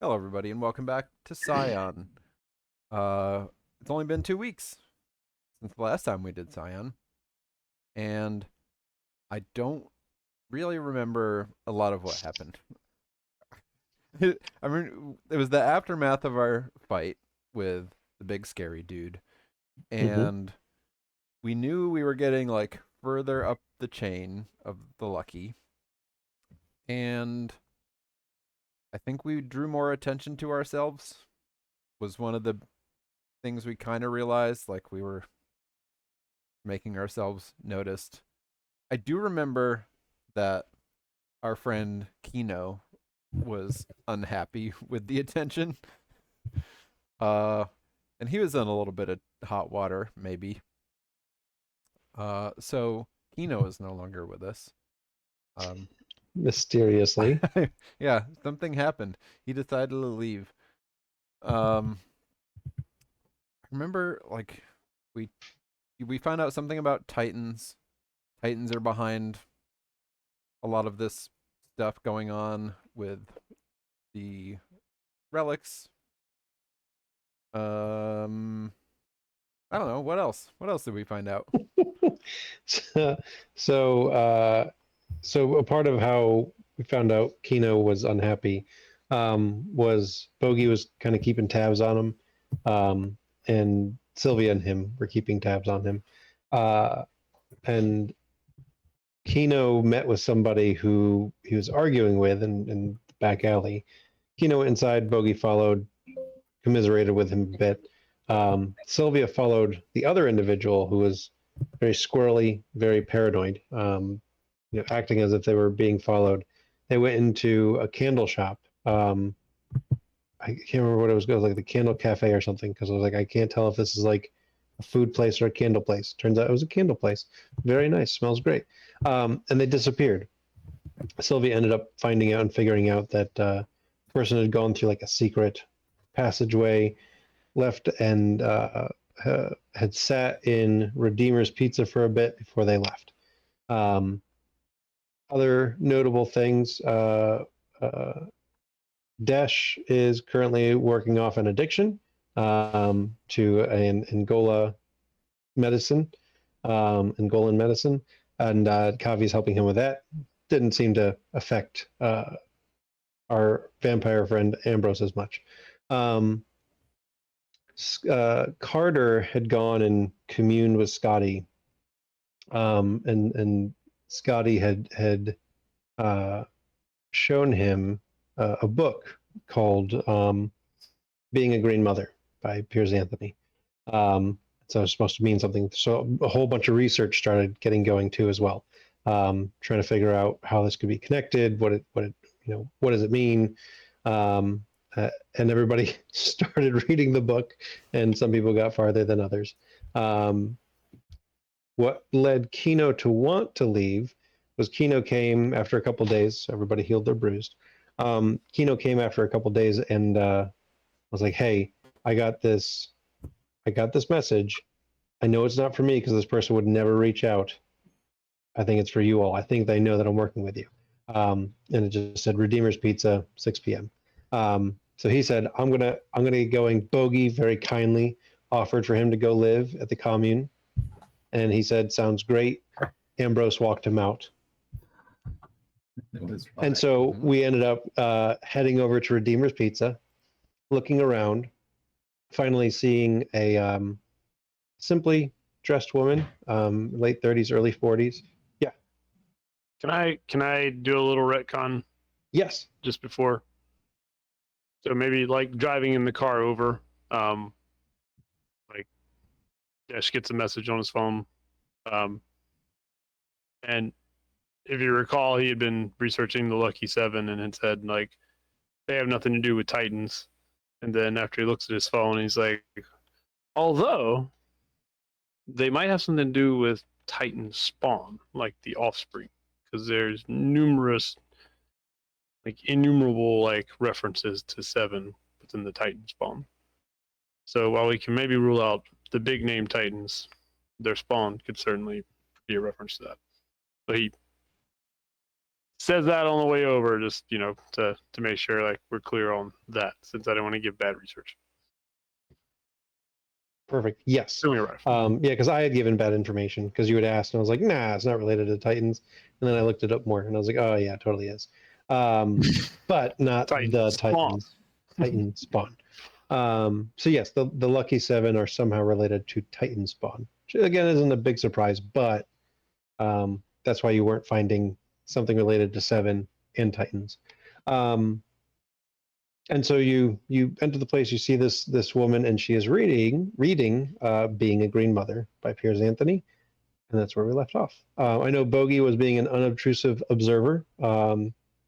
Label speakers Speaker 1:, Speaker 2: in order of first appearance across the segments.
Speaker 1: Hello, everybody, and welcome back to Scion. It's only been 2 weeks since the last time we did Scion, and I don't really remember a lot of what happened. I mean, it was the aftermath of our fight with the big scary dude,
Speaker 2: hmm
Speaker 1: and we knew we were getting like further up the chain of the lucky, and I think we drew more attention to ourselves. Was one of the things we kind of realized, like we were making ourselves noticed. I do remember that our friend Kino was unhappy with the attention. Uh and he was in a little bit of hot water, maybe. So Kino is no longer with us. Um
Speaker 2: Mysteriously.
Speaker 1: yeah, something happened. He decided to leave. Um I remember like we we found out something about Titans. Titans are behind a lot of this stuff going on with the relics. Um, I don't know. What else? What else did we find out?
Speaker 2: so, so, uh, so a part of how we found out Kino was unhappy was Bogey was kind of keeping tabs on him, and Sylvia and him were keeping tabs on him. Uh, and Kino met with somebody who he was arguing with in the back alley. Kino went inside, Bogey followed, commiserated with him a bit. Sylvia followed the other individual who was very squirrely, very paranoid, acting as if they were being followed. They went into a candle shop. I can't remember what it was called, like the Candle Cafe or something, because I was like, I can't tell if this is like a food place or a candle place. Turns out it was a candle place. Very nice, smells great. And they disappeared. Sylvia ended up finding out and figuring out that the person had gone through like a secret passageway, left and had sat in Redeemer's Pizza for a bit before they left. Um, Other notable things: uh, Desh is currently working off an addiction to an Angolan medicine, and Kavi is helping him with that. Didn't seem to affect our vampire friend Ambrose as much. Um, Carter had gone and communed with Scotty, and Scotty had uh, shown him a book called "Being a Green Mother" by Piers Anthony. Um, so it's supposed to mean something. So a whole bunch of research started getting going too as well, trying to figure out how this could be connected. What does it mean? Um, and everybody started reading the book, and some people got farther than others. Um, what led Kino to want to leave was Kino came after a couple days. Everybody healed their bruise. Kino came after a couple days and was like, "Hey, I got this. I got this message. I know it's not for me because this person would never reach out. I think it's for you all. I think they know that I'm working with you." And it just said Redeemer's Pizza, 6 p.m. So he said, I'm gonna get going." Bogey very kindly offered for him to go live at the commune, and he said, "Sounds great." Ambrose walked him out.
Speaker 3: It was
Speaker 2: And
Speaker 3: fine.
Speaker 2: so
Speaker 1: Mhm.
Speaker 2: we ended up heading over to Redeemer's Pizza, looking around, finally seeing a simply dressed woman, late 30s, early 40s. Yeah.
Speaker 4: Can I do a little retcon
Speaker 2: Yes.
Speaker 4: just before? So maybe like driving in the car over, like Dash gets a message on his phone, um, and if you recall, he had been researching the Lucky Seven and had said like they have nothing to do with Titans. And then after he looks at his phone, he's like, although they might have something to do with Titan spawn, like the offspring, because there's numerous, like innumerable, like references to Seven within the Titan spawn. So while we can maybe rule out the big name Titans, their spawn could certainly be a reference to that. But he says that on the way over, just to make sure like we're clear on that, since I don't want to give bad research.
Speaker 2: Perfect. Yes.
Speaker 4: Then we arrive.
Speaker 2: Yeah, because I had given bad information because you had asked, and I was like, nah, it's not related to Titans. And then I looked it up more, and I was like, oh yeah, it totally is. But not
Speaker 4: Titan
Speaker 2: the
Speaker 4: spawn.
Speaker 2: Titans. Titan spawn. So yes, the Lucky Seven are somehow related to Titan spawn, which again isn't a big surprise, but that's why you weren't finding something related to Seven and Titans. And so you enter the place, you see this woman, and she is reading Being a Green Mother by Piers Anthony, and that's where we left off. I know Bogey was being an unobtrusive observer,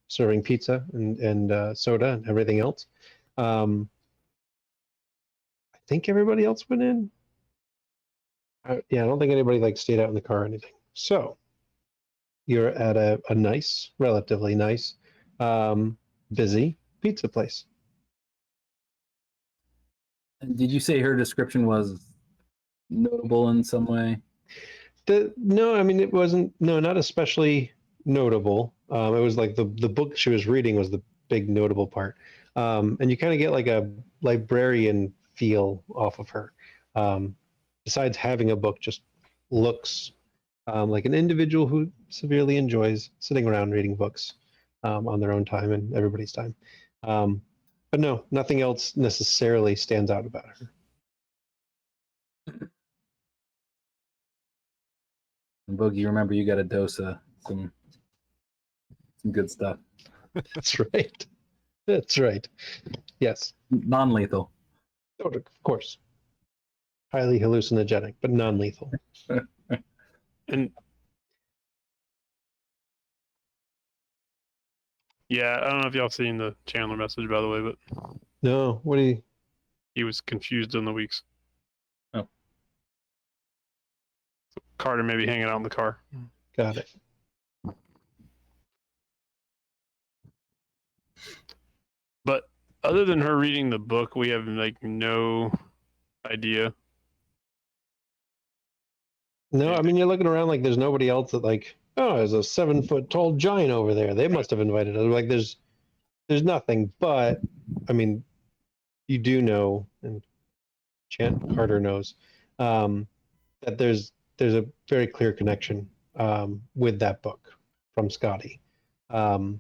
Speaker 2: serving pizza and soda and everything else. I think everybody else went in. Yeah, I don't think anybody like stayed out in the car or anything. So you're at a nice, relatively nice, busy pizza place.
Speaker 3: And did you say her description was notable in some way?
Speaker 2: No, I mean it wasn't. No, not especially notable. It was like the book she was reading was the big notable part, and you kind of get like a librarian feel off of her. Besides having a book, just looks like an individual who severely enjoys sitting around reading books on their own time and everybody's time. But no, nothing else necessarily stands out about her.
Speaker 3: And Boogie, remember you got a dose of some good stuff.
Speaker 2: That's right. That's right. Yes.
Speaker 3: Non-lethal.
Speaker 2: Oh, of course. Highly hallucinogenic, but non-lethal.
Speaker 4: And yeah, I don't know if y'all seen the Chandler message, by the way, but
Speaker 2: No, what do you?
Speaker 4: he was confused on the weeks.
Speaker 3: Oh.
Speaker 4: So Carter may be hanging out in the car.
Speaker 2: Got it.
Speaker 4: But other than her reading the book, we have like no idea.
Speaker 2: No, I mean you're looking around like there's nobody else that like. Oh, there's a 7-foot tall giant over there. They must have invited us. Like there's nothing. But I mean, you do know, and Carter knows, that there's a very clear connection with that book from Scotty. And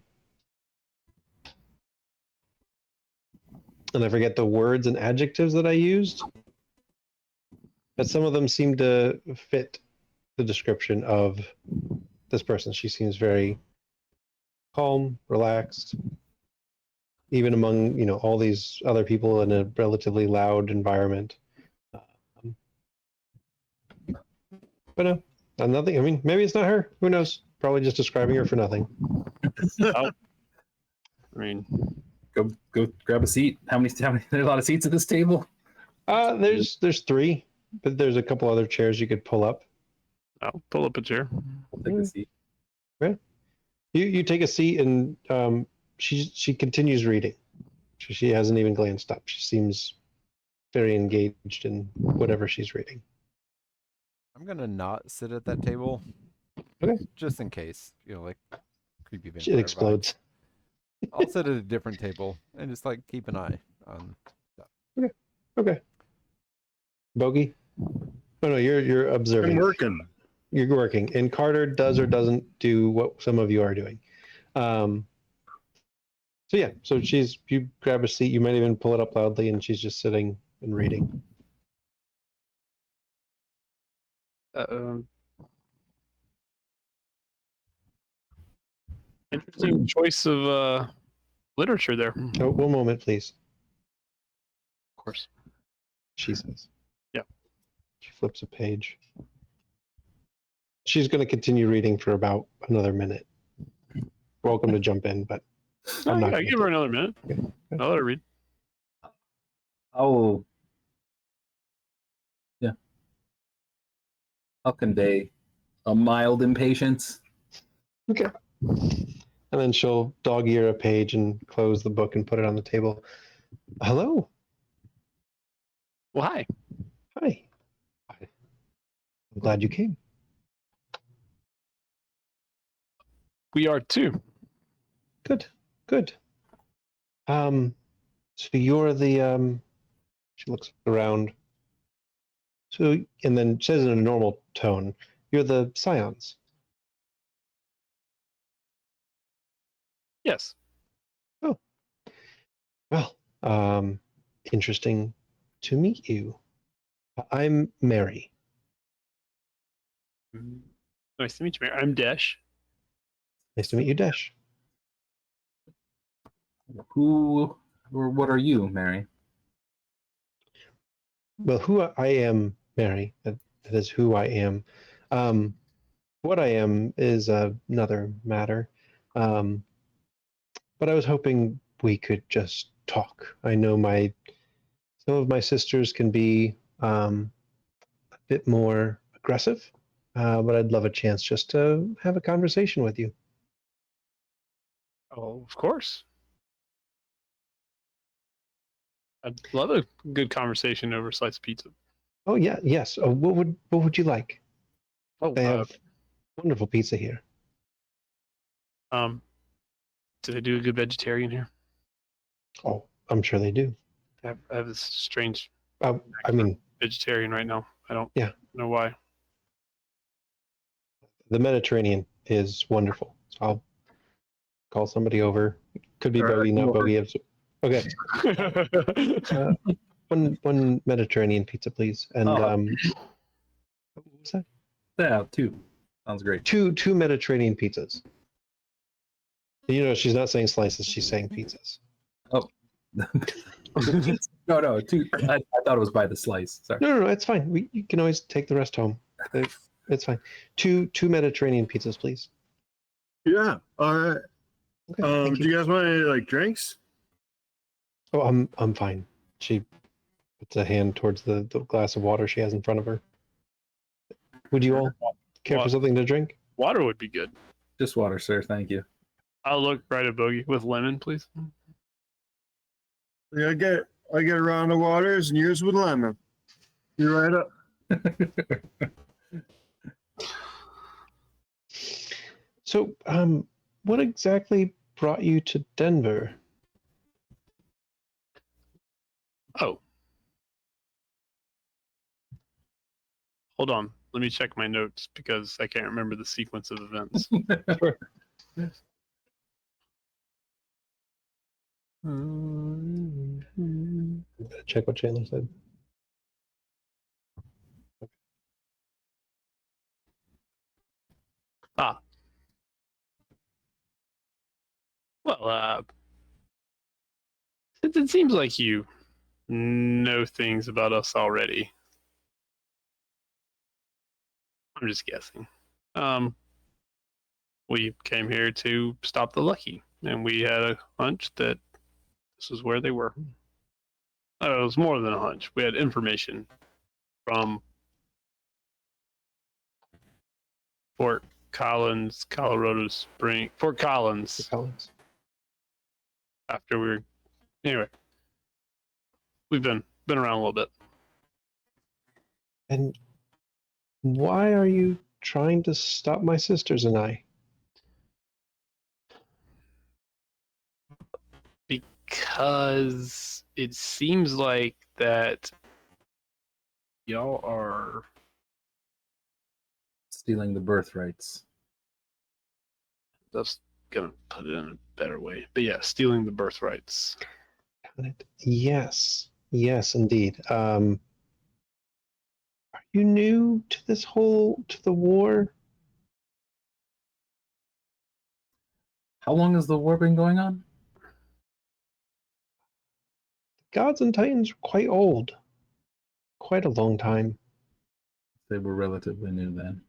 Speaker 2: I forget the words and adjectives that I used, but some of them seem to fit the description of this person. She seems very calm, relaxed, even among all these other people in a relatively loud environment. But no, nothing. I mean, maybe it's not her. Who knows? Probably just describing her for nothing.
Speaker 4: I mean,
Speaker 3: Go grab a seat. How many there's a lot of seats at this table?
Speaker 2: There's 3, but there's a couple other chairs you could pull up.
Speaker 4: I'll pull up a chair.
Speaker 3: I'll take a seat.
Speaker 2: You take a seat, and she continues reading. She hasn't even glanced up. She seems very engaged in whatever she's reading.
Speaker 1: I'm gonna not sit at that table.
Speaker 2: Okay.
Speaker 1: Just in case, like creepy
Speaker 2: It
Speaker 1: vampire
Speaker 2: explodes.
Speaker 1: vibes. I'll sit at a different table and just like keep an eye on stuff.
Speaker 2: Okay. Bogey? Oh no, you're observing.
Speaker 5: I'm working.
Speaker 2: You're working, and Carter does or doesn't do what some of you are doing. So yeah, so you grab a seat. You might even pull it up loudly, and she's just sitting and reading.
Speaker 4: Interesting choice of literature there.
Speaker 2: Oh, one moment, please.
Speaker 4: Of course.
Speaker 2: She says.
Speaker 4: Yeah.
Speaker 2: She flips a page. She's going to continue reading for about another minute. Welcome to jump in, but I'm not.
Speaker 4: I give her another minute.
Speaker 2: Okay.
Speaker 4: I'll let her read.
Speaker 3: I'll convey a mild impatience.
Speaker 2: Okay. And then she'll dog ear a page and close the book and put it on the table. Hello.
Speaker 4: Well, hi.
Speaker 2: Hi. I'm glad you came.
Speaker 4: We are too.
Speaker 2: Good, good. So you're the she looks around. So and then says in a normal tone, you're the Scions.
Speaker 4: Yes.
Speaker 2: Oh, well, interesting to meet you. I'm Mary.
Speaker 4: Nice to meet you, Mary. I'm Desh.
Speaker 2: Nice to meet you, Desh.
Speaker 3: Who or what are you, Mary?
Speaker 2: Well, who I am, Mary. That is who I am. Um, what I am is another matter. Um, but I was hoping we could just talk. I know some of my sisters can be a bit more aggressive, but I'd love a chance just to have a conversation with you.
Speaker 4: Oh, of course. I'd love a good conversation over a slice of pizza.
Speaker 2: Oh yeah, yes. What would you like?
Speaker 4: Oh,
Speaker 2: They have wonderful pizza here.
Speaker 4: do they do a good vegetarian here?
Speaker 2: Oh, I'm sure they do.
Speaker 4: I have this strange
Speaker 2: I mean,
Speaker 4: vegetarian right now. I don't
Speaker 2: Yeah.
Speaker 4: know why.
Speaker 2: the Mediterranean is wonderful. So I'll call somebody over. Could be
Speaker 3: All right,
Speaker 2: Bogey, not
Speaker 3: over.
Speaker 2: Bogey. Okay, one Mediterranean pizza, please. And
Speaker 3: Oh.
Speaker 2: what was that?
Speaker 3: Yeah, 2. Sounds great.
Speaker 2: Two Mediterranean pizzas. You know, she's not saying slices; she's saying pizzas.
Speaker 3: Oh. No, 2. I thought it was by the slice. Sorry.
Speaker 2: No, it's fine. You can always take the rest home. It's fine. Two Mediterranean pizzas, please.
Speaker 5: Yeah. All right.
Speaker 2: Okay, thank
Speaker 5: Do you guys want any like drinks?
Speaker 2: Oh, I'm fine. She puts a hand towards the glass of water she has in front of her. Would you all care for something to drink?
Speaker 4: Water would be good.
Speaker 3: Just water, sir. Thank you.
Speaker 4: I'll look right at Bogey with lemon, please.
Speaker 5: Yeah, I get around the waters and yours with lemon. You're right up.
Speaker 2: So, what exactly brought you to Denver?
Speaker 4: Oh. Hold on. Let me check my notes because I can't remember the sequence of events.
Speaker 2: Sure. Check what Chandler said.
Speaker 4: Well, since it seems like you know things about us already, I'm just guessing. We came here to stop the Lucky, and we had a hunch that this is where they were. It was more than a hunch. We had information from Fort Collins, Colorado Springs, Fort Collins.
Speaker 2: Collins.
Speaker 4: After we were, anyway, we've been around a little bit.
Speaker 2: And why are you trying to stop my sisters and I?
Speaker 4: Because it seems like that y'all are
Speaker 3: Stealing the birthrights.
Speaker 4: that's gonna put it in a better way. But yeah, stealing the birthrights.
Speaker 2: Yes, indeed. Are you new to to the war?
Speaker 3: How long has the war been going on?
Speaker 2: Gods and Titans are quite old. Quite a long time.
Speaker 3: They were relatively new then.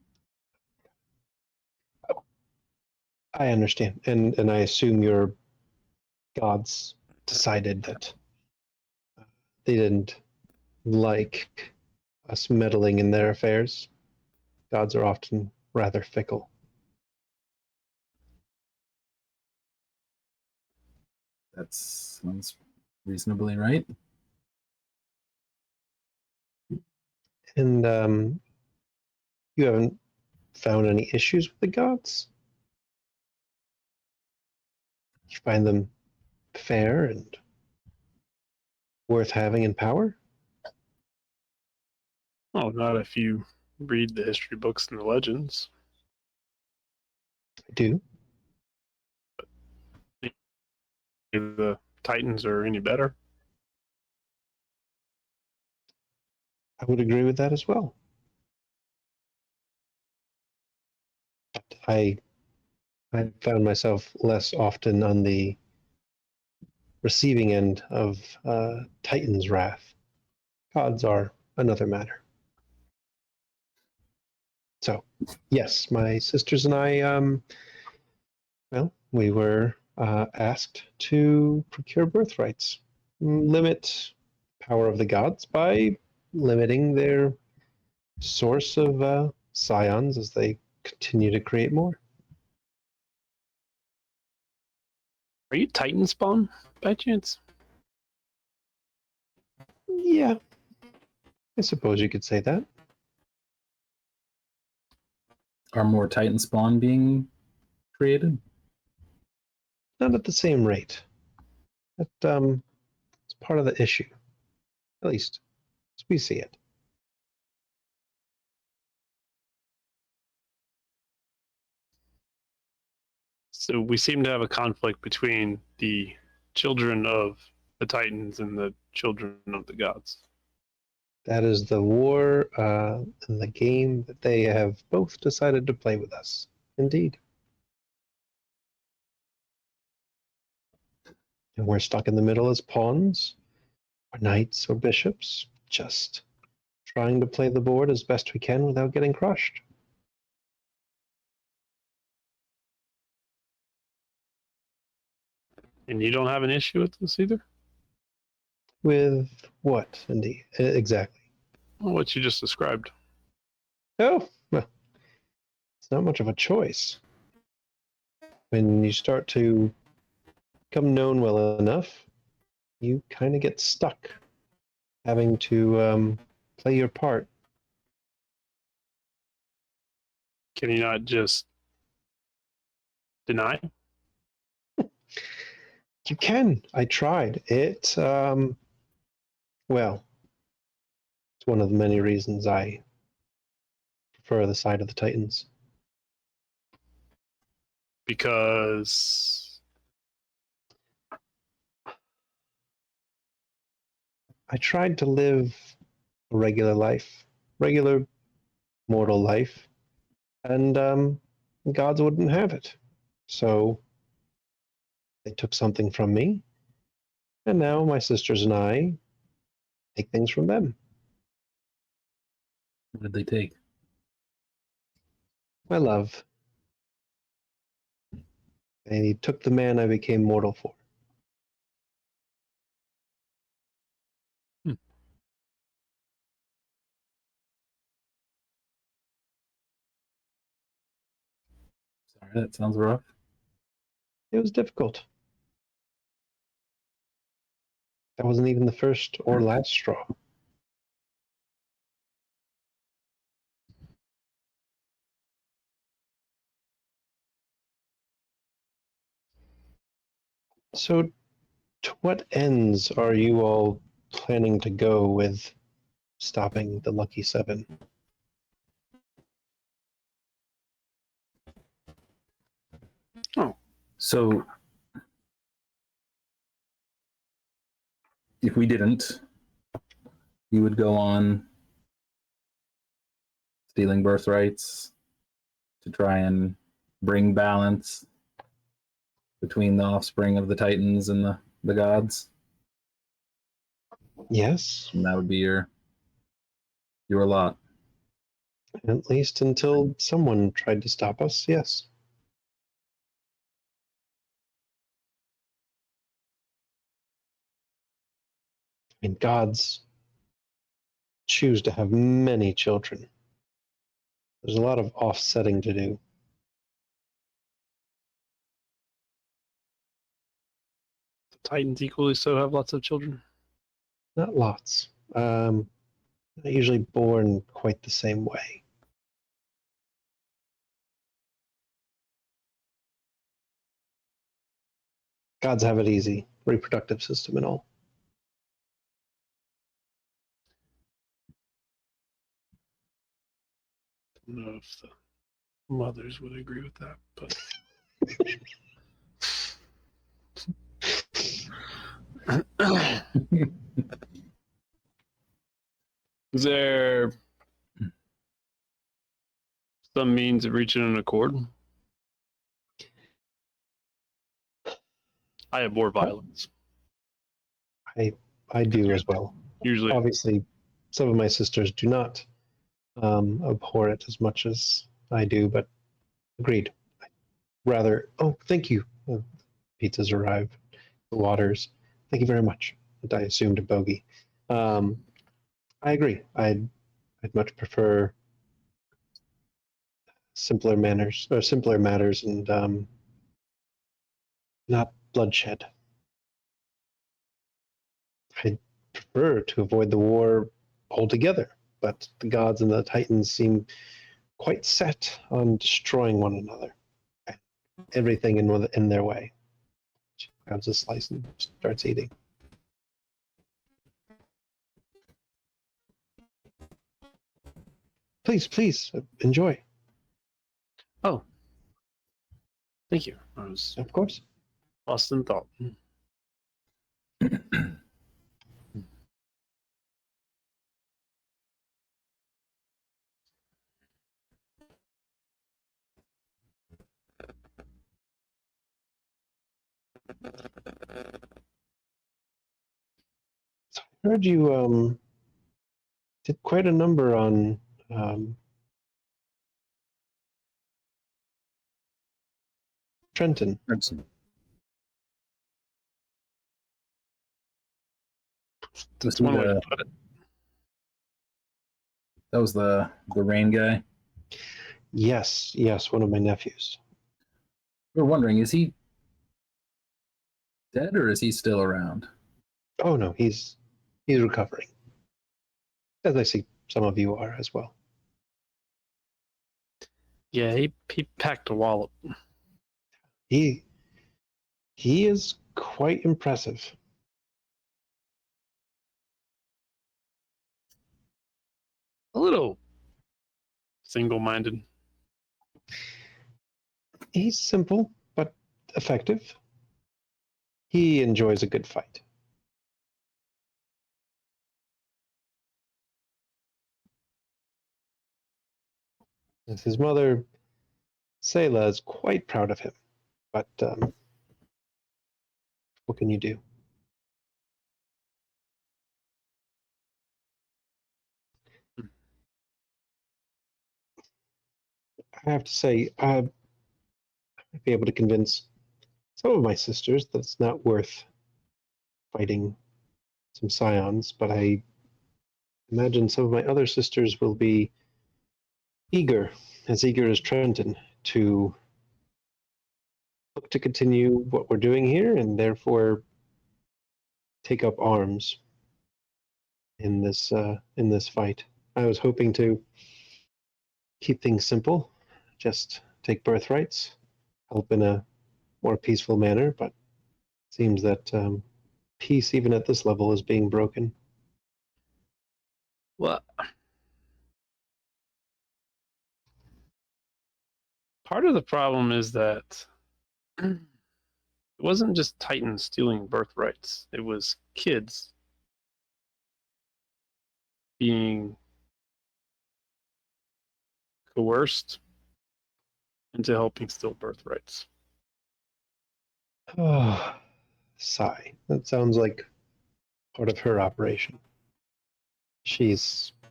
Speaker 2: I understand. And I assume your gods decided that they didn't like us meddling in their affairs. Gods are often rather fickle.
Speaker 3: That sounds reasonably right.
Speaker 2: And you haven't found any issues with the gods? You find them fair and worth having in power?
Speaker 4: Oh, not if you read the history books and the legends.
Speaker 2: I do.
Speaker 4: If the Titans are any better.
Speaker 2: I would agree with that as well. But I found myself less often on the receiving end of Titan's wrath. Gods are another matter. So, yes, my sisters and I, well, we were asked to procure birthrights, limit power of the gods by limiting their source of scions as they continue to create more.
Speaker 4: Are you Titan spawn by chance?
Speaker 2: Yeah, I suppose you could say that.
Speaker 3: Are more Titan spawn being created?
Speaker 2: Not at the same rate. That it's part of the issue, at least as we see it.
Speaker 4: So we seem to have a conflict between the children of the Titans and the children of the gods.
Speaker 2: That is the war and the game that they have both decided to play with us. Indeed. And we're stuck in the middle as pawns, or knights, or bishops, just trying to play the board as best we can without getting crushed.
Speaker 4: And you don't have an issue with this either?
Speaker 2: With what, indeed? Exactly.
Speaker 4: Well, what you just described.
Speaker 2: Oh, well, it's not much of a choice. When you start to become known well enough, you kind of get stuck having to play your part.
Speaker 4: Can you not just deny?
Speaker 2: You can. I tried. Well, it's one of the many reasons I prefer the side of the Titans.
Speaker 4: Because
Speaker 2: I tried to live a regular life, regular mortal life, and gods wouldn't have it. So they took something from me, and now my sisters and I take things from them.
Speaker 3: What did they take?
Speaker 2: My love. They took the man I became mortal for.
Speaker 3: Sorry, that sounds rough.
Speaker 2: It was difficult. That wasn't even the first or last straw. So, to what ends are you all planning to go with stopping the Lucky Seven?
Speaker 3: So, if we didn't, you would go on stealing birthrights to try and bring balance between the offspring of the Titans and the gods.
Speaker 2: Yes,
Speaker 3: And that would be your lot.
Speaker 2: at least until someone tried to stop us, yes. I mean, gods choose to have many children. There's a lot of offsetting to do.
Speaker 4: the Titans equally so have lots of children.
Speaker 2: Not lots. Not usually born quite the same way. Gods have it easy, reproductive system and all.
Speaker 4: I don't know if the mothers would agree with that, but is there some means of reaching an accord? I have more violence.
Speaker 2: I do as well.
Speaker 4: Usually,
Speaker 2: Obviously, some of my sisters do not abhor it as much as I do, but agreed. Rather, oh, thank you. Pizzas arrive, the waters. Thank you very much. And I assumed a bogey. I agree. I'd much prefer simpler manners or simpler matters and not bloodshed. I'd prefer to avoid the war altogether, but the gods and the titans seem quite set on destroying one another. Everything in their way. She grabs a slice and starts eating. Please, enjoy.
Speaker 4: oh, thank you. I was
Speaker 2: Of course.
Speaker 4: lost in thought.
Speaker 2: So I heard you did quite a number on Trenton.
Speaker 3: That's
Speaker 4: That's one way to put it.
Speaker 3: That was the rain guy.
Speaker 2: Yes, one of my nephews.
Speaker 3: We were wondering, is he dead or is he still around?
Speaker 2: Oh no, he's recovering. As I see some of you are as well.
Speaker 4: Yeah, he packed a wallop.
Speaker 2: He is quite impressive.
Speaker 4: A little single-minded.
Speaker 2: He's simple but effective. He enjoys a good fight. As his mother, Selah, is quite proud of him, but what can you do? I have to say, I might be able to convince some of my sisters that it's not worth fighting some Scions, but I imagine some of my other sisters will be eager as Trenton, to look to continue what we're doing here and therefore take up arms in this fight. I was hoping to keep things simple, just take birthrights, help in a more peaceful manner, but it seems that peace, even at this level, is being broken.
Speaker 4: Well, part of the problem is that it wasn't just Titans stealing birthrights. It was kids being coerced into helping steal birthrights.
Speaker 2: Oh, sigh. That sounds like part of her operation. She's a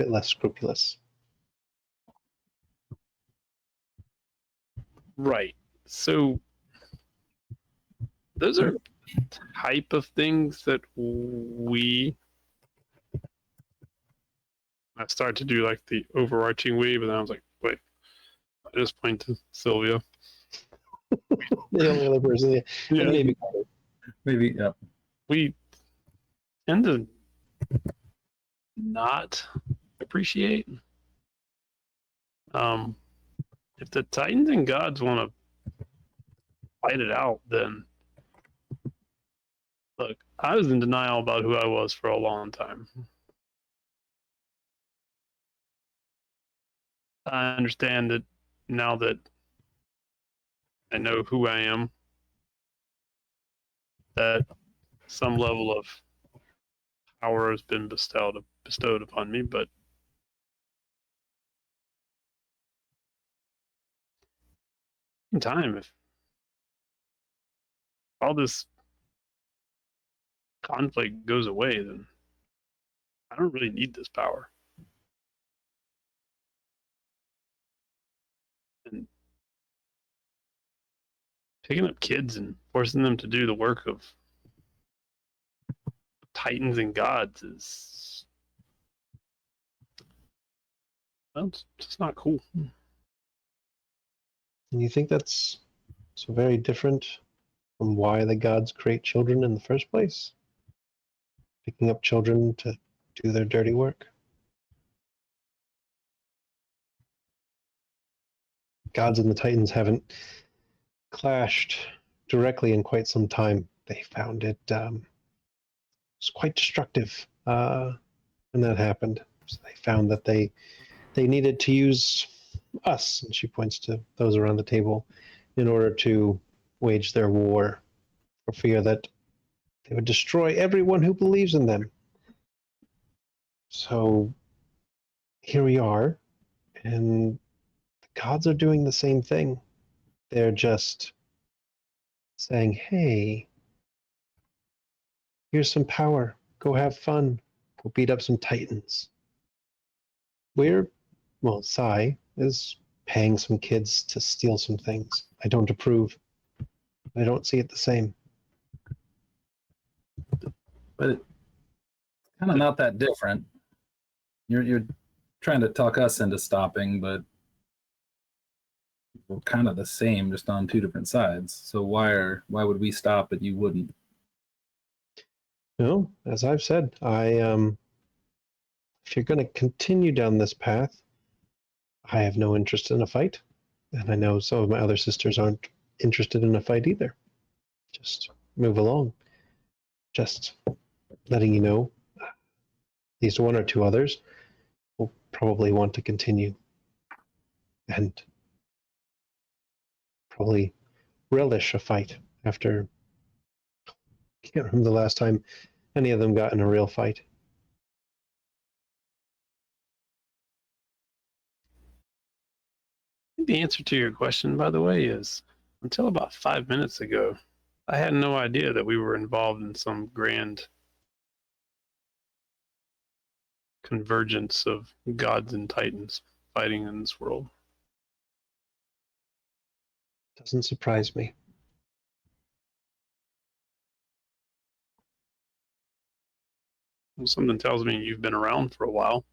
Speaker 2: bit less scrupulous.
Speaker 4: Right. So those are type of things that I started to do like the overarching we, but then I was like, wait, I just point to Sylvia.
Speaker 2: The only other person, yeah. And maybe
Speaker 3: Maybe, yeah.
Speaker 4: We tend to not appreciate. If the Titans and gods want to fight it out, then Look, I was in denial about who I was for a long time. I understand that now that I know who I am, that some level of power has been bestowed upon me, but in time, if all this conflict goes away, then I don't really need this power. And picking up kids and forcing them to do the work of titans and gods is, well, it's just not cool.
Speaker 2: And you think that's so very different from why the gods create children in the first place? Picking up children to do their dirty work? Gods and the Titans haven't clashed directly in quite some time. They found it was quite destructive when that happened. So they found that they needed to use us, and she points to those around the table, in order to wage their war, for fear that they would destroy everyone who believes in them. So here we are, and the gods are doing the same thing. They're just saying, hey, here's some power. Go have fun. Go beat up some titans. Sai is paying some kids to steal some things. I don't approve. I don't see it the same.
Speaker 3: But it's kind of not that different. You're trying to talk us into stopping, but we're kind of the same, just on two different sides. So why would we stop but you wouldn't?
Speaker 2: No, as I've said, if you're going to continue down this path, I have no interest in a fight, and I know some of my other sisters aren't interested in a fight either. Just move along. Just letting you know, at least one or two others will probably want to continue, and probably relish a fight after. I can't remember the last time any of them got in a real fight.
Speaker 4: The answer to your question, by the way, is until about 5 minutes ago, I had no idea that we were involved in some grand convergence of gods and titans fighting in this world.
Speaker 2: Doesn't surprise me.
Speaker 4: Well, something tells me you've been around for a while,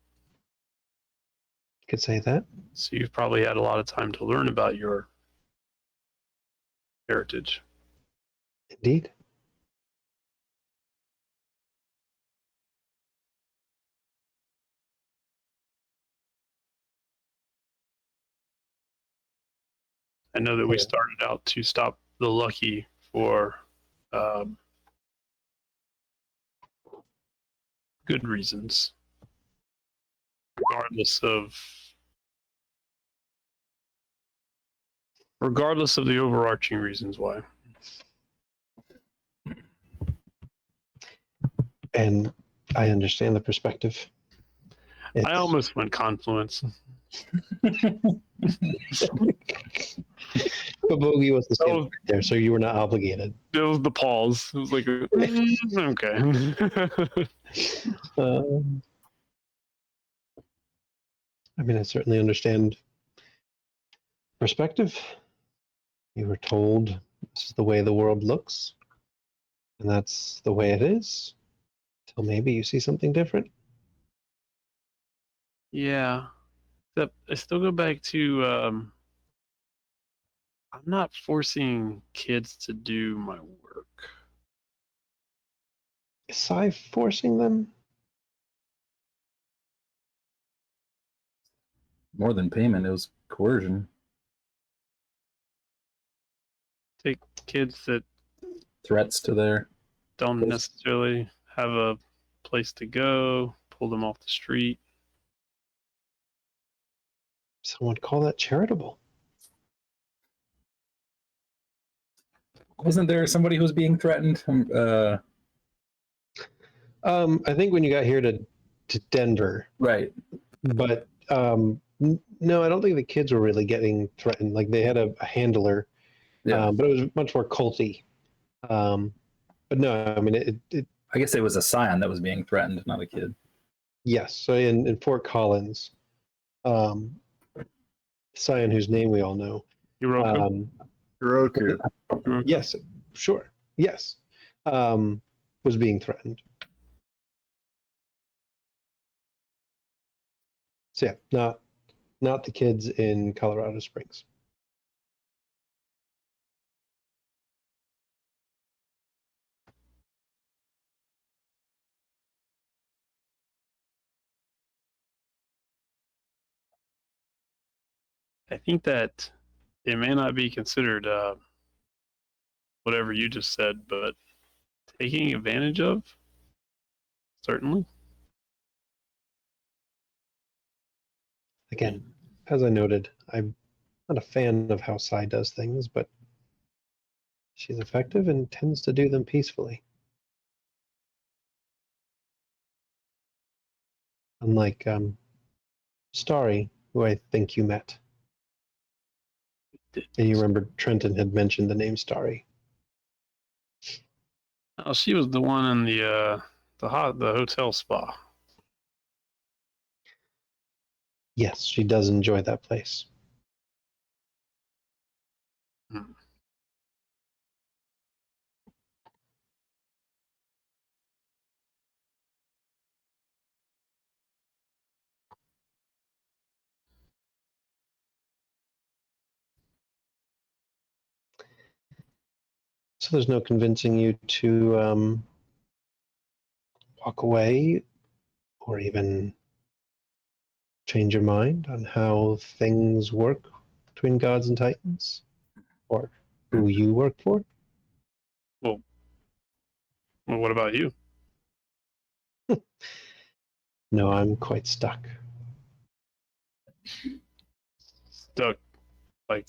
Speaker 2: You could say that.
Speaker 4: so you've probably had a lot of time to learn about your heritage.
Speaker 2: Indeed.
Speaker 4: I know that we
Speaker 2: Yeah.
Speaker 4: started out to stop the Lucky for good reasons, regardless of the overarching reasons why.
Speaker 2: And I understand the perspective.
Speaker 4: I almost went Confluence.
Speaker 2: But Bogey was the same
Speaker 4: Oh.
Speaker 2: right there, so you were not obligated.
Speaker 4: It was the pause. It was like, okay.
Speaker 2: I mean, I certainly understand perspective. You were told this is the way the world looks, and that's the way it is. Till maybe you see something different.
Speaker 4: Yeah. Except I still go back to I'm not forcing kids to do my work.
Speaker 2: Is Sai forcing them?
Speaker 3: More than payment, it was coercion.
Speaker 4: Take kids that
Speaker 3: Threats to their
Speaker 4: don't
Speaker 3: Yes.
Speaker 4: necessarily have a place to go, pull them off the street.
Speaker 2: Some would call that charitable.
Speaker 3: Wasn't there somebody who was being threatened?
Speaker 2: I think when you got here to Denver,
Speaker 3: Right.
Speaker 2: but no, I don't think the kids were really getting threatened. Like they had a handler,
Speaker 3: Yeah.
Speaker 2: but it was much more culty. But no, I mean it.
Speaker 3: I guess it was a Scion that was being threatened, not a kid.
Speaker 2: Yes, so in Fort Collins, um, Scion, whose name we all know.
Speaker 4: Hiroko.
Speaker 5: Roku.
Speaker 4: Hiroko?
Speaker 2: Yes, sure. Yes, was being threatened. So yeah, not the kids in Colorado Springs.
Speaker 4: I think that it may not be considered whatever you just said, but taking advantage of, certainly.
Speaker 2: Again, as I noted, I'm not a fan of how Sai does things, but she's effective and tends to do them peacefully. Unlike Starry, who I think you met. And you remember Trenton had mentioned the name Starry.
Speaker 4: Oh, she was the one in the hotel spa.
Speaker 2: Yes, she does enjoy that place.
Speaker 4: Hmm.
Speaker 2: So there's no convincing you to walk away or even change your mind on how things work between gods and titans or who you work for.
Speaker 4: Well, what about you?
Speaker 2: No, I'm quite stuck.
Speaker 4: Stuck, like,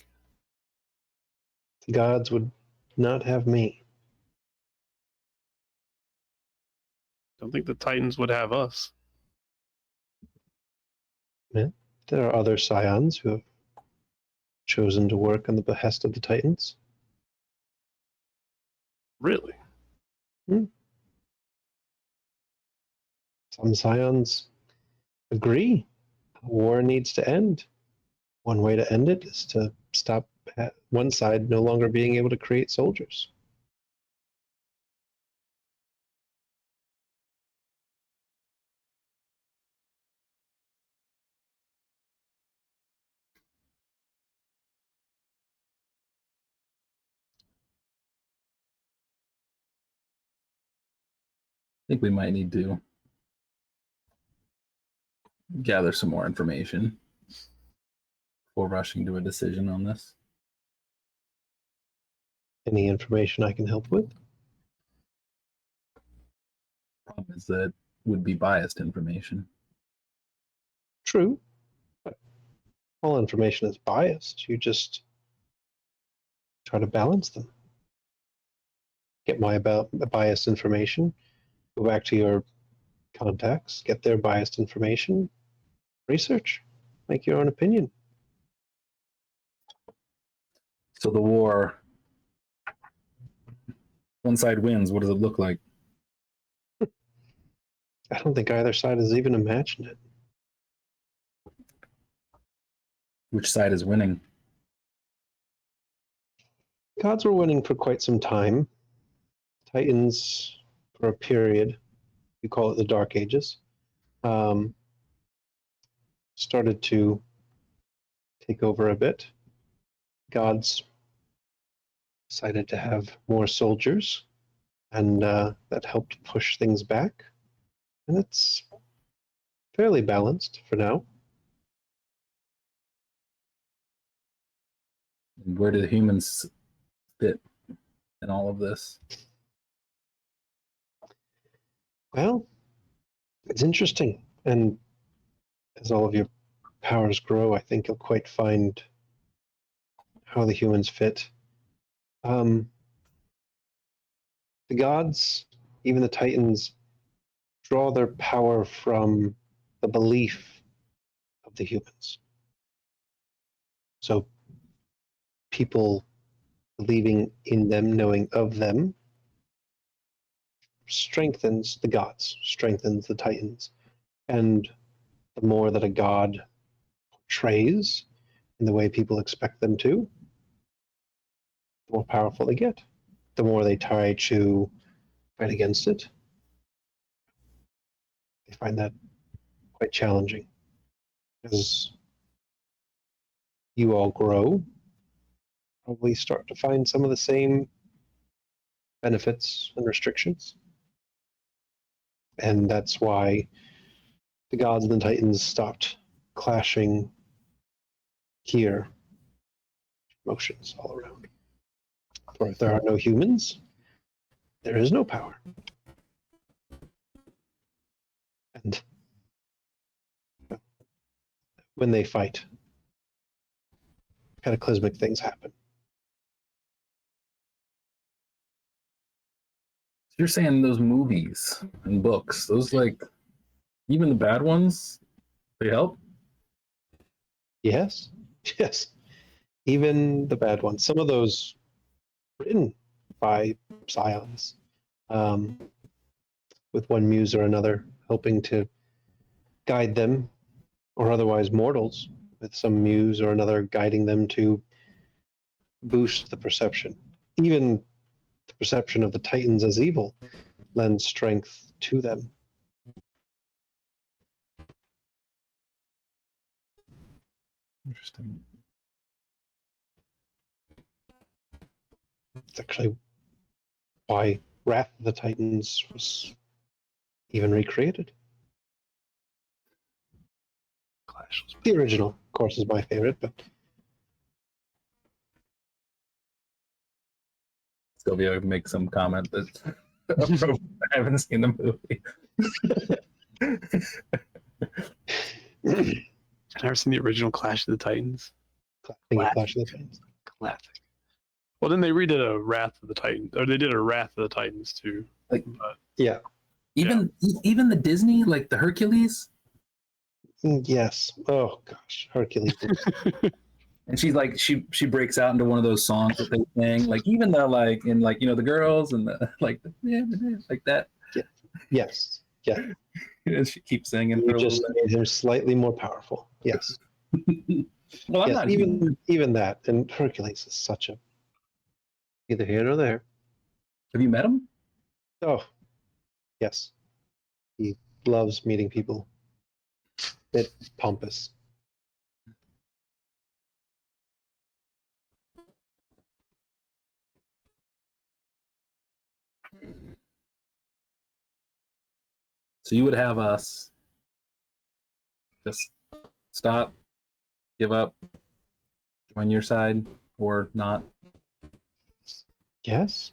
Speaker 2: The gods would not have me.
Speaker 4: don't think the Titans would have us.
Speaker 2: Yeah. There are other scions who have chosen to work on the behest of the titans.
Speaker 4: Really?
Speaker 2: Some scions agree war needs to end. One way to end it is to stop one side no longer being able to create soldiers.
Speaker 3: I think we might need to gather some more information before rushing to a decision on this.
Speaker 2: Any information I can help with?
Speaker 3: Problem is that it would be biased information.
Speaker 2: True, but all information is biased. You just try to balance them. Get my about biased information, go back to your contacts, get their biased information, research, make your own opinion.
Speaker 3: So the war, one side wins. What does it look like?
Speaker 2: I don't think either side has even imagined it.
Speaker 3: Which side is winning?
Speaker 2: Gods were winning for quite some time. Titans, for a period, you call it the Dark Ages, started to take over a bit. Gods decided to have more soldiers, and that helped push things back. And it's fairly balanced for now.
Speaker 3: Where do the humans fit in all of this?
Speaker 2: Well, it's interesting, and as all of your powers grow, I think you'll quite find how the humans fit. The gods, even the Titans, draw their power from the belief of the humans. So people believing in them, knowing of them, strengthens the gods, strengthens the Titans. And the more that a god portrays in the way people expect them to, the more powerful they get. The more they try to fight against it, they find that quite challenging. As you all grow, probably start to find some of the same benefits and restrictions. And that's why the gods and the Titans stopped clashing here. Motions all around. For if there are no humans, there is no power. And when they fight, cataclysmic things happen.
Speaker 3: You're saying those movies and books, those like even the bad ones, they help?
Speaker 2: Yes, yes. Even the bad ones. Some of those written by Scions, with one muse or another helping to guide them, or otherwise mortals, with some muse or another guiding them to boost the perception. Even the perception of the Titans as evil lends strength to them.
Speaker 3: Interesting.
Speaker 2: It's actually why Wrath of the Titans was even recreated.
Speaker 4: Clash was
Speaker 2: The original, of course, is my favorite, but
Speaker 3: Sylvia would make some comment that I haven't seen the movie.
Speaker 4: I've never seen the original Clash of the Titans.
Speaker 2: Clash of the Titans.
Speaker 4: Classic. Well, then they redid a Wrath of the Titans, or they did a Wrath of the Titans too.
Speaker 3: Like,
Speaker 4: But
Speaker 2: Yeah.
Speaker 3: even the Disney, like the Hercules,
Speaker 2: Yes. Oh gosh, Hercules.
Speaker 3: and she's like she breaks out into one of those songs that they sing, like even the like in like the girls and the like like that.
Speaker 2: Yes. Yeah.
Speaker 3: She keeps singing
Speaker 2: You
Speaker 3: for a
Speaker 2: just
Speaker 3: little
Speaker 2: made him slightly more powerful. Yes.
Speaker 3: bit. Well, I'm
Speaker 2: Yes.
Speaker 3: not even.
Speaker 2: Even that, and Hercules is such a neither here nor there.
Speaker 3: Have you met him?
Speaker 2: Oh, yes. He loves meeting people. Bit pompous.
Speaker 3: So you would have us just stop, give up, join your side, or not?
Speaker 2: Yes.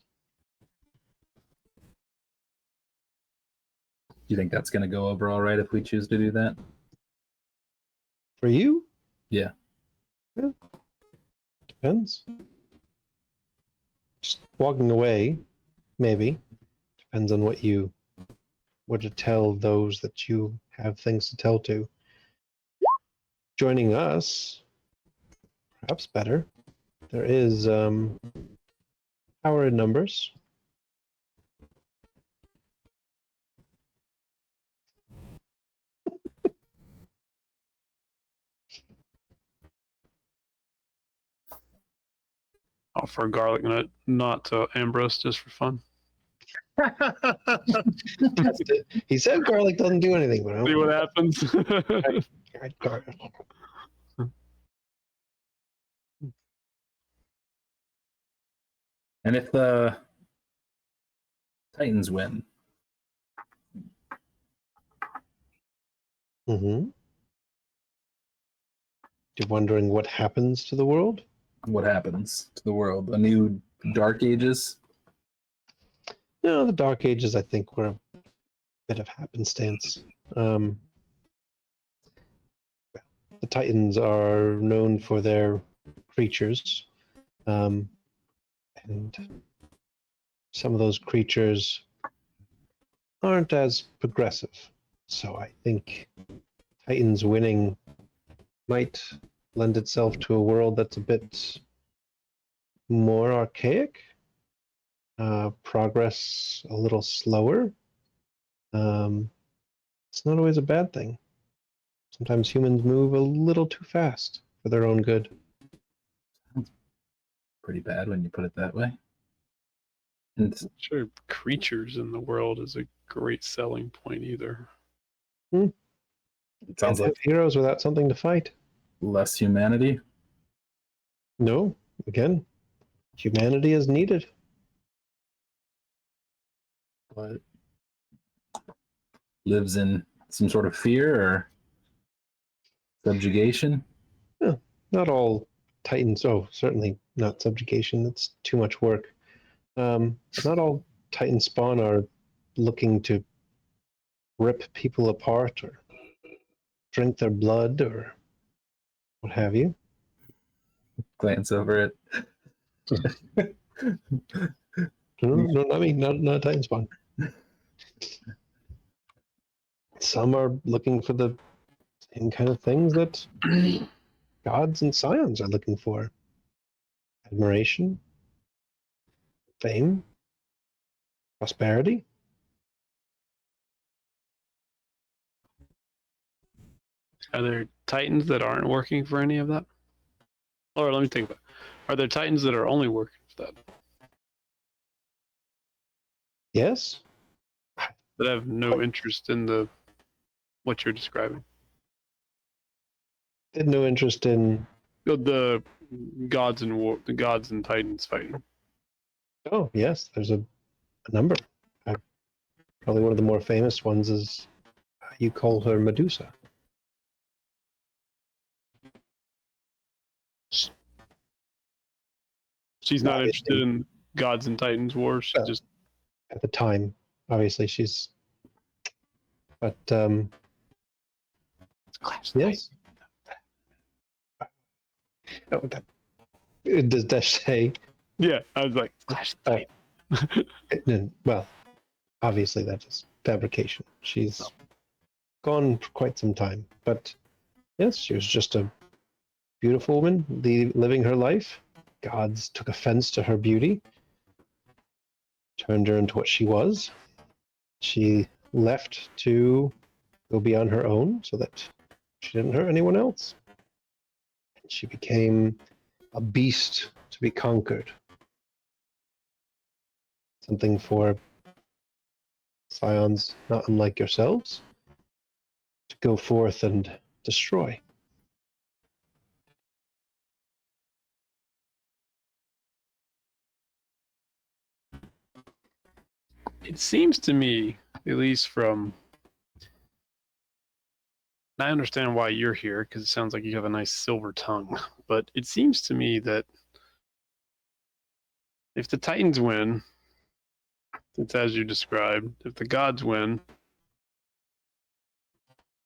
Speaker 3: Do you think that's going to go over all right if we choose to do that?
Speaker 2: For you?
Speaker 3: Yeah.
Speaker 2: Yeah. Depends. Just walking away, maybe. Depends on what you were to tell those that you have things to tell to. Joining us, perhaps better. There is power in numbers.
Speaker 4: offer a garlic nut, not to Ambrose, just for fun.
Speaker 2: Test it. He said garlic doesn't do anything, but I
Speaker 4: See
Speaker 2: don't
Speaker 4: what happens.
Speaker 2: garlic.
Speaker 3: And if the Titans win,
Speaker 2: Mm-hmm. You're wondering what happens to the world?
Speaker 3: what happens to the world? A new Dark Ages?
Speaker 2: No, the Dark Ages, I think, were a bit of happenstance. The Titans are known for their creatures, and some of those creatures aren't as progressive. So I think Titans winning might lend itself to a world that's a bit more archaic, progress a little slower. It's not always a bad thing. Sometimes humans move a little too fast for their own good.
Speaker 3: Pretty bad when you put it that way. And
Speaker 4: Sure, creatures in the world is a great selling point either.
Speaker 3: it sounds
Speaker 2: Can't
Speaker 3: like
Speaker 2: have heroes without something to fight.
Speaker 3: less humanity.
Speaker 2: No, again, humanity is needed.
Speaker 3: But lives in some sort of fear or subjugation.
Speaker 2: Not all Titans. Oh, certainly not subjugation. That's too much work. Not all Titan spawn are looking to rip people apart or drink their blood or what have you.
Speaker 3: Glance over it.
Speaker 2: No, not me. Not a Titan spawn. Some are looking for the same kind of things that gods and scions are looking for: admiration, fame, prosperity.
Speaker 4: Are there Titans that aren't working for any of that? Or let me think about it. Are there Titans that are only working for that?
Speaker 2: Yes,
Speaker 4: That have no interest in the what you're describing?
Speaker 2: they had no interest in.
Speaker 4: The gods and war, the gods and Titans fighting.
Speaker 2: Oh, yes, there's a number. Probably one of the more famous ones is you call her Medusa.
Speaker 4: She's not
Speaker 2: Obviously,
Speaker 4: interested in gods and Titans wars. She
Speaker 2: Well,
Speaker 4: just
Speaker 2: at the time, obviously she's. But
Speaker 4: Clash
Speaker 2: yes. Oh, does Desh say?
Speaker 4: Yeah, I was like Clash
Speaker 2: Oh.
Speaker 4: Titan.
Speaker 2: Well, obviously that is fabrication. She's gone for quite some time, but yes, she was just a beautiful woman living her life. Gods took offense to her beauty, turned her into what she was. She left to go be on her own so that she didn't hurt anyone else. She became a beast to be conquered. Something for scions not unlike yourselves to go forth and destroy.
Speaker 4: It seems to me, at least from, I understand why you're here because it sounds like you have a nice silver tongue, but it seems to me that if the Titans win, it's as you described. If the gods win,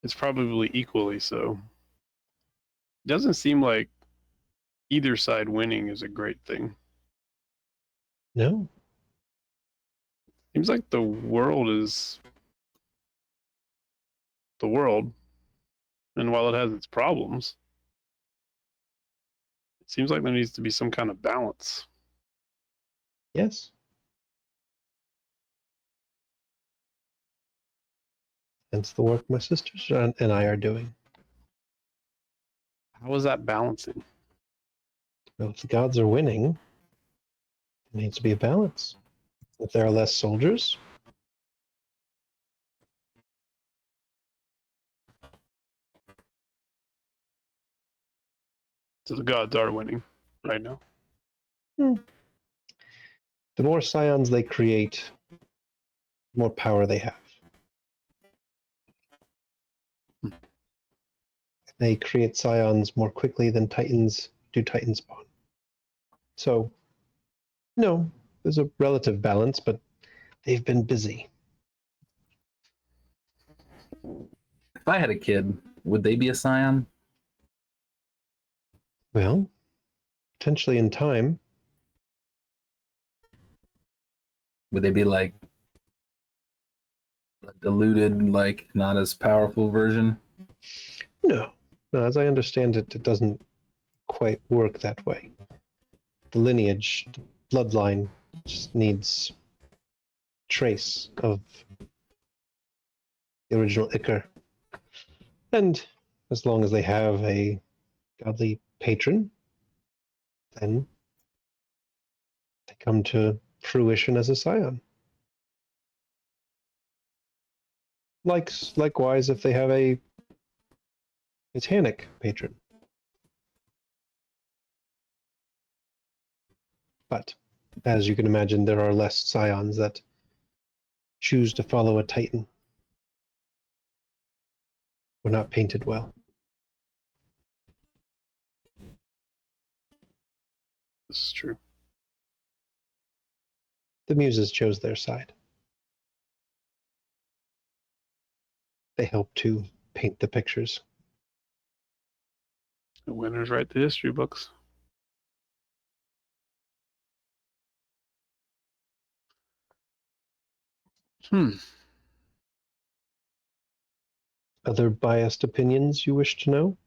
Speaker 4: it's probably equally so. It doesn't seem like either side winning is a great thing.
Speaker 2: No,
Speaker 4: Seems like the world is the world, and while it has its problems, it seems like there needs to be some kind of balance.
Speaker 2: yes. Hence the work my sisters and I are doing.
Speaker 4: How is that balancing?
Speaker 2: Well, if the gods are winning, there needs to be a balance. If there are less soldiers,
Speaker 4: So the gods are winning right now.
Speaker 2: the more scions they create, the more power they have. They create scions more quickly than Titans do Titan spawn. So, no, there's a relative balance, but they've been busy.
Speaker 3: If I had a kid, would they be a Scion?
Speaker 2: Well, potentially in time.
Speaker 3: Would they be like a diluted, like not as powerful version?
Speaker 2: No. No, as I understand it, it doesn't quite work that way. The lineage, the bloodline, just needs trace of the original Icar. And as long as they have a godly patron, then they come to fruition as a scion. Likewise, if they have a Titanic patron. But as you can imagine, there are less scions that choose to follow a titan. We're not painted well.
Speaker 4: This is true.
Speaker 2: The muses chose their side. They help to paint the pictures.
Speaker 4: The winners write the history books.
Speaker 2: Other biased opinions you wish to know?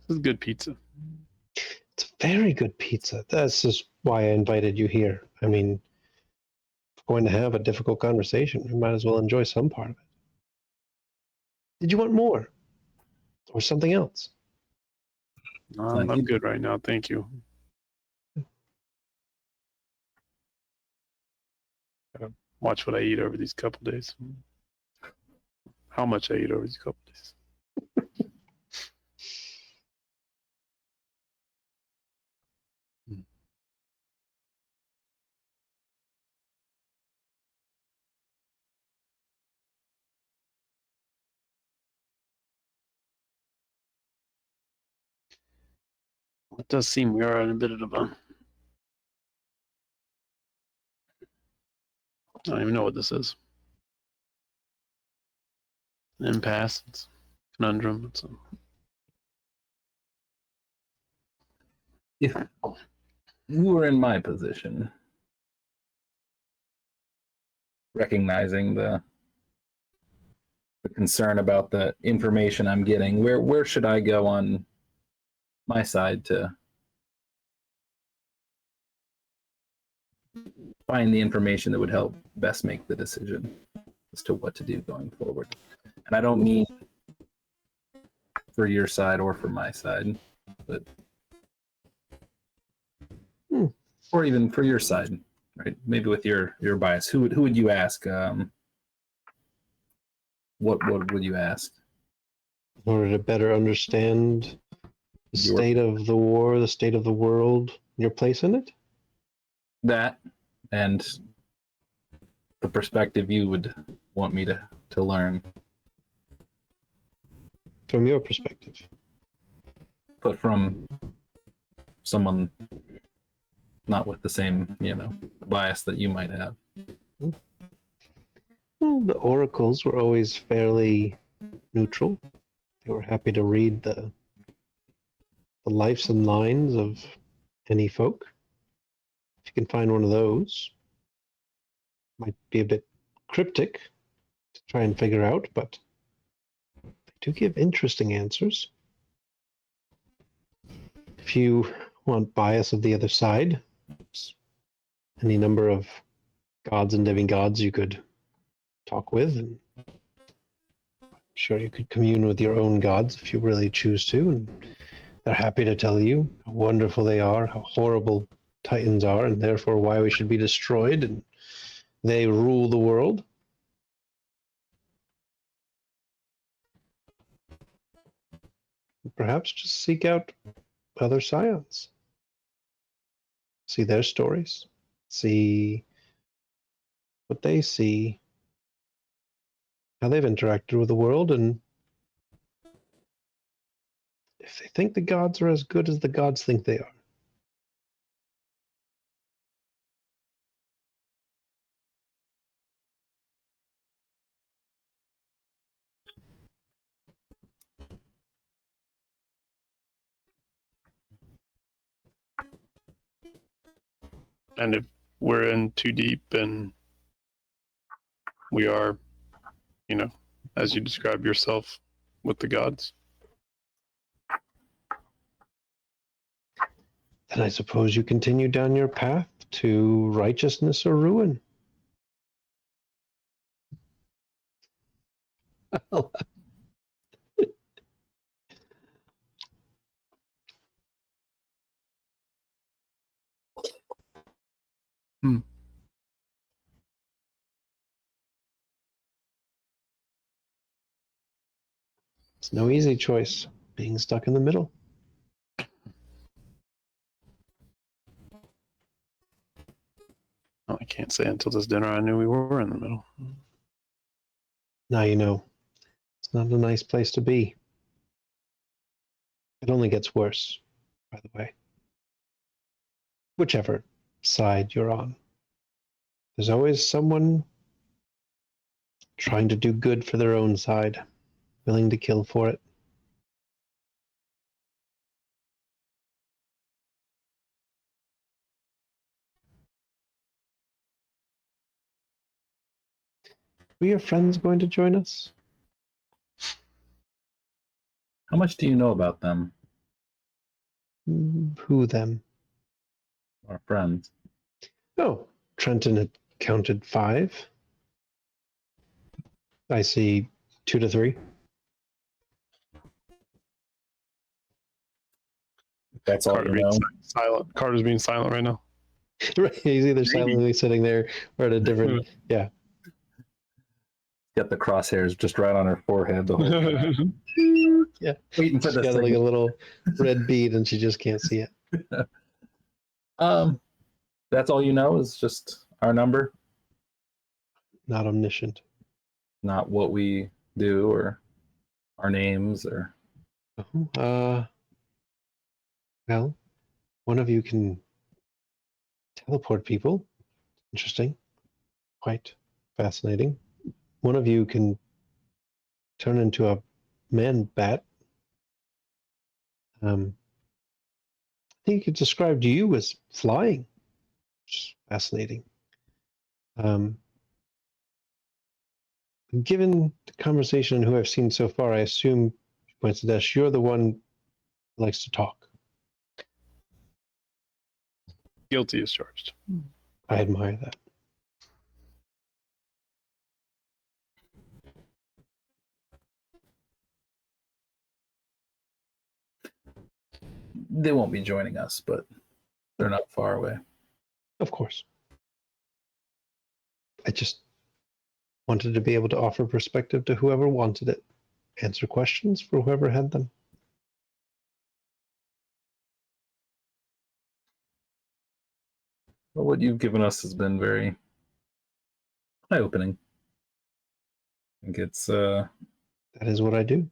Speaker 4: This is good pizza.
Speaker 2: It's very good pizza. This is why I invited you here. I mean, if we're going to have a difficult conversation, we might as well enjoy some part of it. Did you want more? Or something else?
Speaker 4: I'm good right now. Thank you. Gotta watch what I eat over these couple days. How much I eat over these couple days. It does seem we are in a bit of a. I don't even know what this is. An impasse. It's a conundrum. It's a,
Speaker 3: If you were in my position, recognizing the concern about the information I'm getting, where should I go on my side to find the information that would help best make the decision as to what to do going forward? And I don't mean for your side or for my side, but or even for your side, right? Maybe with your bias, who would you ask? What would you ask?
Speaker 2: In order to better understand the state of the war, the state of the world, your place in it?
Speaker 3: That and the perspective you would want me to learn.
Speaker 2: From your perspective.
Speaker 3: But from someone not with the same, bias that you might have.
Speaker 2: Well, the oracles were always fairly neutral. They were happy to read the lives and lines of any folk. If you can find one of those, might be a bit cryptic to try and figure out, but they do give interesting answers. If you want bias of the other side, any number of gods and demigods you could talk with, and I'm sure you could commune with your own gods if you really choose to, and they're happy to tell you how wonderful they are, how horrible Titans are, and therefore why we should be destroyed, and they rule the world. Perhaps just seek out other scions. See their stories. See what they see how they've interacted with the world, and if they think the gods are as good as the gods think they are.
Speaker 4: And if we're in too deep and we are, as you describe yourself with the gods.
Speaker 2: Then I suppose you continue down your path to righteousness or ruin.
Speaker 3: Hmm.
Speaker 2: It's no easy choice, being stuck in the middle.
Speaker 4: Oh, I can't say until this dinner I knew we were in the middle.
Speaker 2: Now you know. It's not a nice place to be. It only gets worse, by the way. Whichever side you're on. There's always someone trying to do good for their own side, willing to kill for it. Were your friends going to join us?
Speaker 3: How much do you know about them,
Speaker 2: Who them?
Speaker 3: our friends?
Speaker 2: Oh, Trenton had counted 5. I see 2 to 3.
Speaker 3: That's all
Speaker 4: Carter
Speaker 3: you
Speaker 4: being
Speaker 3: know.
Speaker 4: silent. Carter's being silent right now.
Speaker 2: Right, he's either
Speaker 4: Maybe.
Speaker 2: silently sitting there or at a different. Yeah.
Speaker 3: Got the crosshairs just right on her forehead the whole time.
Speaker 2: Yeah.
Speaker 3: Waiting for
Speaker 2: She's
Speaker 3: the
Speaker 2: got like a
Speaker 3: signal.
Speaker 2: little red bead and she just can't see it.
Speaker 3: That's all you know is just our number,
Speaker 2: Not omniscient.
Speaker 3: not what we do or our names or.
Speaker 2: Well, one of you can teleport people. Interesting. Quite fascinating. One of you can turn into a man bat. I think it described you as flying, which is fascinating. Given the conversation and who I've seen so far, I assume, points to Dash, you're the one who likes to talk.
Speaker 4: Guilty as charged.
Speaker 2: I admire that.
Speaker 3: They won't be joining us, but they're not far away.
Speaker 2: Of course. I just wanted to be able to offer perspective to whoever wanted it, answer questions for whoever had them.
Speaker 3: Well, what you've given us has been very eye-opening. I think it's
Speaker 2: That is what I do.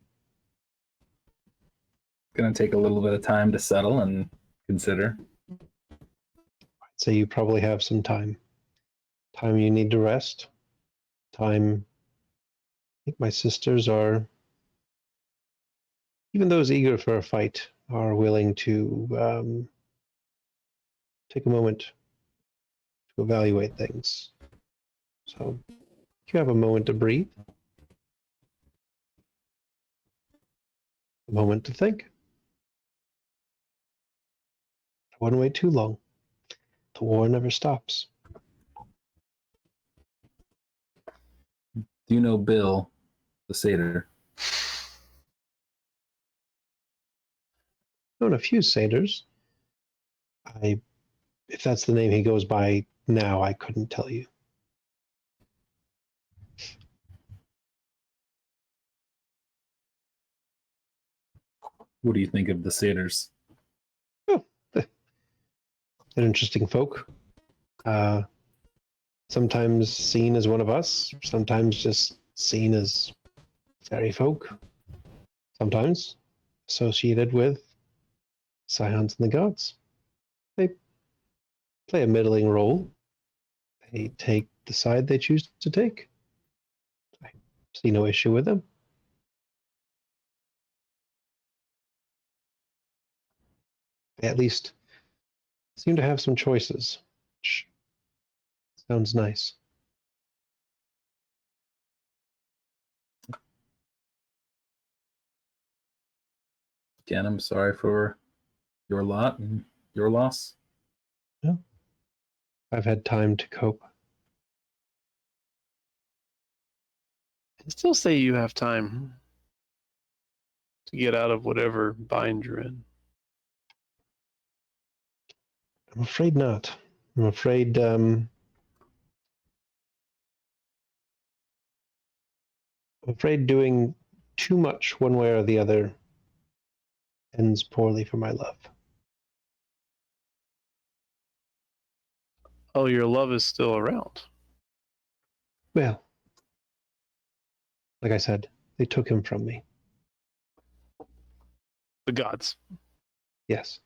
Speaker 3: going to take a little bit of time to settle and consider.
Speaker 2: I'd say you probably have some time. Time you need to rest. Time. I think my sisters are, even those eager for a fight, are willing to take a moment to evaluate things. So you have a moment to breathe, a moment to think. I wouldn't wait too long. The war never stops.
Speaker 3: Do you know Bill, the satyr?
Speaker 2: Known a few satyrs. If that's the name he goes by now, I couldn't tell you.
Speaker 3: What do you think of the satyrs?
Speaker 2: Oh, they're interesting folk. Sometimes seen as one of us, sometimes just seen as fairy folk, sometimes associated with Scions and the gods. They play a middling role. They take the side they choose to take. I see no issue with them. They at least seem to have some choices, which sounds nice.
Speaker 3: Again, I'm sorry for your lot and your loss.
Speaker 2: I've had time to cope.
Speaker 4: I still say you have time to get out of whatever bind you're in.
Speaker 2: I'm afraid not. I'm afraid doing too much one way or the other ends poorly for my love.
Speaker 4: Oh, your love is still around.
Speaker 2: Well, like I said, they took him from me.
Speaker 4: The gods.
Speaker 2: Yes.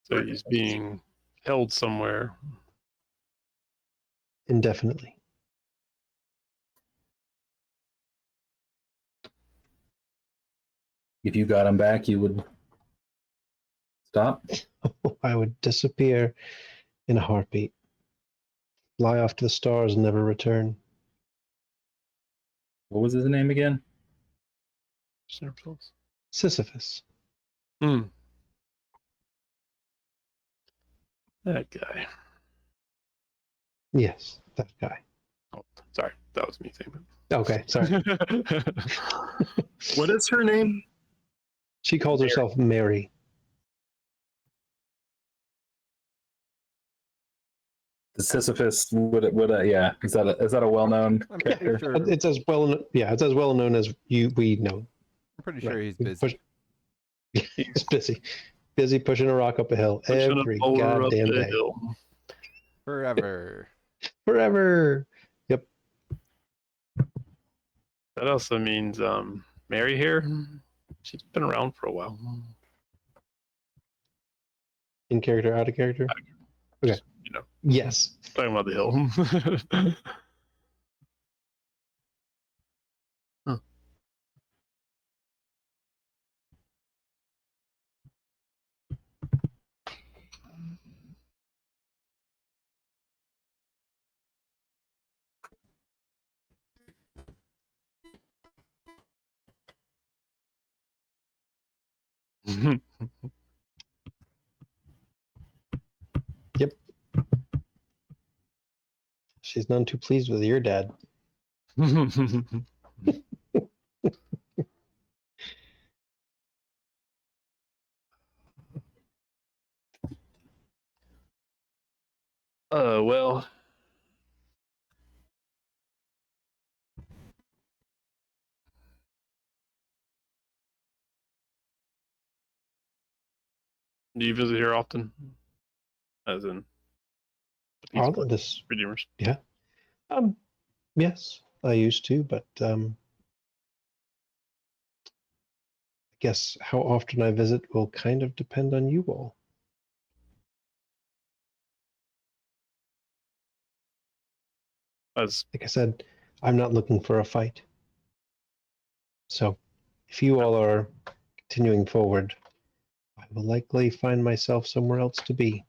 Speaker 4: So he's being held somewhere.
Speaker 2: Indefinitely.
Speaker 3: If you got him back, you would stop.
Speaker 2: I would disappear in a heartbeat, fly off to the stars and never return.
Speaker 3: What was his name again?
Speaker 2: Sisyphus.
Speaker 4: Hmm. That guy.
Speaker 2: Yes, that guy.
Speaker 4: Oh, sorry, that was me saying
Speaker 2: Okay, sorry.
Speaker 4: that.
Speaker 5: What is her name?
Speaker 2: She calls herself Mary.
Speaker 3: The Sisyphus would yeah. Is that a well-known
Speaker 1: I'm
Speaker 3: character?
Speaker 1: pretty sure.
Speaker 2: It's as well, yeah, it's as well known as we know.
Speaker 1: I'm pretty sure
Speaker 2: Right.
Speaker 1: he's
Speaker 2: We
Speaker 1: busy.
Speaker 2: He's busy pushing a rock up a hill
Speaker 4: Pushing
Speaker 2: every
Speaker 4: a boulder up
Speaker 2: goddamn
Speaker 4: the
Speaker 2: day,
Speaker 4: hill.
Speaker 1: Forever.
Speaker 2: forever. Yep.
Speaker 4: That also means Mary here. She's been around for a while.
Speaker 2: In character, out of character. Okay.
Speaker 4: You know,
Speaker 2: Yes.
Speaker 4: talking about the hill. Huh.
Speaker 2: She's none too pleased with your dad.
Speaker 4: Well, do you visit here often? As in, the Peace
Speaker 2: Oh,
Speaker 4: Corps
Speaker 2: this.
Speaker 4: Redeemers.
Speaker 2: Yeah. Yes, I used to, but I guess how often I visit will kind of depend on you all.
Speaker 4: As
Speaker 2: Like I said, I'm not looking for a fight. So if you all are continuing forward, I will likely find myself somewhere else to be.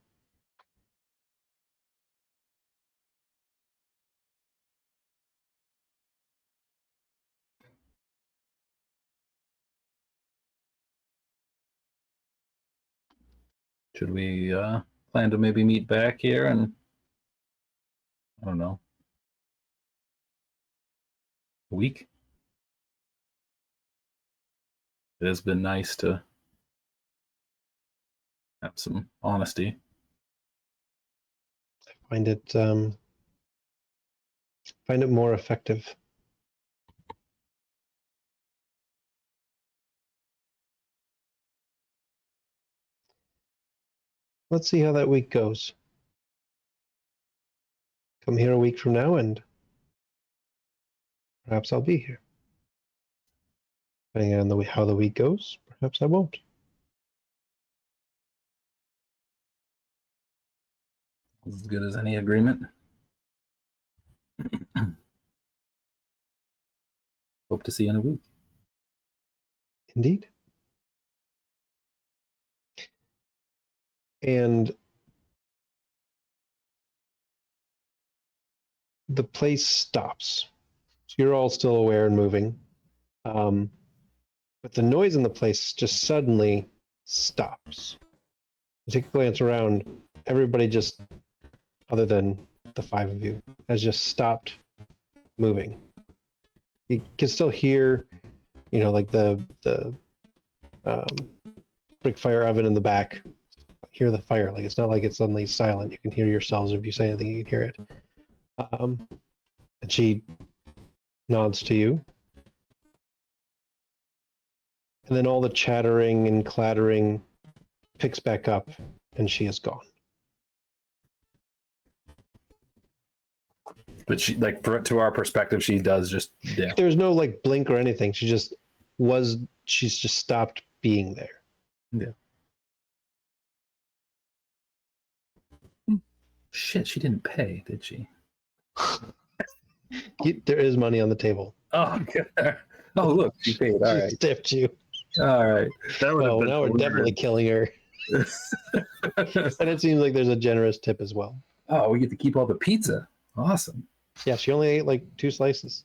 Speaker 3: Should we plan to maybe meet back here and I don't know, a week? It has been nice to have some honesty.
Speaker 2: Find it more effective. Let's see how that week goes. Come here a week from now and perhaps I'll be here. Depending on how the week goes, perhaps I won't.
Speaker 3: As good as any agreement. Hope to see you in a week.
Speaker 2: Indeed. And the place stops. So you're all still aware and moving. But the noise in the place just suddenly stops. You take a glance around, everybody just, other than the five of you, has just stopped moving. You can still hear, like the brick fire oven in the back. Hear the fire. Like it's not like it's suddenly silent. You can hear yourselves. If you say anything, you can hear it. And she nods to you. And then all the chattering and clattering picks back up, and she is gone.
Speaker 3: But she, like, to our perspective, she does just, yeah.
Speaker 2: There's no like blink or anything. She's just stopped being there.
Speaker 3: Yeah. Shit, she didn't pay, did she?
Speaker 2: There is money on the table.
Speaker 3: Oh, okay. Oh, look, she paid. All
Speaker 2: She
Speaker 3: right.
Speaker 2: stiffed you.
Speaker 3: All right.
Speaker 4: That would have
Speaker 2: Oh,
Speaker 4: been
Speaker 2: now we're definitely killing her. And it seems like there's a generous tip as well.
Speaker 3: Oh, we get to keep all the pizza. Awesome.
Speaker 2: Yeah, she only ate like 2 slices.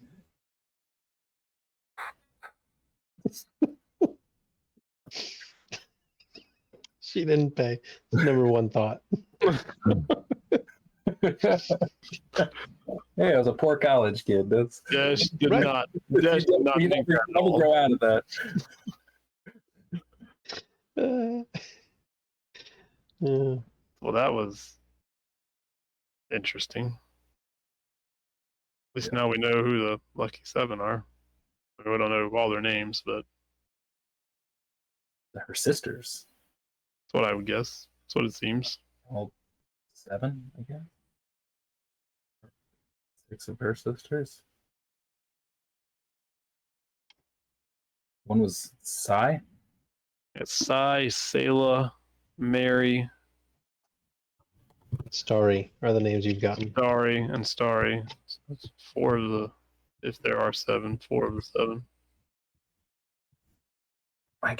Speaker 2: She didn't pay. Number one thought.
Speaker 3: Hey, I was a poor college kid. That's
Speaker 4: Dash did
Speaker 2: Right.
Speaker 4: not. Dash did not
Speaker 3: you
Speaker 4: think
Speaker 3: never,
Speaker 4: that at all.
Speaker 3: grow out of that.
Speaker 4: Well, that was interesting. At least now we know who the Lucky Seven are. We don't know all their names, but
Speaker 3: Her sisters.
Speaker 4: that's what I would guess. That's what it seems.
Speaker 3: All 7, I guess. 6 of her sisters. One was Sai.
Speaker 4: It's Sai, Selah, Mary,
Speaker 2: Starry are the names you've gotten.
Speaker 4: Starry, and Starry. So that's 4 of the, if there are 7, 4 of the 7.
Speaker 3: I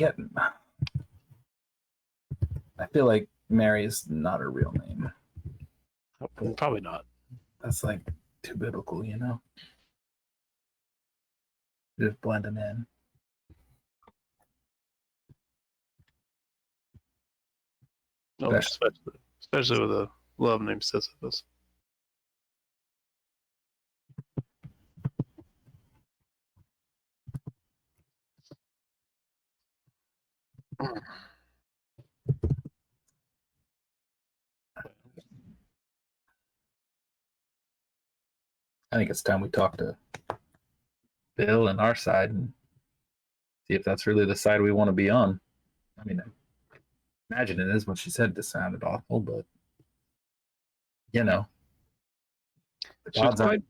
Speaker 3: feel like Mary is not her real name.
Speaker 4: Probably not.
Speaker 3: That's like too biblical, you know? Just blend them in.
Speaker 4: No, especially with a love named Sisyphus.
Speaker 3: I think it's time we talk to Bill and our side and see if that's really the side we want to be on. I mean, I imagine it is. When she said it sounded awful, but you know, the
Speaker 4: She was
Speaker 3: gods aren't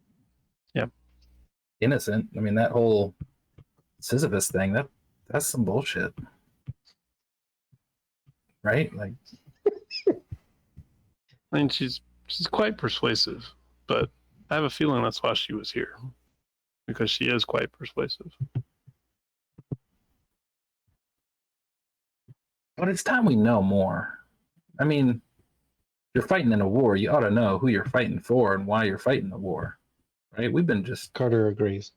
Speaker 3: innocent. I mean, that whole Sisyphus thing, that's some bullshit. Right? Like,
Speaker 4: I mean, she's quite persuasive, but I have a feeling that's why she was here, because she is quite persuasive.
Speaker 3: but it's time we know more. I mean, you're fighting in a war. You ought to know who you're fighting for and why you're fighting the war. Right? We've been just
Speaker 2: Carter agrees.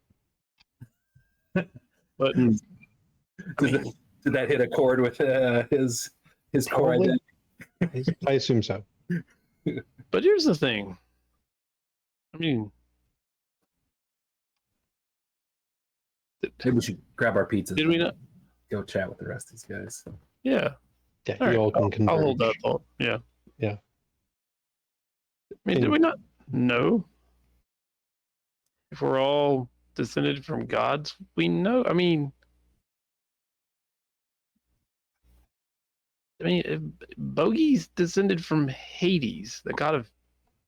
Speaker 4: But
Speaker 3: did that hit a chord with his core
Speaker 2: Probably.
Speaker 3: identity?
Speaker 2: I assume so.
Speaker 4: but here's the thing. I mean,
Speaker 3: Maybe we should grab our pizzas.
Speaker 4: did we not?
Speaker 3: Go chat with the rest of these guys.
Speaker 4: Yeah.
Speaker 2: Yeah,
Speaker 4: All
Speaker 2: you
Speaker 4: right,
Speaker 2: all can
Speaker 4: I'll
Speaker 2: converge.
Speaker 4: hold that thought. Yeah.
Speaker 2: Yeah.
Speaker 4: I mean, did we not know? If we're all descended from gods, we know. I mean, if Bogey's descended from Hades, the god of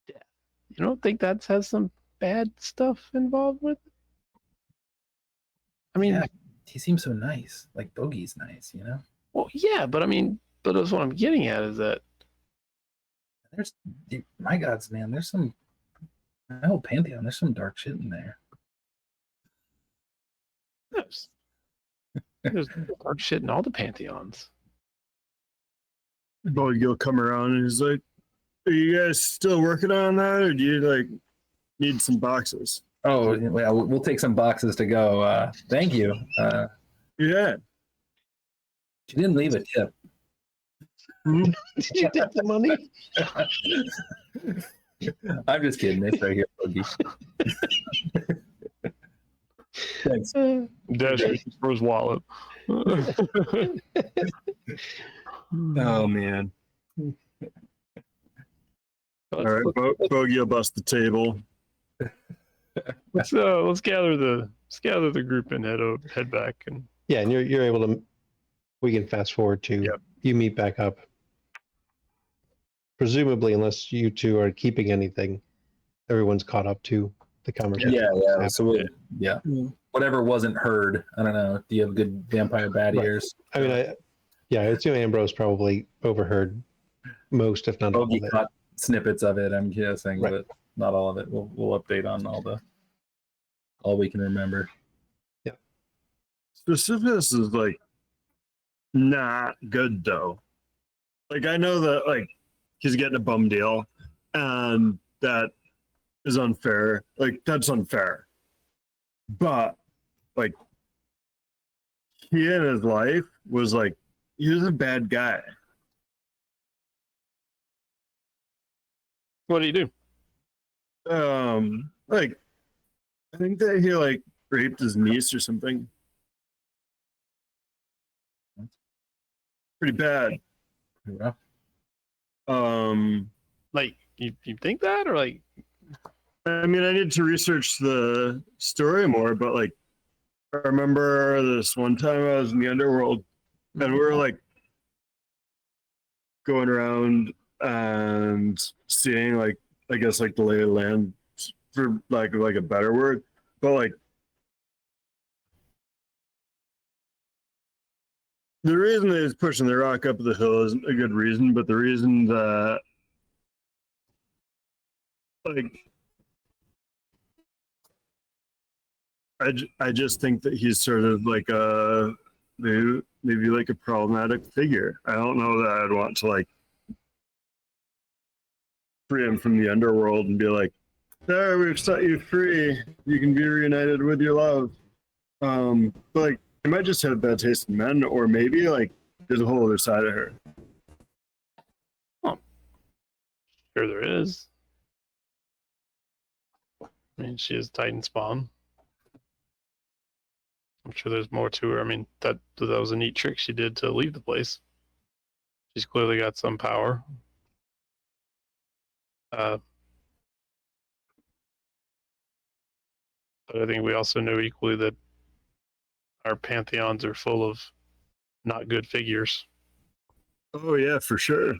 Speaker 4: death. You don't think that has some bad stuff involved with it? I mean,
Speaker 3: Yeah, he seems so nice. Like Bogey's nice, you know.
Speaker 4: well, yeah, but I mean, but that's what I'm getting at is that
Speaker 3: There's my gods, man. There's some my whole pantheon. There's some dark shit in there.
Speaker 4: there's dark shit in all the pantheons.
Speaker 5: But you'll come around and he's like, "Are you guys still working on that, or do you like need some boxes?"
Speaker 3: Oh, well, we'll take some boxes to go. Thank you.
Speaker 5: Yeah.
Speaker 3: She didn't leave a tip.
Speaker 2: Did you take the money?
Speaker 3: I'm just kidding. It's right here, Bogey. Thanks.
Speaker 4: Dash reaches for his wallet.
Speaker 2: Oh man.
Speaker 5: All right, Bogey will bust the table.
Speaker 4: Let's gather the group and head back and
Speaker 2: Yeah, and you're able to. We can fast forward to you meet back up. Presumably, unless you two are keeping anything, everyone's caught up to the conversation.
Speaker 3: Yeah. So whatever wasn't heard. I don't know. Do you have good vampire bat
Speaker 2: Right.
Speaker 3: ears?
Speaker 2: I mean, I assume Ambrose probably overheard most, if not all
Speaker 3: Bogey
Speaker 2: of it.
Speaker 3: caught snippets of it. I'm guessing,
Speaker 2: Right.
Speaker 3: but not all of it. We'll update on all we can remember.
Speaker 5: Specificus is like not good though. Like I know that like he's getting a bum deal, and that is unfair. Like that's unfair. But like he in his life was like he was a bad guy.
Speaker 4: what do you do?
Speaker 5: Like I think that he like raped his niece or something. Pretty bad.
Speaker 3: Yeah.
Speaker 4: Like you think that or like
Speaker 5: I mean, I need to research the story more, but like, I remember this one time I was in the underworld and we were like going around and seeing like, I guess like the lay of the land for like a better word, but like, the reason that he's pushing the rock up the hill isn't a good reason, but the reason that like I just think that he's sort of like a maybe like a problematic figure. I don't know that I'd want to like free him from the underworld and be like, "There, we've set you free. You can be reunited with your love." But like, I might just have a bad taste in men, or maybe like there's a whole other side of her.
Speaker 4: sure there is. I mean, she is Titan spawn. I'm sure there's more to her. I mean, that was a neat trick she did to leave the place. She's clearly got some power. But I think we also know equally that our pantheons are full of not good figures.
Speaker 5: Oh yeah, for sure.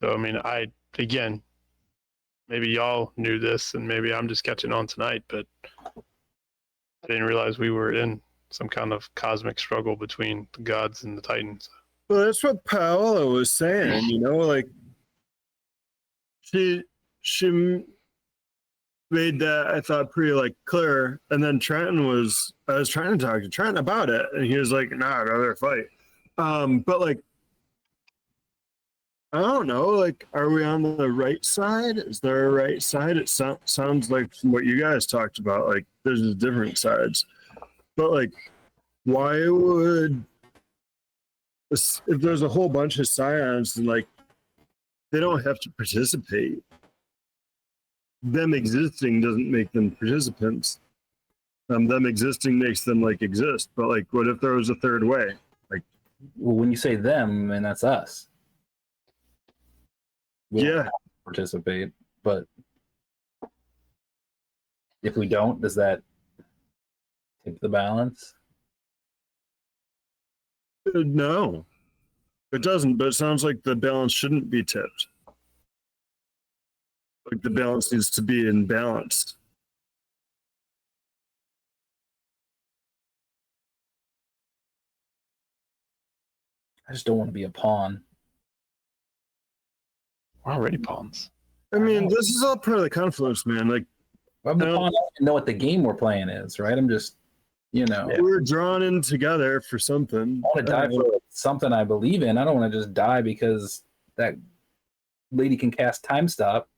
Speaker 4: So I mean, again, maybe y'all knew this, and maybe I'm just catching on tonight, but I didn't realize we were in some kind of cosmic struggle between the gods and the Titans.
Speaker 5: Well, that's what Paola was saying. You know, like she made that I thought pretty like clear, and then I was trying to talk to Trenton about it, and he was like, "Nah, I'd rather fight." But like, I don't know. Like, are we on the right side? Is there a right side? It sounds like from what you guys talked about, like there's just different sides. But like, why would if there's a whole bunch of Scions and like they don't have to participate? Them existing doesn't make them participants. Them existing makes them like exist. But like, what if there was a third way? Like,
Speaker 3: Well, when you say them, and that's us. We don't
Speaker 5: yeah,
Speaker 3: have to participate, but if we don't, does that tip the balance?
Speaker 5: no, it doesn't. But it sounds like the balance shouldn't be tipped. Like the balance needs to be in balance.
Speaker 3: I just don't want to be a pawn.
Speaker 4: We're already pawns.
Speaker 5: I mean, this is all part of the confluence, man. Like,
Speaker 3: I'm the pawn. I don't even know what the game we're playing is, right? I'm just, you know,
Speaker 5: we're drawn in together for something.
Speaker 3: I want to die for something I believe in. I don't want to just die because that lady can cast time stop.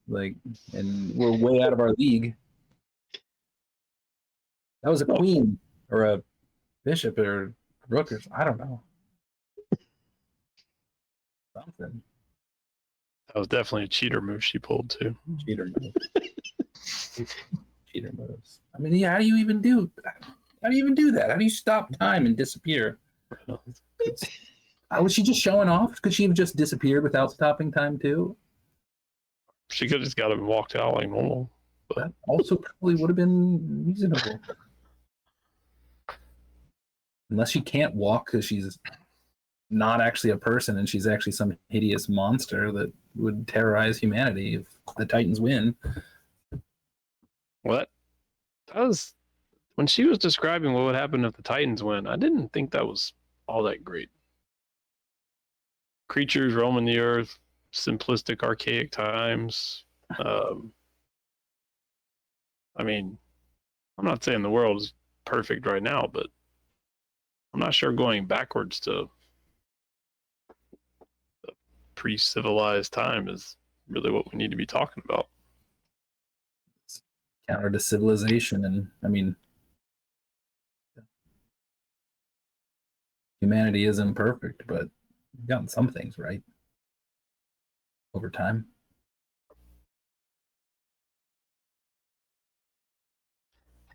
Speaker 3: Like, and we're way out of our league. That was a queen or a bishop or rook or I don't know. Something.
Speaker 4: That was definitely a cheater move she pulled too.
Speaker 3: Cheater moves. Cheater moves. I mean, yeah, how do you even do that? How do you even do that? How do you stop time and disappear? Was she just showing off? Could she have just disappeared without stopping time too?
Speaker 4: She could have just got up and walked out like normal.
Speaker 3: That also probably would have been reasonable. Unless she can't walk because she's not actually a person and she's actually some hideous monster that would terrorize humanity if the Titans win.
Speaker 4: What? That was when she was describing what would happen if the Titans win. I didn't think that was all that great. Creatures roaming the earth, simplistic, archaic times. I mean, I'm not saying the world is perfect right now, but I'm not sure going backwards to the pre-civilized time is really what we need to be talking about.
Speaker 3: Counter to civilization, and I mean, humanity is imperfect, but we've gotten some things right over time.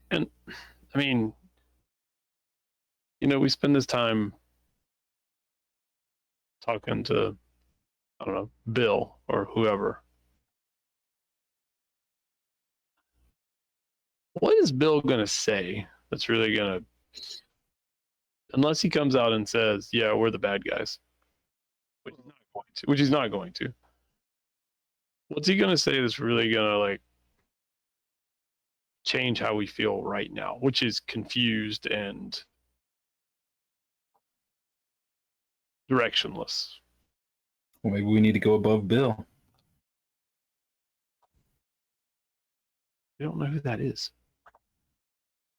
Speaker 4: And I mean, you know, we spend this time talking to, I don't know, Bill or whoever. What is Bill going to say that's really going to, unless he comes out and says, yeah, we're the bad guys, which he's not going to. What's he going to say that's really going to like change how we feel right now, which is confused and directionless?
Speaker 3: Well, maybe we need to go above Bill.
Speaker 4: We don't know who that is.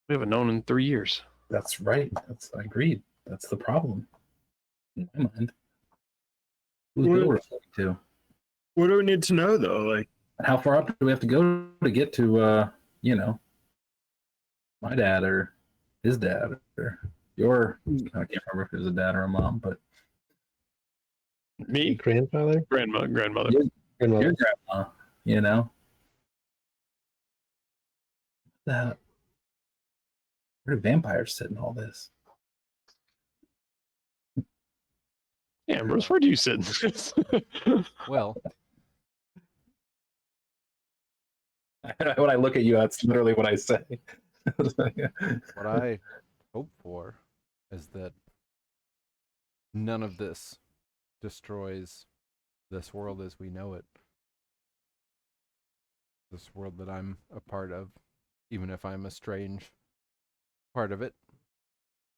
Speaker 4: We haven't known in 3 years.
Speaker 3: That's right. I agreed. That's the problem. In my mind. Who's Bill referring to?
Speaker 5: What do we need to know, though? Like,
Speaker 3: and how far up do we have to go to get to, you know, my dad or his dad or your? I can't remember if it was a dad or a mom, but
Speaker 4: me,
Speaker 2: grandmother,
Speaker 4: grandmother,
Speaker 3: your grandma. You know, that. Where do vampires sit in all this?
Speaker 4: Yeah, Bruce, where do you sit in this?
Speaker 1: Well,
Speaker 3: when I look at you, that's literally what I say.
Speaker 1: what I hope for is that none of this destroys this world as we know it. This world that I'm a part of, even if I'm a strange part of it.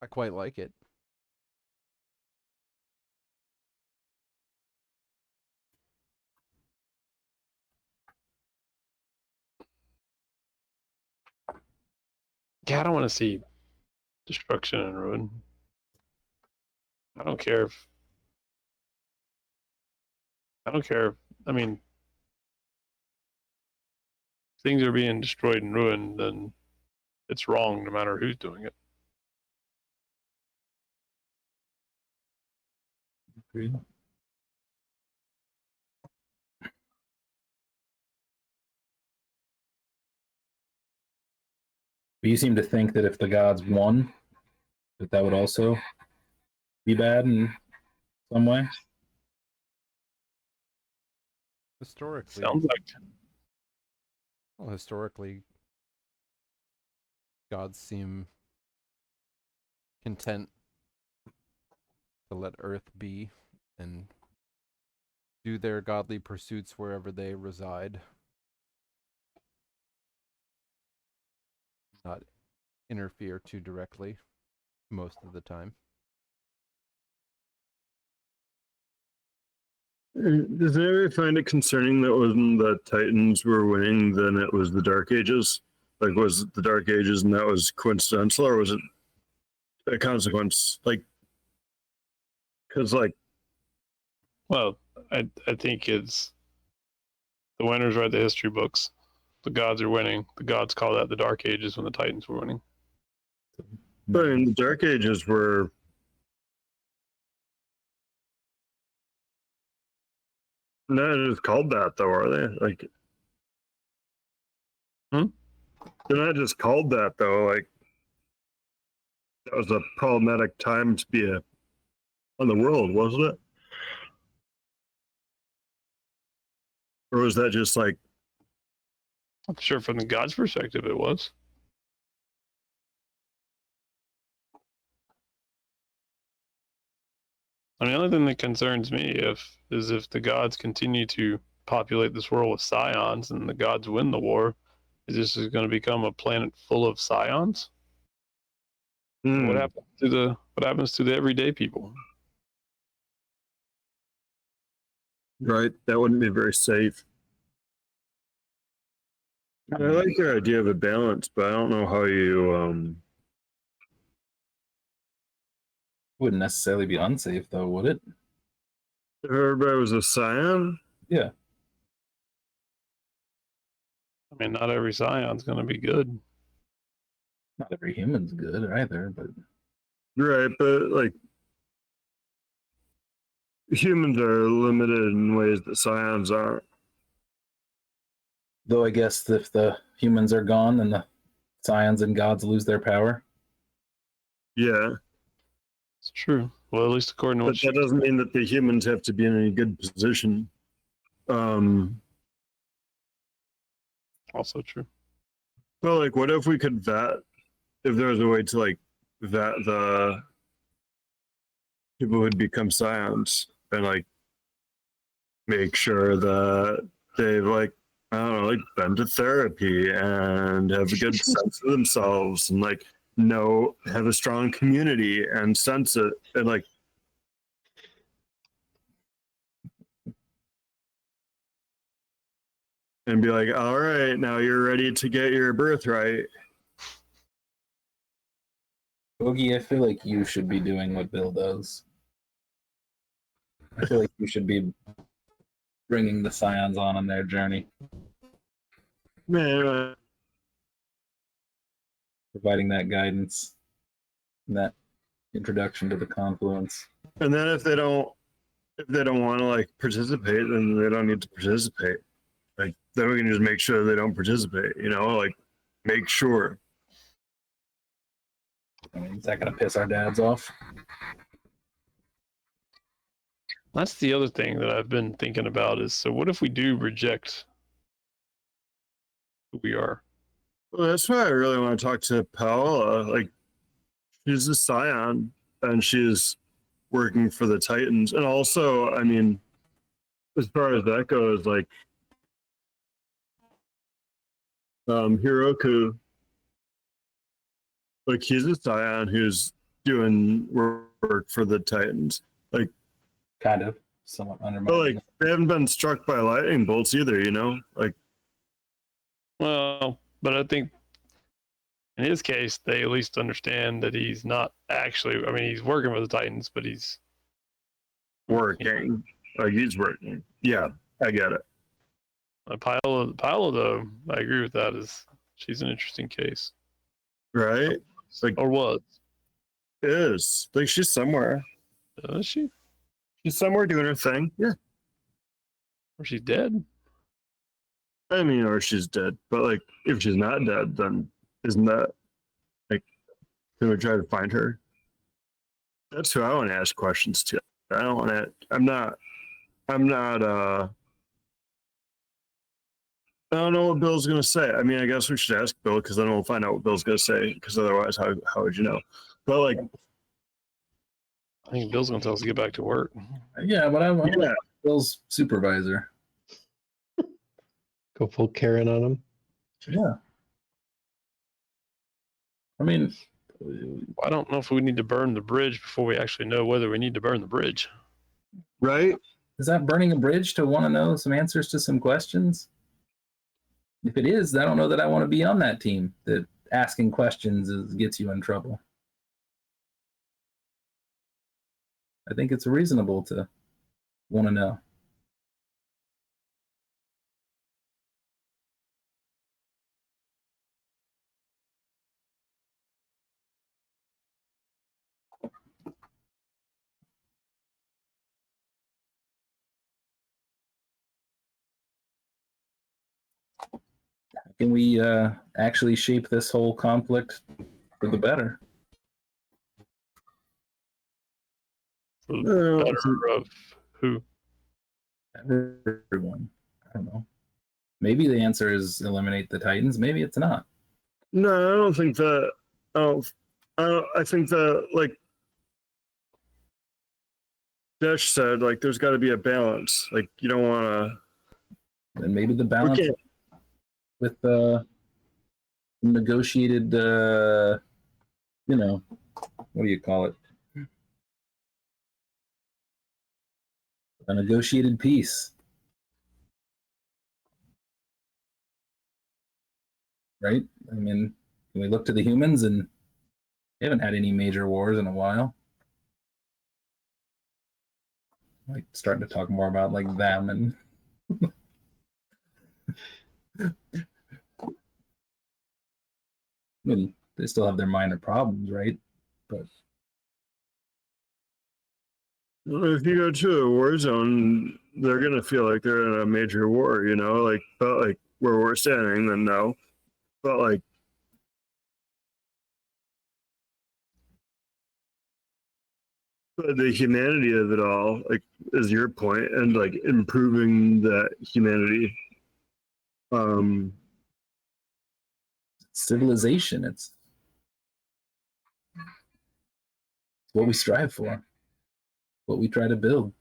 Speaker 1: I quite like it.
Speaker 4: Yeah, I don't want to see destruction and ruin. I don't care if I mean things are being destroyed and ruined, then it's wrong no matter who's doing it.
Speaker 3: Agreed. But you seem to think that if the gods won, that would also be bad in some way.
Speaker 1: Historically,
Speaker 4: Sounds like
Speaker 1: well, historically, gods seem content to let Earth be and do their godly pursuits wherever they reside. Not interfere too directly. most of the time.
Speaker 5: Does anybody find it concerning that when the Titans were winning, then it was the Dark Ages? Like, was it the Dark Ages and that was coincidental, or was it a consequence? Like, because, like,
Speaker 4: Well, I think it's the winners write the history books. The gods are winning. The gods call that the Dark Ages when the Titans were winning.
Speaker 5: I mean, the Dark Ages were. Not just called that, though, are they? Like,
Speaker 4: Hmm?
Speaker 5: they're not just called that, though. Like, that was a problematic time to be on the world, wasn't it? Or was that just like,
Speaker 4: I'm sure from the gods' perspective it was. I mean, the only thing that concerns me is if the gods continue to populate this world with Scions and the gods win the war, is this going to become a planet full of Scions? What happens to the everyday people?
Speaker 5: right? That wouldn't be very safe. I like your idea of a balance, but I don't know how you.
Speaker 3: Wouldn't necessarily be unsafe, though, would it?
Speaker 5: If everybody was a Scion,
Speaker 3: Yeah.
Speaker 4: I mean, not every Scion's going to be good.
Speaker 3: Not every human's good either, but
Speaker 5: right? But like, humans are limited in ways that Scions aren't.
Speaker 3: though I guess if the humans are gone, then the Scions and gods lose their power.
Speaker 5: Yeah,
Speaker 4: It's true. Well, at least according to
Speaker 5: but
Speaker 4: what she
Speaker 5: that doesn't mean that the humans have to be in any good position.
Speaker 4: also true.
Speaker 5: Well, like, what if we could vet? If there was a way to like vet the people who'd become Scions and like make sure that they've like I don't know, like been to therapy and have a good sense of themselves and like have a strong community and sense it and like and be like, all right, now you're ready to get your birthright.
Speaker 3: Boogie, I feel like you should be doing what Bill does. I feel like you should be bringing the Scions on their journey,
Speaker 5: Man,
Speaker 3: providing that guidance, and that introduction to the confluence.
Speaker 5: and then if they don't want to like participate, then they don't need to participate. Like then we can just make sure they don't participate, like make sure.
Speaker 3: I mean, is that going to piss our dads off?
Speaker 4: That's the other thing that I've been thinking about is, so what if we do reject who we are?
Speaker 5: Well, that's why I really want to talk to Paola. Like she's a Scion and she's working for the Titans. And also, I mean, as far as that goes, like Hiroku, like he's a Scion who's doing work for the Titans. Like
Speaker 3: Kind of, somewhat
Speaker 5: but
Speaker 3: undermining.
Speaker 5: like they haven't been struck by lightning bolts either, Like
Speaker 4: Well, but I think in his case, they at least understand that he's not actually, I mean, he's working for the Titans, but he's
Speaker 5: working. Like he's working. Yeah, I get it.
Speaker 4: Paola, though, I agree with that, she's an interesting case.
Speaker 5: Right? Like
Speaker 4: Or was.
Speaker 5: is. Like she's somewhere.
Speaker 4: Is she?
Speaker 5: She's somewhere doing her thing. Yeah.
Speaker 4: Or she's dead?
Speaker 5: I mean, or she's dead. But like if she's not dead, then isn't that like can we try to find her? That's who I want to ask questions to. I don't want to I'm not I don't know what Bill's gonna say. I mean, I guess we should ask Bill because then we'll find out what Bill's gonna say. Because otherwise, how would you know? But like,
Speaker 4: I think Bill's going to tell us to get back to work.
Speaker 3: Yeah, but I'm
Speaker 5: yeah,
Speaker 3: like Bill's supervisor.
Speaker 2: Go full Karen on him.
Speaker 3: Yeah. I mean,
Speaker 4: I don't know if we need to burn the bridge before we actually know whether we need to burn the bridge.
Speaker 5: Right?
Speaker 3: Is that burning a bridge to want to know some answers to some questions? If it is, I don't know that I want to be on that team. That asking questions gets you in trouble. I think it's reasonable to want to know. Can we actually shape this whole conflict for the better?
Speaker 4: For the better of who?
Speaker 3: Everyone. I don't know. Maybe the answer is eliminate the Titans. Maybe it's not.
Speaker 5: No, I don't think that. I think that, like Dash said, like there's got to be a balance. Like you don't want to.
Speaker 3: And maybe the balance
Speaker 5: Okay.
Speaker 3: with the negotiated, what do you call it? A negotiated peace. Right? I mean, can we look to the humans and they haven't had any major wars in a while? Like starting to talk more about like them and I mean, they still have their minor problems, right? But
Speaker 5: If you go to a war zone, they're gonna feel like they're in a major war. You know, like but like where we're standing, then no. But like. But the humanity of it all, like, is your point, and like improving that humanity.
Speaker 3: civilization, it's what we strive for, what we try to build.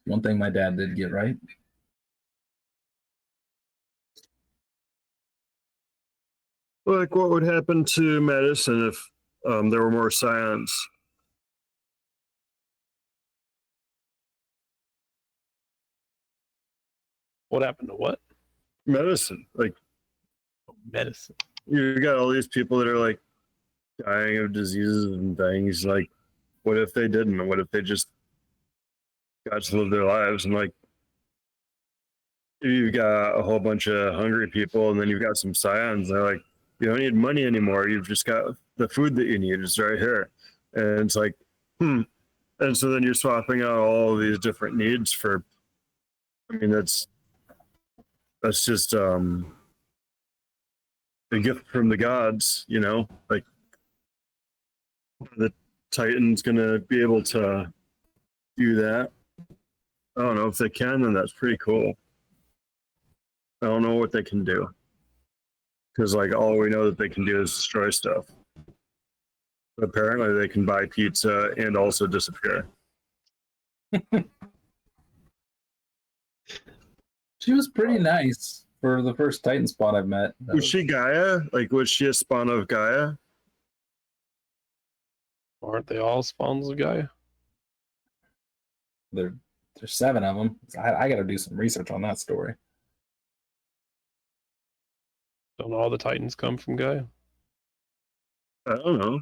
Speaker 3: One thing my dad did get right.
Speaker 5: Like, what would happen to medicine if there were more science?
Speaker 4: What happened to what?
Speaker 5: Medicine, like
Speaker 4: Medicine.
Speaker 5: you got all these people that are like dying of diseases and things. Like, what if they didn't? What if they just got to live their lives? And like, you've got a whole bunch of hungry people, and then you've got some scions. They're like, you don't need money anymore. You've just got the food that you need. It's right here, and it's like, And so then you're swapping out all of these different needs for. I mean, that's just a gift from the gods, you know. Like the Titan's gonna be able to do that. I don't know if they can, then that's pretty cool. I don't know what they can do because like all we know that they can do is destroy stuff. But apparently, they can buy pizza and also disappear.
Speaker 3: She was pretty nice for the first Titan spot I've met.
Speaker 5: Was she Gaia? Like, was she a spawn of Gaia?
Speaker 4: Aren't they all spawns of Gaia?
Speaker 3: There's 7 of them. I got to do some research on that story.
Speaker 4: Don't all the Titans come from Gaia?
Speaker 5: I don't know.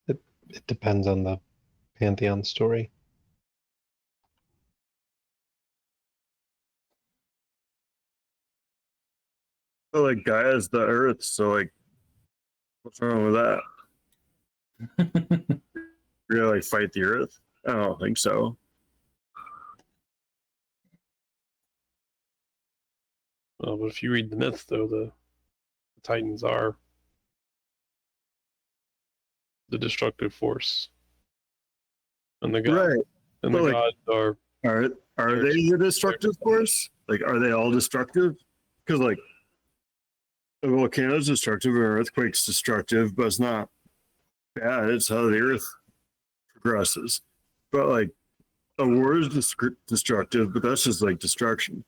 Speaker 2: It depends on the Pantheon story.
Speaker 5: But like Gaia's the Earth, so like, what's wrong with that? You're gonna like fight the Earth? I don't think so.
Speaker 4: But if you read the myths, though, the Titans are the destructive force, and the gods,
Speaker 5: Right.
Speaker 4: and
Speaker 5: But,
Speaker 4: the
Speaker 5: like,
Speaker 4: gods are.
Speaker 5: Are they the destructive force? Like, are they all destructive? Because like, a volcano's destructive, or an earthquake's destructive, but it's not bad. It's how the Earth progresses. But like, a war is destructive, but that's just like destruction.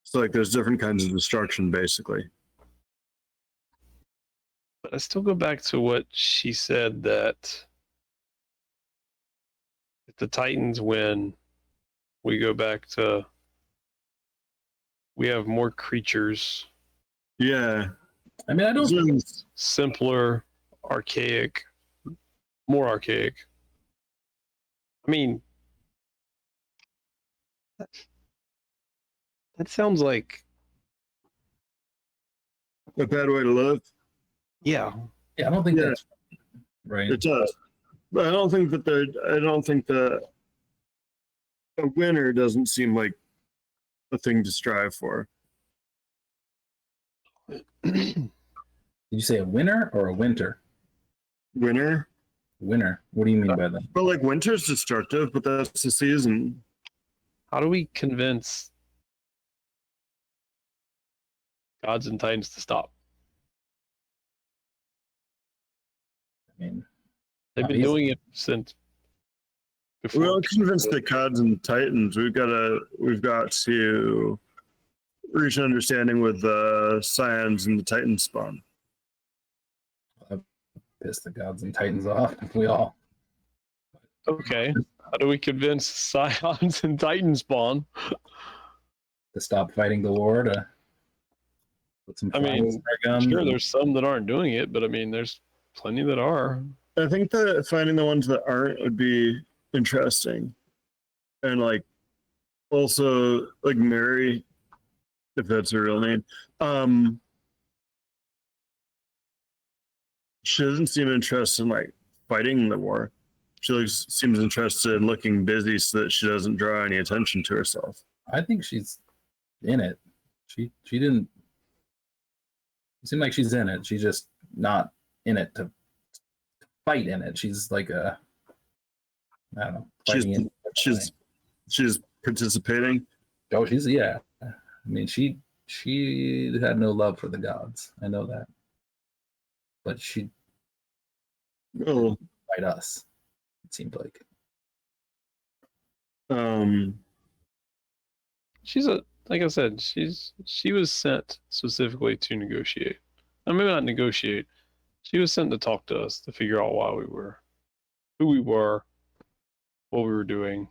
Speaker 5: It's like there's different kinds of destruction, basically.
Speaker 4: But I still go back to what she said that if the Titans win, we go back to we have more creatures,
Speaker 5: Yeah.
Speaker 3: I mean, I don't think
Speaker 5: Zooms.
Speaker 4: simpler, archaic, more archaic. I mean, that sounds like
Speaker 5: A bad way to live.
Speaker 4: yeah.
Speaker 3: yeah, I don't think
Speaker 5: Yeah.
Speaker 3: that's right.
Speaker 5: It does. But I don't think that a winner doesn't seem like a thing to strive for.
Speaker 3: Did you say a winner or a winter?
Speaker 5: Winner?
Speaker 3: Winner. What do you mean by that?
Speaker 5: But like winter's destructive, but that's the season.
Speaker 4: How do we convince gods and titans to stop?
Speaker 3: I mean,
Speaker 4: They've
Speaker 3: not
Speaker 4: been
Speaker 3: easy.
Speaker 4: doing it since
Speaker 5: We
Speaker 4: before.
Speaker 5: don't convince the gods and titans. We've got to reach an understanding with the Scions and the Titan spawn.
Speaker 3: Piss the gods and titans off if we all.
Speaker 4: Okay. How do we convince Scions and Titans spawn?
Speaker 3: To stop fighting the war, to put some
Speaker 4: I mean,
Speaker 3: flags in their guns.
Speaker 4: Sure, there's some that aren't doing it, but I mean, there's plenty that are.
Speaker 5: I think that finding the ones that aren't would be interesting. And like also like Mary, if that's her real name. She doesn't seem interested in like fighting the war. She seems interested in looking busy so that she doesn't draw any attention to herself.
Speaker 3: I think she's in it. She didn't. It seemed like she's in it. She's just not in it to fight in it. She's like a. I don't know. Fighting in
Speaker 5: She's participating.
Speaker 3: Oh, yeah. I mean, she had no love for the gods. I know that, but she
Speaker 5: Oh,
Speaker 3: fight us. It seemed like.
Speaker 4: She's like I said, she was sent specifically to negotiate. I mean, maybe not negotiate. She was sent to talk to us to figure out why we were, who we were, what we were doing.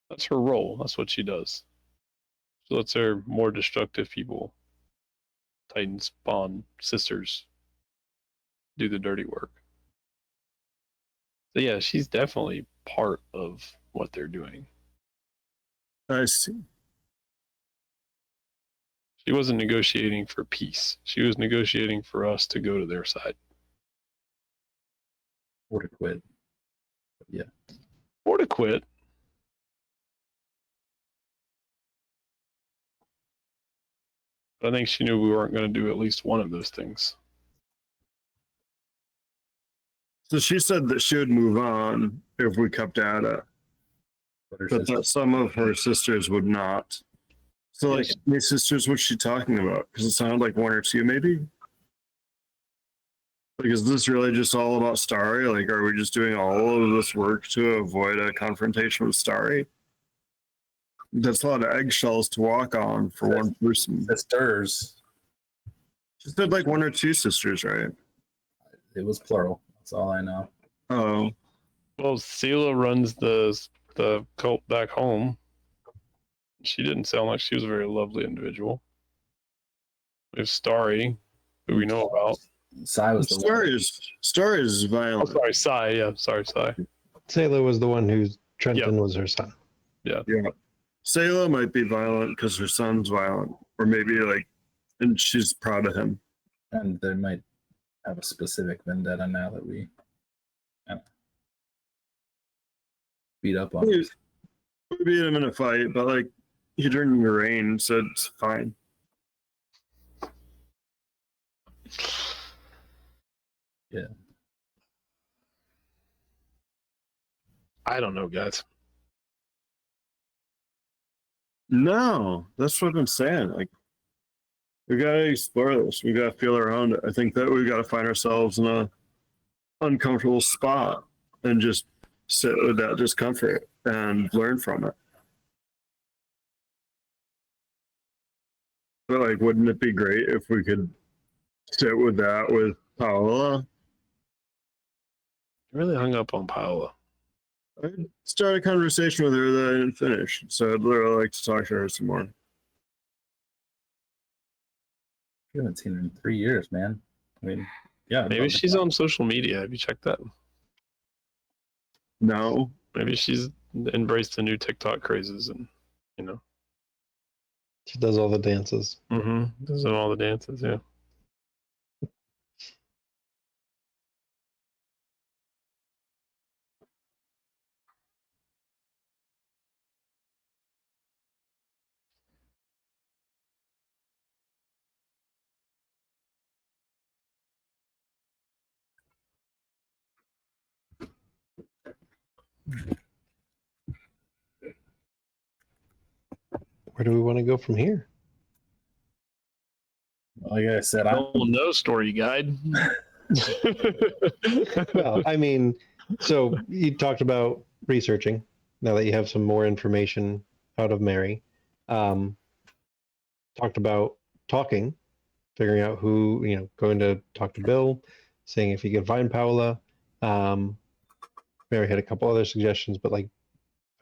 Speaker 4: That's her role. That's what she does. So let's her more destructive people, Titan spawn sisters, do the dirty work. So yeah, she's definitely part of what they're doing.
Speaker 5: I see.
Speaker 4: She wasn't negotiating for peace. She was negotiating for us to go to their side.
Speaker 3: Or to quit. But yeah.
Speaker 4: Or to quit. But I think she knew we weren't going to do at least one of those things.
Speaker 5: So she said that she would move on if we kept at it,
Speaker 3: But her
Speaker 5: but
Speaker 3: sister,
Speaker 5: that some of her sisters would not. So, like,
Speaker 4: Yes.
Speaker 5: how many sisters was she talking about? Because it sounded like one or two, maybe. Like, is this really just all about Starry? Like, are we just doing all of this work to avoid a confrontation with Starry? That's a lot of eggshells to walk on for one person.
Speaker 3: sisters,
Speaker 5: She said like one or two sisters, right?
Speaker 3: it was plural. That's all I know.
Speaker 5: Oh,
Speaker 4: Well, Sela runs the cult back home. She didn't sound like she was a very lovely individual. We have Starry, who we know about.
Speaker 3: Sai was the one.
Speaker 5: Starry is
Speaker 4: Oh,
Speaker 5: violent.
Speaker 4: sorry, Sai. Yeah, sorry, Sai.
Speaker 2: Sayla was the one whose Trenton was her son.
Speaker 5: Yeah. Sayla might be violent because her son's violent, or maybe like, and she's proud of him.
Speaker 3: And they might have a specific vendetta now that we beat up on.
Speaker 5: We beat him in a fight, but like he during the rain, so it's fine.
Speaker 3: Yeah.
Speaker 4: I don't know, guys.
Speaker 5: No, that's what I'm saying. Like, we gotta explore this. We gotta feel around it. I think that we gotta find ourselves in a uncomfortable spot and just sit with that discomfort and learn from it. But like, wouldn't it be great if we could sit with that with Paola?
Speaker 4: I really hung up on Paola.
Speaker 5: I started a conversation with her that I didn't finish, so I'd really like to talk to her some more.
Speaker 3: You haven't seen her in 3 years, man. I mean, yeah.
Speaker 4: Maybe she's on social media. Have you checked that?
Speaker 5: No,
Speaker 4: Maybe she's embraced the new TikTok crazes and, you know,
Speaker 2: She does all the dances.
Speaker 4: does all the dances. Yeah.
Speaker 2: Where do we want to go from here?
Speaker 3: Like I said,
Speaker 4: No story guide.
Speaker 2: Well, I mean, so you talked about researching now that you have some more information out of Mary. Talked about talking, figuring out who, going to talk to Bill, seeing if he could find Paola. Mary had a couple other suggestions, but like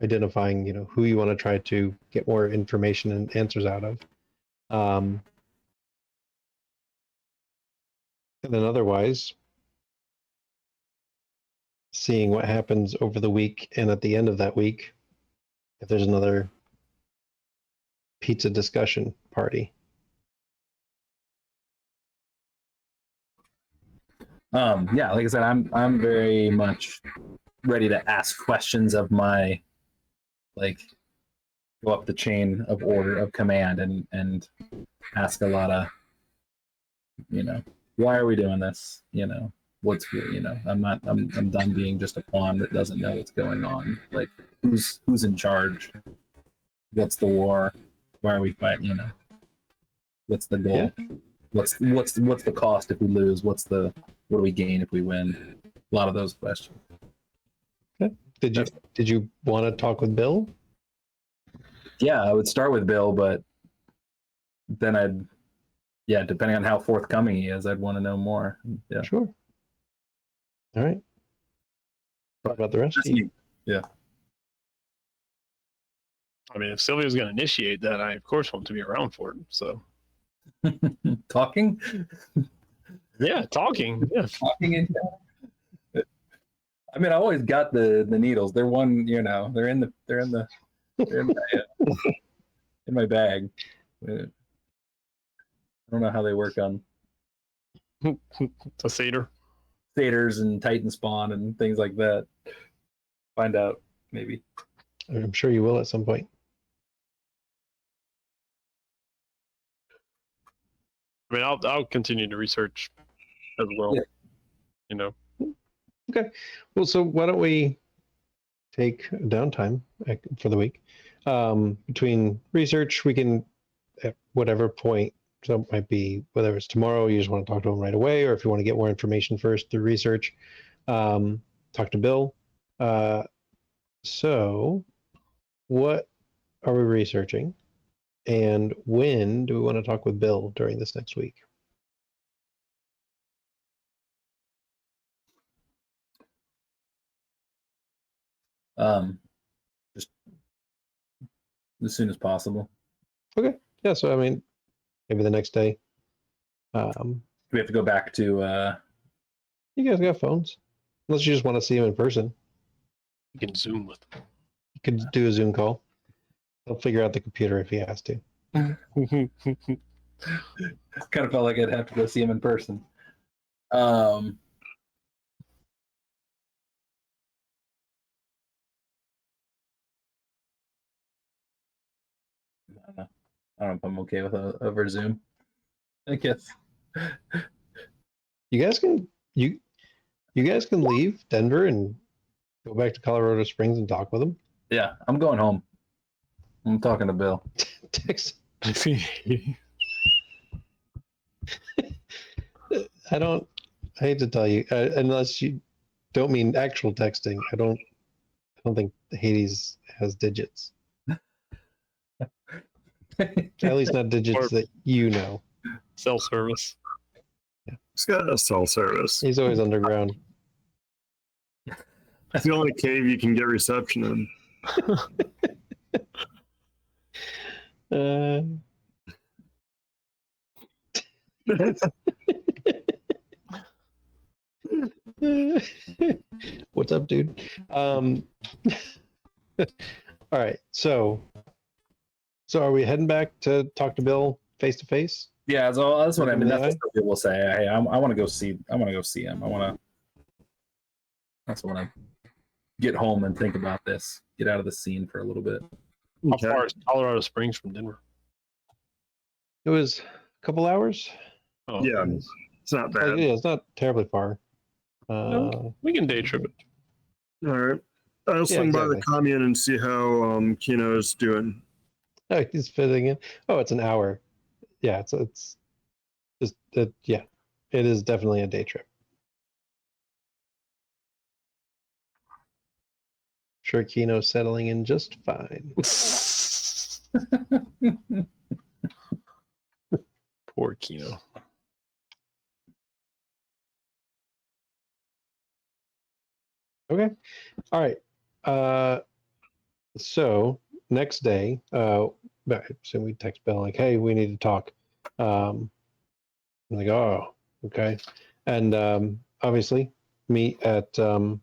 Speaker 2: identifying, who you want to try to get more information and answers out of. And then otherwise, seeing what happens over the week and at the end of that week, if there's another pizza discussion party.
Speaker 3: Yeah, like I said, I'm very much ready to ask questions of my, like, go up the chain of order of command and ask a lot of, why are we doing this? What's, I'm done being just a pawn that doesn't know what's going on. Like, who's in charge? What's the war? Why are we fighting? What's the goal?
Speaker 2: Yeah.
Speaker 3: What's the cost if we lose? What do we gain if we win? A lot of those questions.
Speaker 2: Okay. Did you want to talk with Bill?
Speaker 3: Yeah, I would start with Bill, but then depending on how forthcoming he is, I'd want to know more. Yeah.
Speaker 2: Sure. All right. What about the rest of you?
Speaker 3: Yeah.
Speaker 4: I mean, if Sylvia's going to initiate that, I of course want to be around for it. So
Speaker 3: Talking?
Speaker 4: yeah, talking. Yeah.
Speaker 3: Talking in I mean, I always got the needles. They're in my bag. I don't know how they work on
Speaker 4: A satyr.
Speaker 3: satyrs and Titan spawn and things like that. Find out maybe.
Speaker 2: I'm sure you will at some point.
Speaker 4: I mean, I'll continue to research as well.
Speaker 3: Yeah.
Speaker 2: Okay. Well, so why don't we take downtime for the week? Between research, we can, at whatever point, so it might be whether it's tomorrow, you just want to talk to him right away, or if you want to get more information first through research, talk to Bill. So what are we researching? And when do we want to talk with Bill during this next week?
Speaker 3: Just as soon as possible.
Speaker 2: Okay. Yeah. So, I mean, maybe the next day.
Speaker 3: We have to go back to
Speaker 2: You guys got phones. Unless you just want to see him in person.
Speaker 4: You can Zoom with them.
Speaker 2: You could do a Zoom call. He'll figure out the computer if he has to.
Speaker 3: kind of felt like I'd have to go see him in person. I don't know if I'm okay with over Zoom. I guess.
Speaker 2: You guys can leave Denver and go back to Colorado Springs and talk with him.
Speaker 3: Yeah, I'm going home. I'm talking to Bill.
Speaker 2: Text.
Speaker 4: I
Speaker 2: I hate to tell you, unless you don't mean actual texting. I don't don't think Hades has digits. At least not digits
Speaker 4: Or-
Speaker 2: that you know.
Speaker 4: Cell service.
Speaker 5: It's got a cell service.
Speaker 2: He's always underground.
Speaker 5: It's the only cave you can get reception in.
Speaker 2: Uh, what's up, dude? All right, so are we heading back to talk to Bill face to face?
Speaker 3: Yeah, so that's what I mean.
Speaker 2: Look
Speaker 3: That's
Speaker 2: in
Speaker 3: what people will say. Hey, I want to go see. I want to go see him. That's when I get home and think about this. Get out of the scene for a little bit.
Speaker 4: How
Speaker 5: Okay.
Speaker 4: far is Colorado Springs from Denver?
Speaker 2: It was a couple hours.
Speaker 4: Oh,
Speaker 5: Yeah, it's not
Speaker 2: Like,
Speaker 5: bad.
Speaker 2: yeah, it's not terribly far.
Speaker 4: we can day trip it.
Speaker 5: All right. I'll swing by the
Speaker 2: exactly.
Speaker 5: commune and see how Kino's doing.
Speaker 2: Oh, he's fitting in. Oh, it's an hour. Yeah, it's just yeah, it is definitely a day trip. Sure, Kino's settling in just fine.
Speaker 4: Poor Kino.
Speaker 2: Okay. All right. So next day, so we text Bill like, "Hey, we need to talk." I'm like, "Oh, okay," and obviously meet at
Speaker 5: The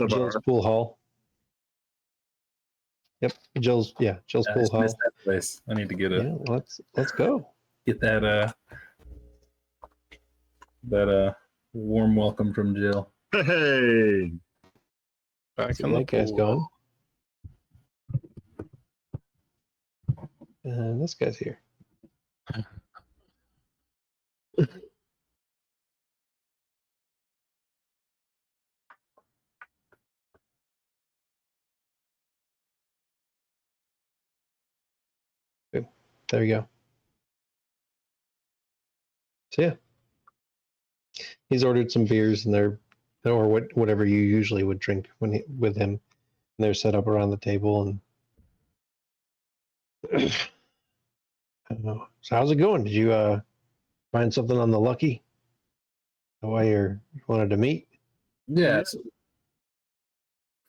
Speaker 2: Jill's
Speaker 5: bar.
Speaker 2: pool hall. Yep, Jill's
Speaker 3: I
Speaker 2: pool
Speaker 3: just
Speaker 2: hall.
Speaker 3: missed that place. I need to get
Speaker 2: Yeah, let's go.
Speaker 3: get that warm welcome from Jill.
Speaker 5: Hey.
Speaker 4: Back
Speaker 2: See
Speaker 4: in the
Speaker 2: that guy's
Speaker 4: pool.
Speaker 2: gone. And this guy's here. Good. There you go. So yeah, he's ordered some beers and they're or whatever you usually would drink with him. And they're set up around the table and I don't know. So how's it going? Did you find something on the lucky? Why you wanted to meet?
Speaker 3: Yeah, it's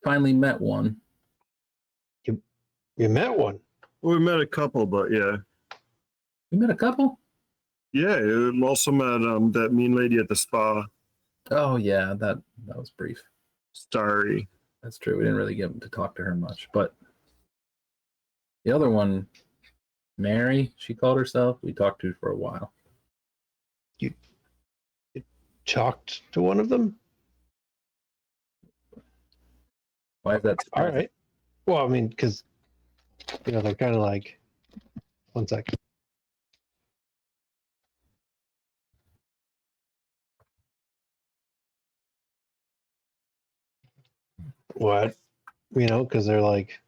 Speaker 3: finally met one.
Speaker 2: You met one.
Speaker 5: We met a couple, but yeah.
Speaker 3: We met a couple.
Speaker 5: Yeah, we also met that mean lady at the spa,
Speaker 3: Oh yeah, that was brief.
Speaker 5: Starry.
Speaker 3: That's true. We didn't really get to talk to her much, but the other one, Mary, she called herself. We talked to for a while.
Speaker 2: Talked to one of them.
Speaker 3: Why is that?
Speaker 2: All right. Well, I mean, because they're kind of like. One sec. What? Because they're like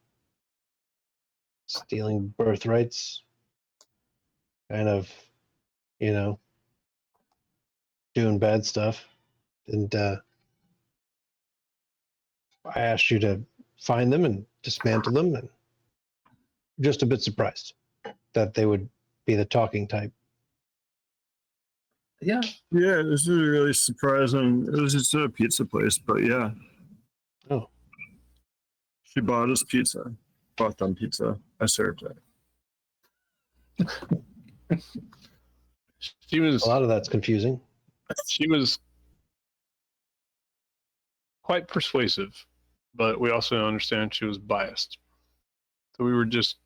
Speaker 2: stealing birthrights, kind of, doing bad stuff. And I asked you to find them and dismantle them, and just a bit surprised that they would be the talking type.
Speaker 3: Yeah,
Speaker 5: Yeah, this is really surprising. It was just a pizza place, but yeah.
Speaker 2: Oh.
Speaker 5: She bought us pizza. Bought them pizza. I served it.
Speaker 4: She was
Speaker 2: A lot of that's confusing.
Speaker 4: quite persuasive, but we also understand she was biased. So we were just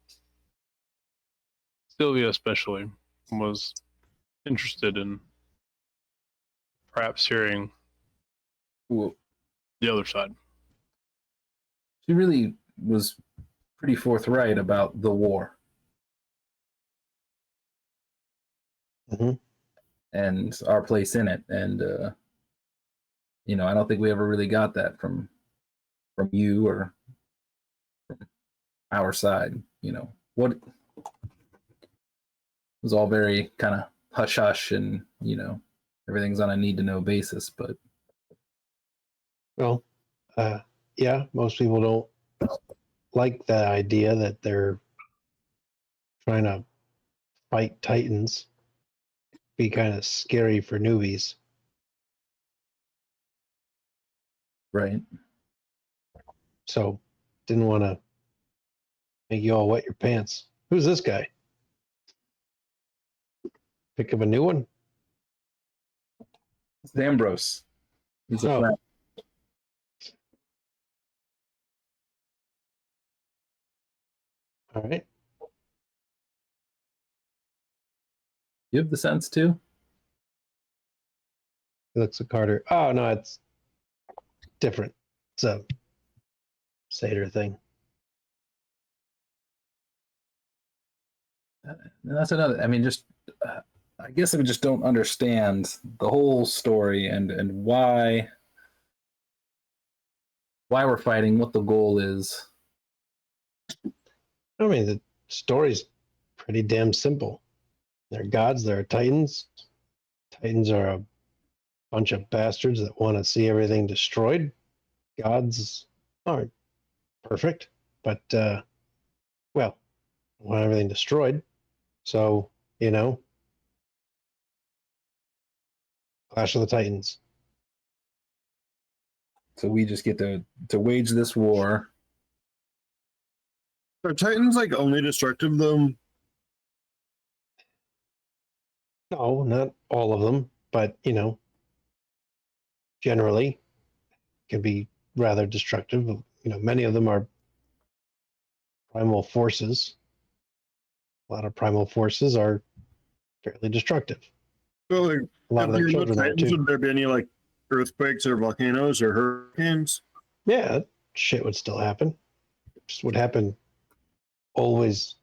Speaker 4: Sylvia especially was interested in perhaps hearing
Speaker 3: well,
Speaker 4: the other side.
Speaker 3: she really was pretty forthright about the war.
Speaker 2: Mhm.
Speaker 3: And our place in it. And I don't think we ever really got that from you or from our side. What it was all very kind of hush hush and everything's on a need to know basis. But
Speaker 2: Well, yeah, most people don't like the idea that they're trying to fight Titans. Be kind of scary for newbies.
Speaker 3: Right.
Speaker 2: So didn't want to make you all wet your pants. Who's this guy? Pick up a new one?
Speaker 3: It's Ambrose. He's a
Speaker 2: Oh.
Speaker 3: friend.
Speaker 2: All right.
Speaker 3: You have the sense too?
Speaker 2: He looks at Carter. Oh, no, it's different. It's a Seder thing.
Speaker 3: And that's another. I mean, just I guess I just don't understand the whole story and why we're fighting, what the goal is.
Speaker 2: I mean, the story's pretty damn simple. They're gods, they're Titans. Titans are a bunch of bastards that want to see everything destroyed. Gods aren't perfect, but, well, want everything destroyed. So, Clash of the Titans.
Speaker 3: So we just get to wage this war.
Speaker 5: Are Titans like only destructive though?
Speaker 2: No, not all of them, but, generally can be rather destructive. Many of them are primal forces. A lot of primal forces are fairly destructive.
Speaker 5: So like,
Speaker 2: A lot of their
Speaker 5: if there were no
Speaker 2: children are
Speaker 5: Titans,
Speaker 2: too.
Speaker 5: would there be any like earthquakes or volcanoes or hurricanes?
Speaker 2: Yeah, that shit would still happen. It just would happen always,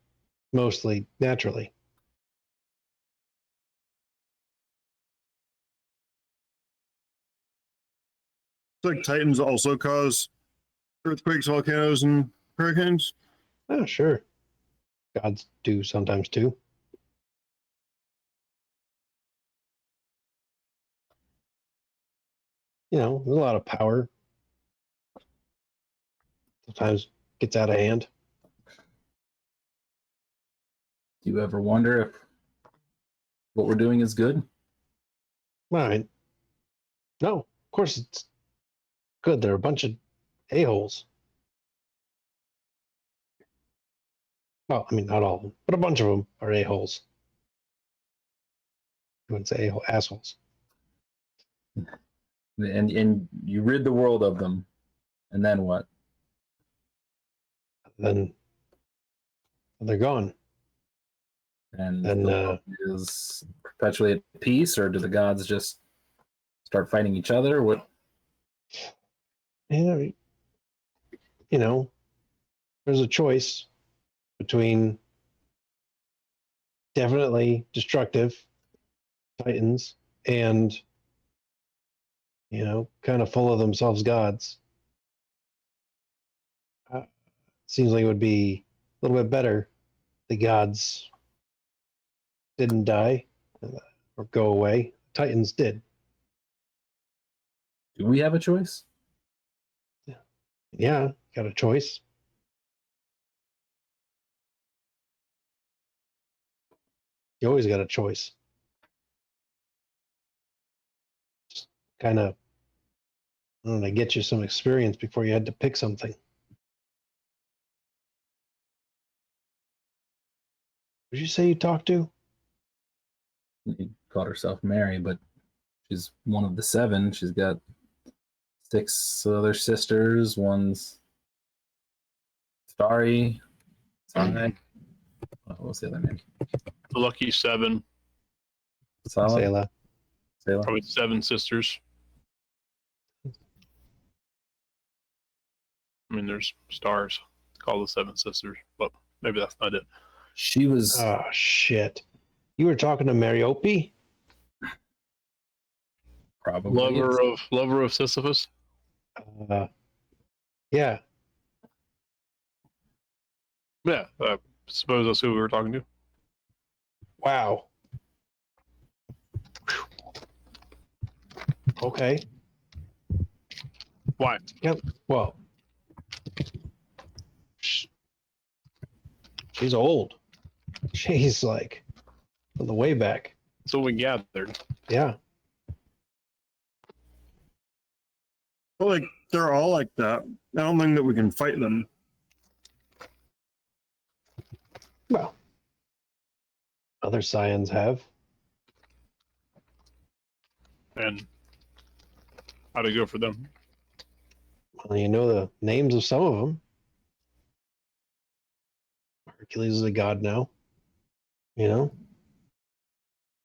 Speaker 2: mostly naturally.
Speaker 5: Like Titans also cause earthquakes, volcanoes, and hurricanes.
Speaker 2: Oh, sure. Gods do sometimes too. There's a lot of power. Sometimes gets out of hand.
Speaker 3: Do you ever wonder if what we're doing is good?
Speaker 2: All right. No, of course it's good. They're a bunch of a-holes. Well, I mean, not all of them, but a bunch of them are a-holes. I wouldn't say a-hole, assholes.
Speaker 3: And you rid the world of them, and then what?
Speaker 2: Then they're gone.
Speaker 3: And
Speaker 2: And,
Speaker 3: the world is perpetually at peace, or do the gods just start fighting each other? What?
Speaker 2: Yeah, there's a choice between definitely destructive Titans and, kind of full of themselves gods. Seems like it would be a little bit better the gods didn't die or go away. Titans did.
Speaker 3: Do we have a choice?
Speaker 2: Yeah, got a choice. You always got a choice. Just kind of, I don't know, get you some experience before you had to pick something. Who did you say you talked to?
Speaker 3: She called herself Mary, but she's one of the seven. She's got 6 other sisters. One's Starry. What was the other name?
Speaker 4: The Lucky Seven,
Speaker 3: Sala?
Speaker 2: Selah.
Speaker 3: Selah?
Speaker 4: probably 7 sisters. I mean, there's stars called the 7 sisters, but maybe that's not it.
Speaker 3: She was.
Speaker 2: Oh, shit. You were talking to Mariope?
Speaker 3: Probably
Speaker 4: Lover of Sisyphus.
Speaker 2: Yeah.
Speaker 4: Yeah, suppose that's who we were talking to.
Speaker 2: Wow. Okay.
Speaker 4: Why?
Speaker 2: Well, She's old. She's like on the way back.
Speaker 4: So we gathered.
Speaker 2: Yeah.
Speaker 5: Well, like they're all like that. I don't think that we can fight them.
Speaker 2: Well, other Scions have.
Speaker 4: And how'd it go for them?
Speaker 2: Well, you know the names of some of them. Hercules is a god now. You know,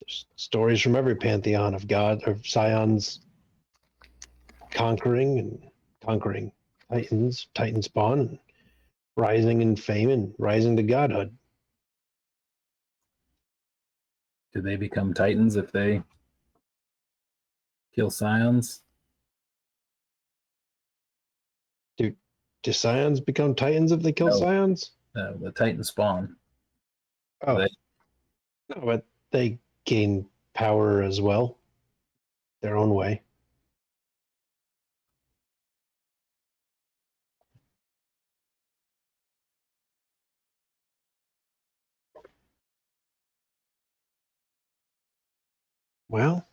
Speaker 2: there's stories from every pantheon of Scions conquering Titans, Titan spawn, and rising in fame and rising to godhood.
Speaker 3: Do they become Titans if they kill Scions?
Speaker 2: Do Scions become Titans if they kill
Speaker 3: No.
Speaker 2: Scions?
Speaker 3: The Titan spawn.
Speaker 2: Oh,
Speaker 3: They-
Speaker 2: no, but they gain power as well, their own way. Well,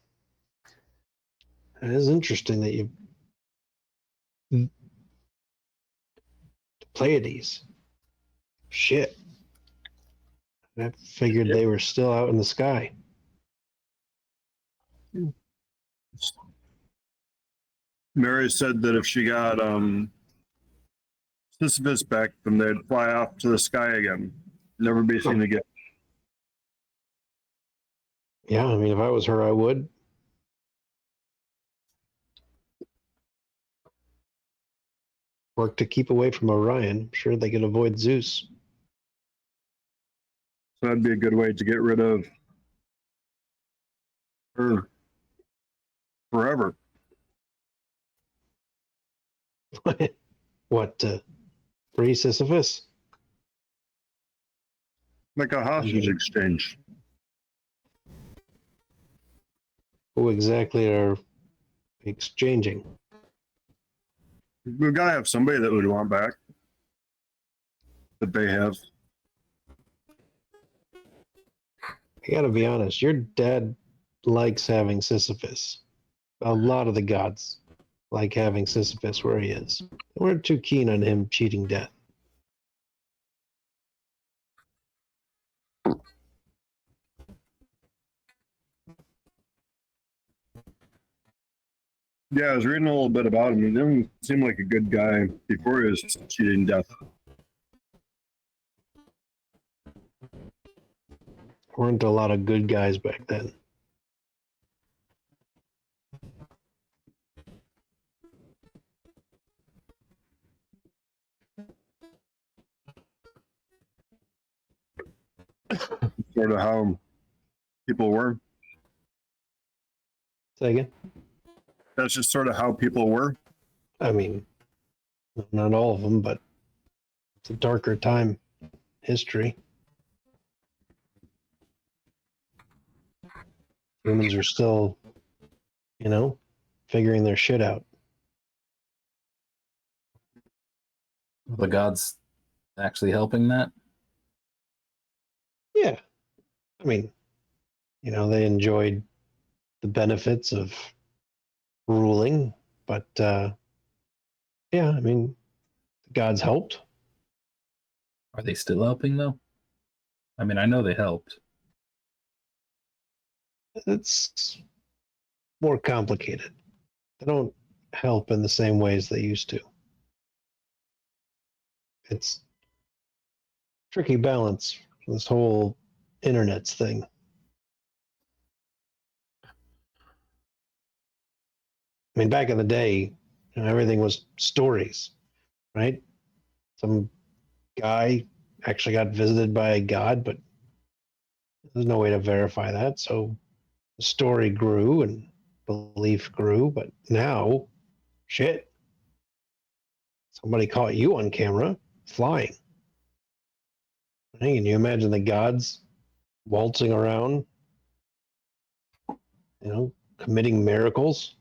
Speaker 2: it is interesting that you Pleiades. Shit. I figured they were still out in the sky.
Speaker 5: Mary said that if she got Sisyphus back, then they'd fly off to the sky again. Never be seen again.
Speaker 2: Yeah, I mean, if I was her, I would. Work to keep away from Orion. I'm sure they could avoid Zeus.
Speaker 5: So that'd be a good way to get rid of her forever.
Speaker 2: What, to free Sisyphus?
Speaker 5: Like a hostage exchange.
Speaker 2: Who exactly are exchanging?
Speaker 5: We've got to have somebody that would want back. That they have.
Speaker 2: I gotta be honest, your dad likes having Sisyphus. A lot of the gods like having Sisyphus where he is. They weren't too keen on him cheating death.
Speaker 5: Yeah, I was reading a little bit about him. He didn't seem like a good guy before he was cheating death.
Speaker 2: Weren't a lot of good guys back then.
Speaker 5: Sort of how people were.
Speaker 2: Say again?
Speaker 5: That's just sort of how people were.
Speaker 2: I mean, not all of them, but it's a darker time history. Humans are still, figuring their shit out.
Speaker 3: The gods actually helping that?
Speaker 2: Yeah. I mean, they enjoyed the benefits of ruling, but yeah, I mean, the gods helped.
Speaker 3: Are they still helping though? I mean, I know they helped.
Speaker 2: It's more complicated. They don't help in the same ways they used to. It's tricky balance, this whole internet's thing. I mean, back in the day, everything was stories, right? Some guy actually got visited by a god, but there's no way to verify that. So the story grew and belief grew, but now, shit, somebody caught you on camera flying. Hey, can you imagine the gods waltzing around, committing miracles?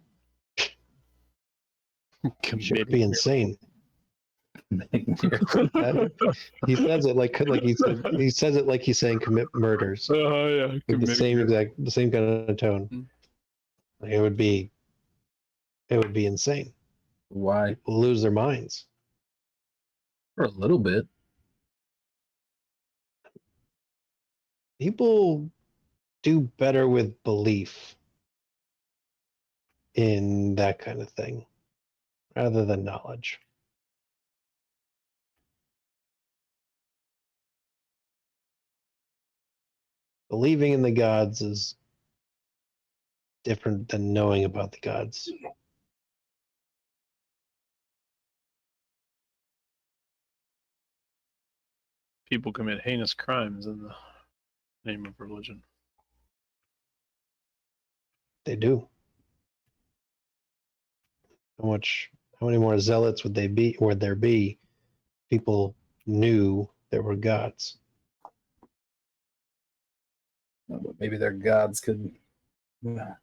Speaker 2: Should be insane. He says it like he says it like he's saying commit murders.
Speaker 4: Yeah.
Speaker 2: With the same kind of tone.
Speaker 3: Mm.
Speaker 2: Like, it would be insane.
Speaker 3: Why?
Speaker 2: People lose their minds.
Speaker 3: For a little bit.
Speaker 2: People do better with belief in that kind of thing rather than knowledge. Believing in the gods is different than knowing about the gods.
Speaker 4: People commit heinous crimes in the name of religion.
Speaker 2: They do. How many more zealots would there be? People knew there were gods.
Speaker 3: But maybe their gods could tell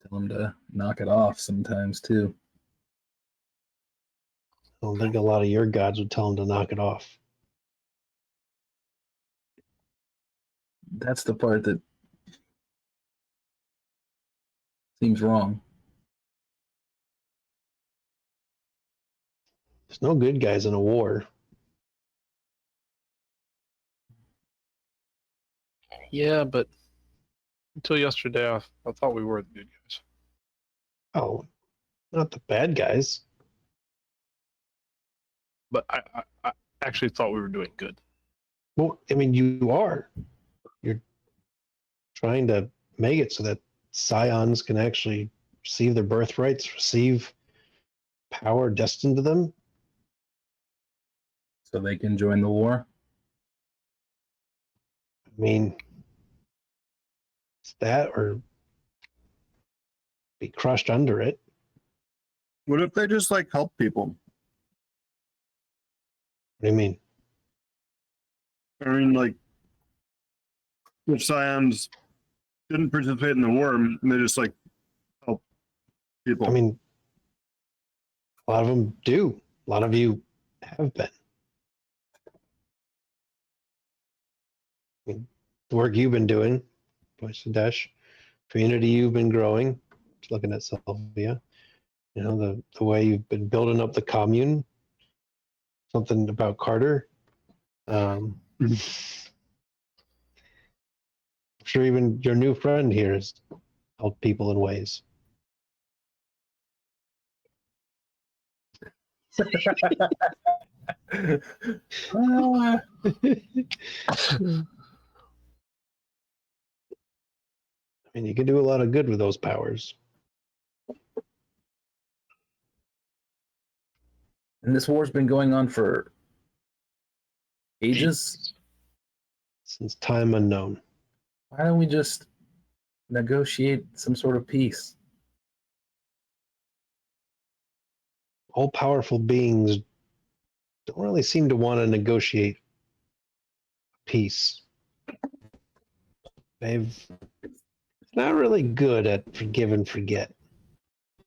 Speaker 3: them to knock it off sometimes too.
Speaker 2: I don't think a lot of your gods would tell them to knock it off.
Speaker 3: That's the part that seems wrong.
Speaker 2: There's no good guys in a war.
Speaker 4: Yeah, but until yesterday, I thought we were the good guys.
Speaker 2: Oh, not the bad guys.
Speaker 4: But I actually thought we were doing good.
Speaker 2: Well, I mean, you are. You're trying to make it so that Scions can actually receive their birthrights, receive power destined to them.
Speaker 3: So they can join the war.
Speaker 2: I mean, it's that or be crushed under it.
Speaker 5: What if they just like help people?
Speaker 2: What do you mean?
Speaker 5: I mean, like, if Scions didn't participate in the war, and they just like help people.
Speaker 2: I mean, a lot of them do. A lot of you have been. I mean, the work you've been doing, Voice of Dash, community you've been growing, just looking at Sylvia, you know, the way you've been building up the commune, something about Carter. I'm sure even your new friend here has helped people in ways. I mean, you can do a lot of good with those powers.
Speaker 3: And this war's been going on for ages.
Speaker 2: Since time unknown.
Speaker 3: Why don't we just negotiate some sort of peace?
Speaker 2: All powerful beings don't really seem to want to negotiate peace. They're not really good at forgive and forget.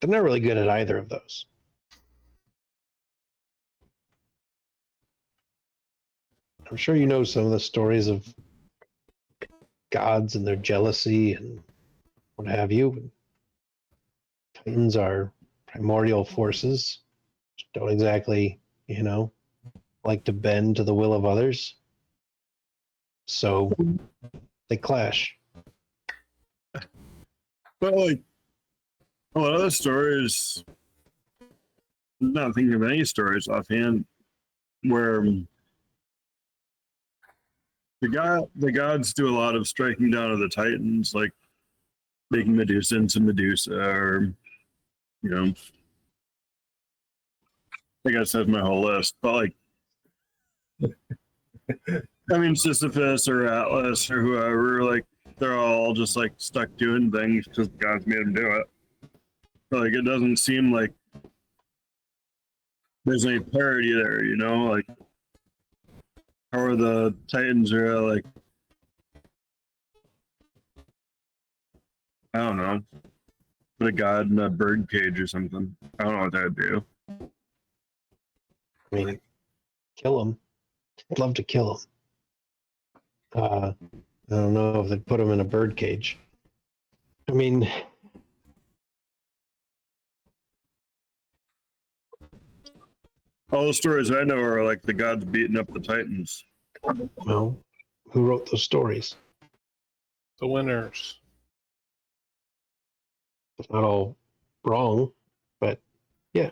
Speaker 2: They're not really good at either of those. I'm sure you know some of the stories of gods and their jealousy and what have you. Titans are primordial forces, which don't exactly, like to bend to the will of others. So they clash.
Speaker 5: But like a lot of the stories, I'm not thinking of any stories offhand where the gods do a lot of striking down of the Titans, like making Medusa into Medusa, or I guess that's my whole list. But like, I mean, Sisyphus or Atlas or whoever, like they're all just like stuck doing things because the gods made them do it. But, like, it doesn't seem like there's any parity there, like how are the Titans are like, I don't know. Put a god in a bird cage or something. I don't know what that would do.
Speaker 2: I mean, kill him. I'd love to kill him. I don't know if they'd put him in a bird cage. I mean,
Speaker 5: All the stories I know are like the gods beating up the Titans.
Speaker 2: well, who wrote those stories?
Speaker 4: The winners.
Speaker 2: It's not all wrong, but yeah.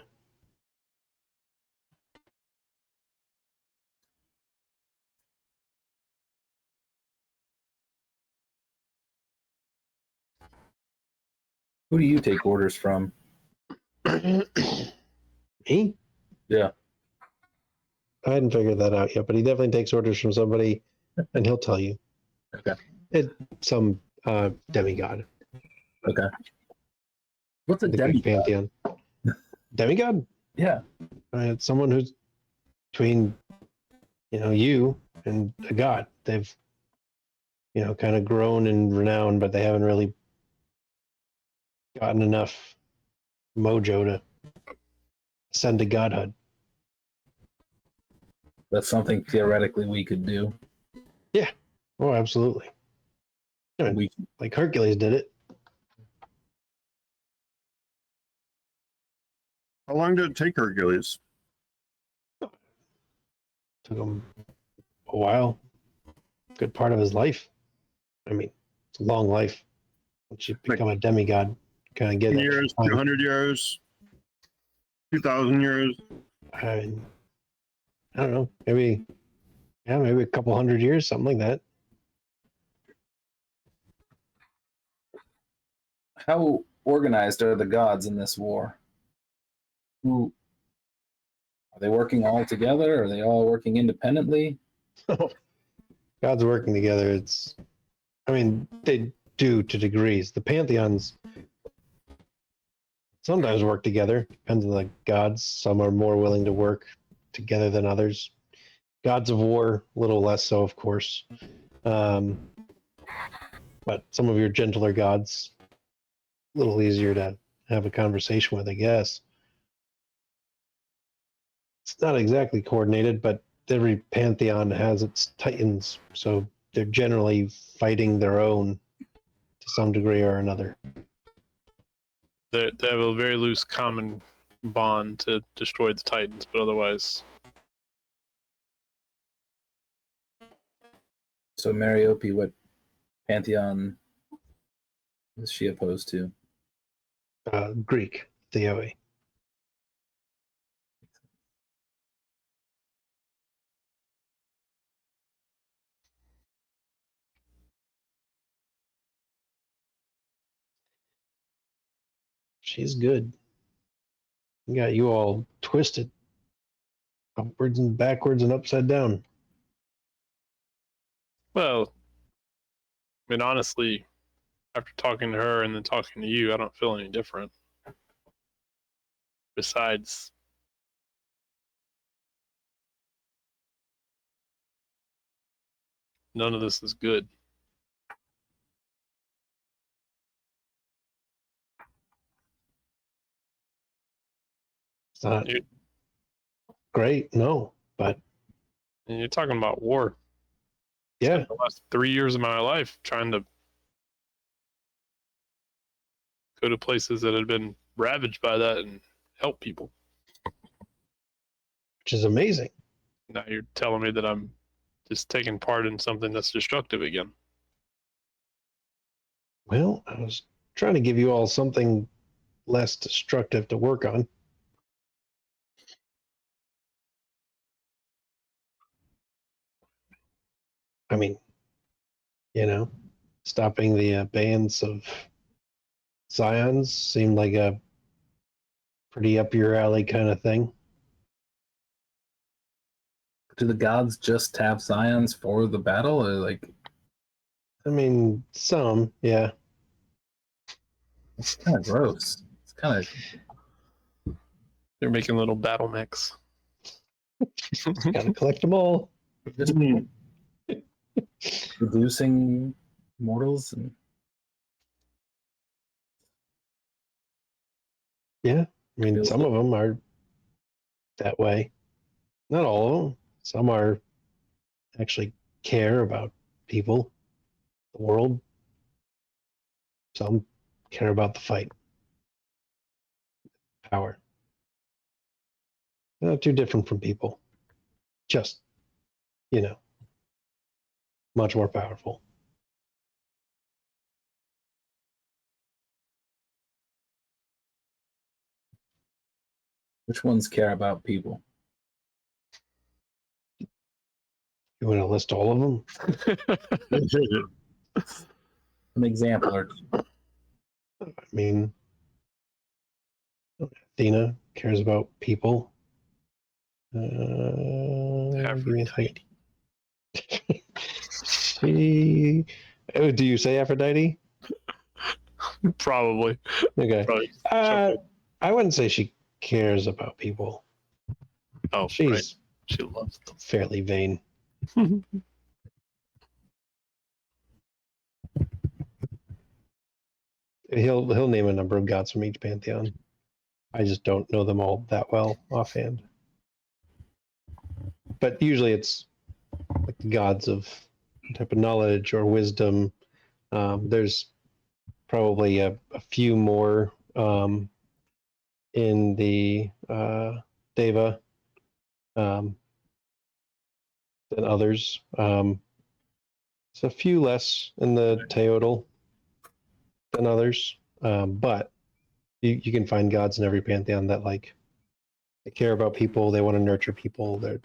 Speaker 3: Who do you take orders from?
Speaker 2: Me?
Speaker 3: Yeah.
Speaker 2: I hadn't figured that out yet, but he definitely takes orders from somebody, and he'll tell you.
Speaker 3: Okay.
Speaker 2: It's some demigod.
Speaker 3: Okay. What's a
Speaker 2: The Greek
Speaker 3: demigod?
Speaker 2: pantheon. Demigod?
Speaker 3: Yeah.
Speaker 2: It's someone who's between, you and a god. They've, kind of grown in renown, but they haven't really gotten enough mojo to ascend to godhood.
Speaker 3: That's something theoretically we could do.
Speaker 2: Oh, absolutely. I mean,
Speaker 3: We
Speaker 2: like Hercules did it.
Speaker 5: How long did it take Hercules?
Speaker 2: Took him a while. Good part of his life. I mean, it's a long life. Once you become a demigod, kind of get
Speaker 5: 10
Speaker 2: it.
Speaker 5: years, 200 years, 2,000 years.
Speaker 2: I mean, I don't know. Maybe a couple hundred years, something like that.
Speaker 3: How organized are the gods in this war? Who are they working all together? Are they all working independently?
Speaker 2: Gods working together. They do to degrees. The pantheons sometimes work together. Depends on the gods. Some are more willing to work together than others. Gods of war, a little less so, of course. But some of your gentler gods, a little easier to have a conversation with, I guess. It's not exactly coordinated, but every pantheon has its titans, so they're generally fighting their own to some degree or another.
Speaker 4: They have a very loose common bond to destroy the Titans, but otherwise,
Speaker 3: So Mariope, what pantheon is she opposed to?
Speaker 2: Greek, Theoi. She's good. Got you all twisted, upwards and backwards and upside down.
Speaker 4: well, I mean, honestly, after talking to her and then talking to you, I don't feel any different. Besides, none of this is good.
Speaker 2: It's not
Speaker 4: You-
Speaker 2: great, no, but
Speaker 4: And you're talking about war.
Speaker 2: yeah,
Speaker 4: The last 3 years of my life trying to go to places that had been ravaged by that and help people.
Speaker 2: which is amazing.
Speaker 4: Now you're telling me that I'm just taking part in something that's destructive again.
Speaker 2: Well, I was trying to give you all something less destructive to work on. I mean, stopping the abeyance of Scions seemed like a pretty up your alley kind of thing.
Speaker 3: Do the gods just have scions for the battle, or like
Speaker 2: I mean, some, yeah.
Speaker 3: it's kind of gross? It's kind of
Speaker 4: They're making little battle mechs.
Speaker 2: Gotta collect them all.
Speaker 3: just reducing mortals and
Speaker 2: Yeah, I mean,
Speaker 3: Feels
Speaker 2: some
Speaker 3: it.
Speaker 2: of them are that way. Not all of them. Some are actually care about people, the world. Some care about the fight, power. They're not too different from people. Just, you know, much more powerful.
Speaker 3: Which ones care about people?
Speaker 2: You want to list all of them?
Speaker 3: An example or
Speaker 2: I mean, Athena cares about people. Give me a second. She. Oh, do you say Aphrodite?
Speaker 4: Probably.
Speaker 2: Okay.
Speaker 4: Probably.
Speaker 2: I wouldn't say she cares about people.
Speaker 4: Oh,
Speaker 2: She's
Speaker 4: right. She loves them.
Speaker 2: fairly vain. He'll name a number of gods from each pantheon. I just don't know them all that well offhand. But usually it's like the gods of some type of knowledge or wisdom. There's probably a few more in the Deva than others. It's a few less in the Teodal than others, but you can find gods in every pantheon that like they care about people, they want to nurture people. They're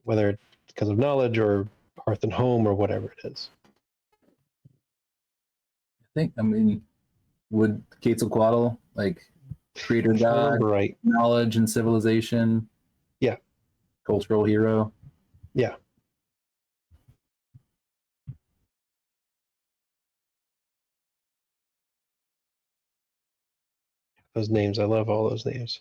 Speaker 2: whether it's because of knowledge or hearth and home or whatever it is.
Speaker 3: I mean, would Quetzalcoatl, like creator
Speaker 2: If I
Speaker 3: god,
Speaker 2: remember right,
Speaker 3: knowledge and civilization?
Speaker 2: Yeah.
Speaker 3: Cultural hero?
Speaker 2: yeah. Those names, I love all those names.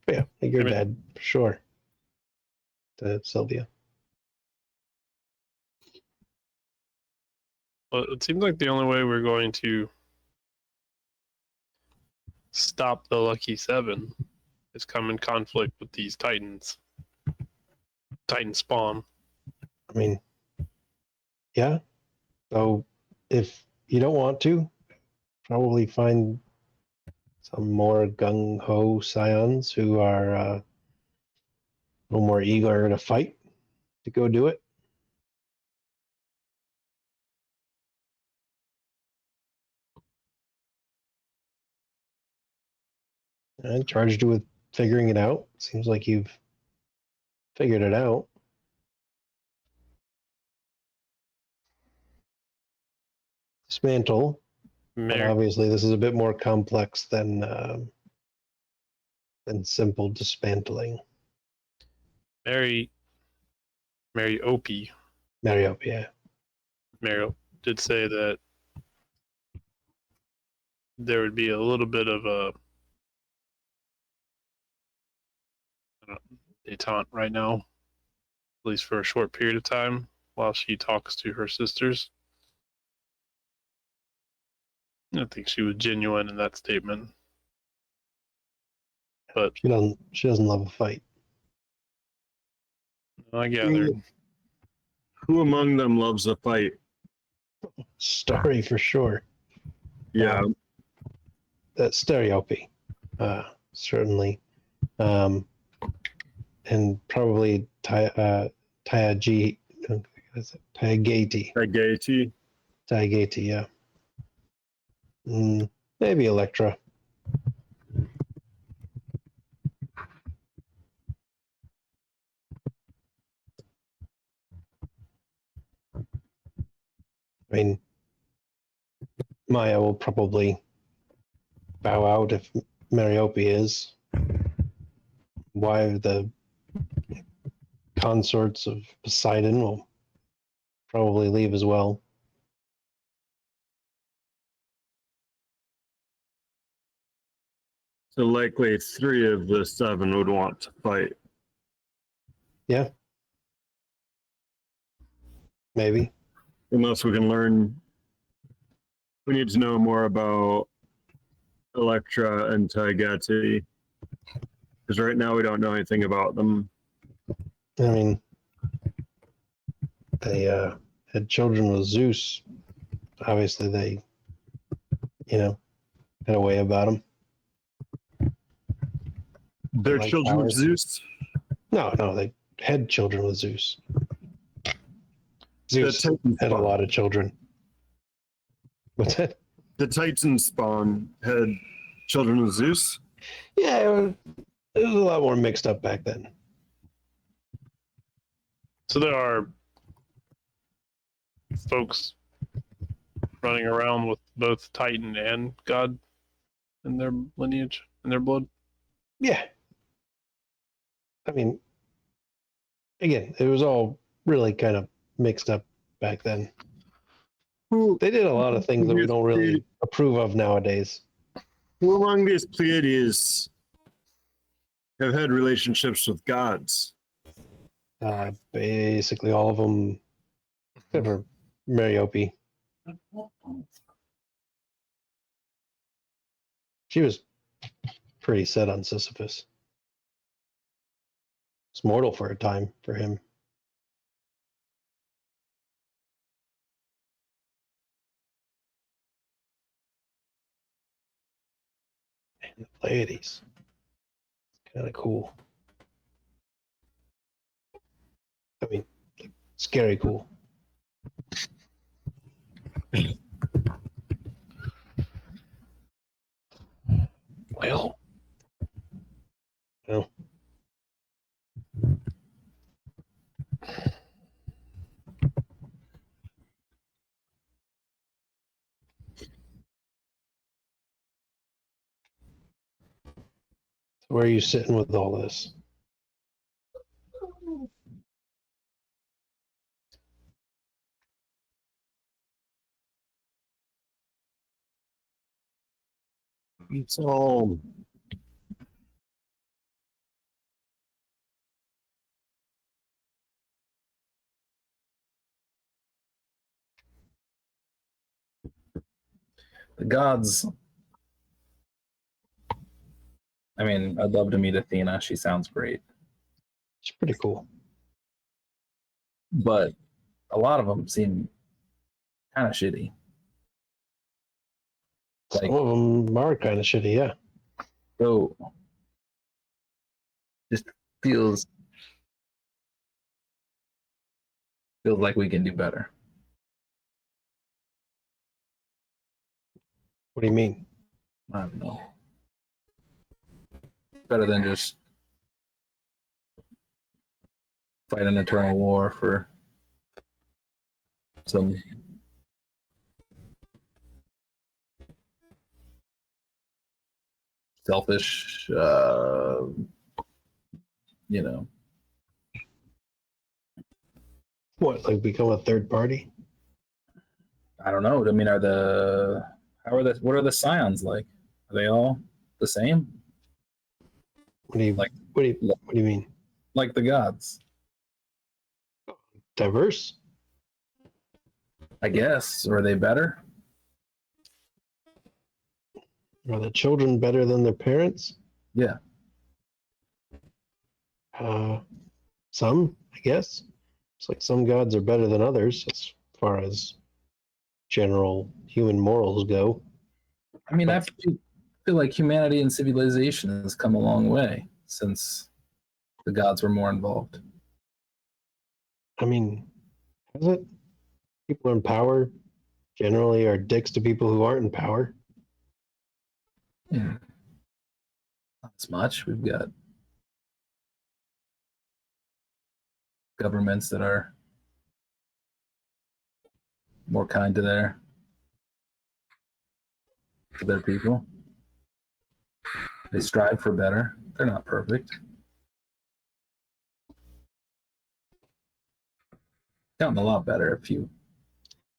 Speaker 2: But yeah, your
Speaker 4: I mean-
Speaker 2: dad, for sure. To Sylvia.
Speaker 4: Well, it seems like the only way we're going to stop the Lucky Seven is come in conflict with these Titans. Titan spawn.
Speaker 2: I mean, yeah. So if you don't want to, probably find some more gung ho scions who are a little more eager to fight to go do it. I charged you with figuring it out. Seems like you've figured it out. Dismantle. But
Speaker 4: Mary,
Speaker 2: obviously, this is a bit more complex than simple dismantling.
Speaker 4: Mary Opie.
Speaker 2: Mariopia.
Speaker 4: Mary did say that there would be a little bit of a detente right now, at least for a short period of time, while she talks to her sisters. I think she was genuine in that statement. But
Speaker 2: She doesn't love a fight.
Speaker 4: I gathered.
Speaker 5: Who among them loves a fight?
Speaker 2: Story for sure.
Speaker 5: Yeah.
Speaker 2: That Stereopy. Certainly. And probably Tyagati.
Speaker 5: That gaiety.
Speaker 2: Tyagati, yeah. Maybe Electra. I mean, Maya will probably bow out if Mariope is. Why the consorts of Poseidon will probably leave as well.
Speaker 5: So likely 3 of the 7 would want to fight.
Speaker 2: Yeah. Maybe.
Speaker 5: Unless we can learn. We need to know more about Electra and Taigati. Because right now we don't know anything about them.
Speaker 2: I mean, they had children with Zeus. Obviously, they, had a way about them.
Speaker 5: They're
Speaker 2: Like
Speaker 5: children of
Speaker 2: ours.
Speaker 5: Zeus.
Speaker 2: No, they had children with Zeus.
Speaker 5: The
Speaker 2: Zeus
Speaker 5: Titan
Speaker 2: had a
Speaker 5: spawn.
Speaker 2: lot of children. What's that?
Speaker 5: The Titan spawn had children of Zeus.
Speaker 2: Yeah, it was a lot more mixed up back then.
Speaker 4: So there are folks running around with both Titan and God in their lineage, in their blood.
Speaker 2: Yeah. I mean, again, it was all really kind of mixed up back then.
Speaker 5: Who,
Speaker 2: They did a lot of things that we don't really approve of nowadays.
Speaker 5: who among these Pleiades have had relationships with gods?
Speaker 2: Basically, all of them, except for Mariope. She was pretty set on Sisyphus. It's mortal for a time for him. And the Pleiades. Kind of cool. I mean, scary cool. Well. Well. So where are you sitting with all this?
Speaker 5: It's all
Speaker 3: The gods. I mean, I'd love to meet Athena. She sounds great.
Speaker 2: It's pretty cool.
Speaker 3: But a lot of them seem kind of shitty. Like,
Speaker 2: Some of them are kind of shitty, yeah.
Speaker 3: so just feels like we can do better.
Speaker 2: What do you mean?
Speaker 3: I don't know. Better than just fight an eternal war for some selfish,
Speaker 2: What, like become a third party?
Speaker 3: I don't know. I mean, what are the Scions like? Are they all the same?
Speaker 2: What do you
Speaker 3: Like-
Speaker 2: what do you mean?
Speaker 3: Like the gods,
Speaker 2: Diverse?
Speaker 3: I guess. Or are they better?
Speaker 2: Are the children better than their parents?
Speaker 3: Yeah.
Speaker 2: Some, I guess. It's like some gods are better than others as far as general human morals go.
Speaker 3: I mean, I feel like humanity and civilization has come a long way since the gods were more involved.
Speaker 2: I mean, has it? People in power generally are dicks to people who aren't in power.
Speaker 3: Not as much. We've got governments that are more kind to their people. They strive for better. They're not perfect. Gotten a lot better if you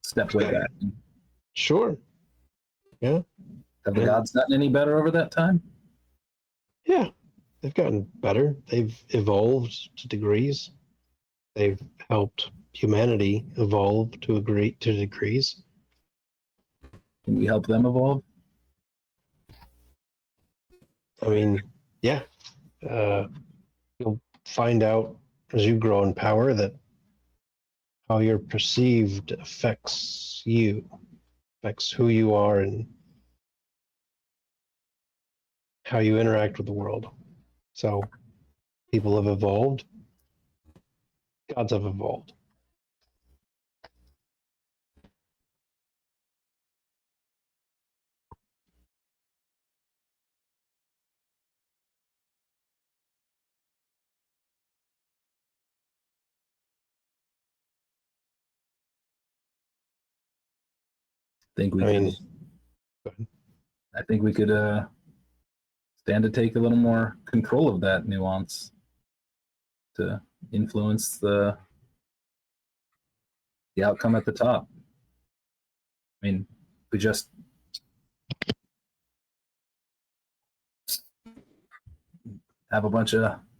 Speaker 3: step way back.
Speaker 2: Sure. Yeah.
Speaker 3: Have the
Speaker 2: Yeah.
Speaker 3: gods gotten any better over that time?
Speaker 2: Yeah. They've gotten better. They've evolved to degrees. They've helped humanity evolve to degrees.
Speaker 3: Can we help them evolve?
Speaker 2: I mean, yeah. You'll find out as you grow in power that how you're perceived affects you, affects who you are and how you interact with the world. So people have evolved, gods have evolved.
Speaker 3: Think we
Speaker 2: I
Speaker 3: could.
Speaker 2: mean, go ahead.
Speaker 3: I think we could stand to take a little more control of that nuance to influence the outcome at the top. I mean, we just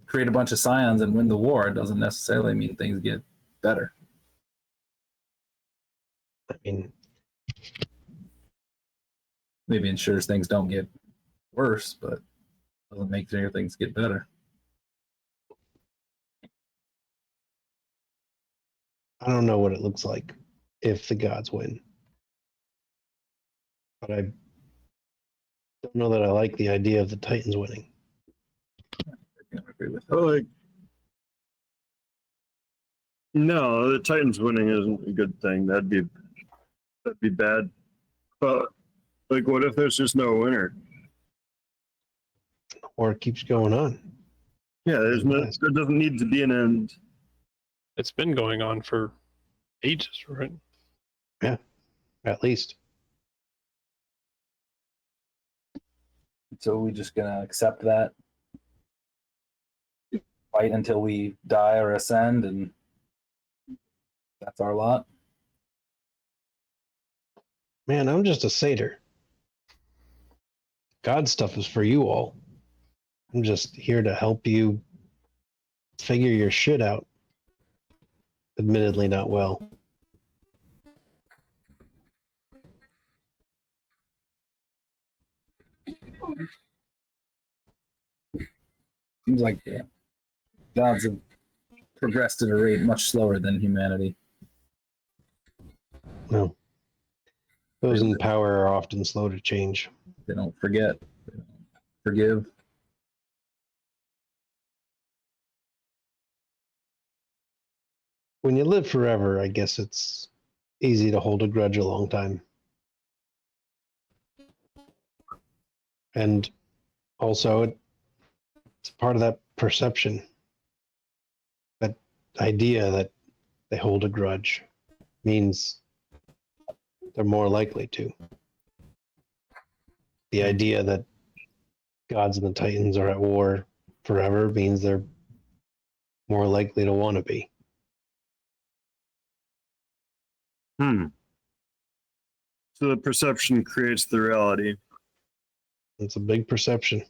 Speaker 3: create a bunch of Scions and win the war. It doesn't necessarily mean things get better.
Speaker 2: I mean,
Speaker 3: Maybe ensures things don't get worse, but doesn't make sure things get better.
Speaker 2: I don't know what it looks like if the gods win. But I don't know that I like the idea of the Titans winning.
Speaker 3: I agree with
Speaker 5: But like, no, the Titans winning isn't a good thing. That'd be bad. But like, what if there's just no winner?
Speaker 2: Or it keeps going on.
Speaker 5: Yeah, there doesn't need to be an end.
Speaker 4: It's been going on for ages, right?
Speaker 2: At least.
Speaker 3: So we just gonna accept that, fight until we die or ascend, and that's our lot.
Speaker 2: Man, I'm just a satyr. God stuff is for you all. I'm just here to help you figure your shit out. Admittedly, not well.
Speaker 3: Seems like gods have progressed at a rate much slower than humanity.
Speaker 2: No. Those in power are often slow to change.
Speaker 3: They don't forget. They don't forgive.
Speaker 2: When you live forever, I guess it's easy to hold a grudge a long time. And also, it's part of that perception, that idea that they hold a grudge means they're more likely to. The idea that gods and the Titans are at war forever means they're more likely to want to be.
Speaker 5: So the perception creates the reality.
Speaker 2: It's a big perception.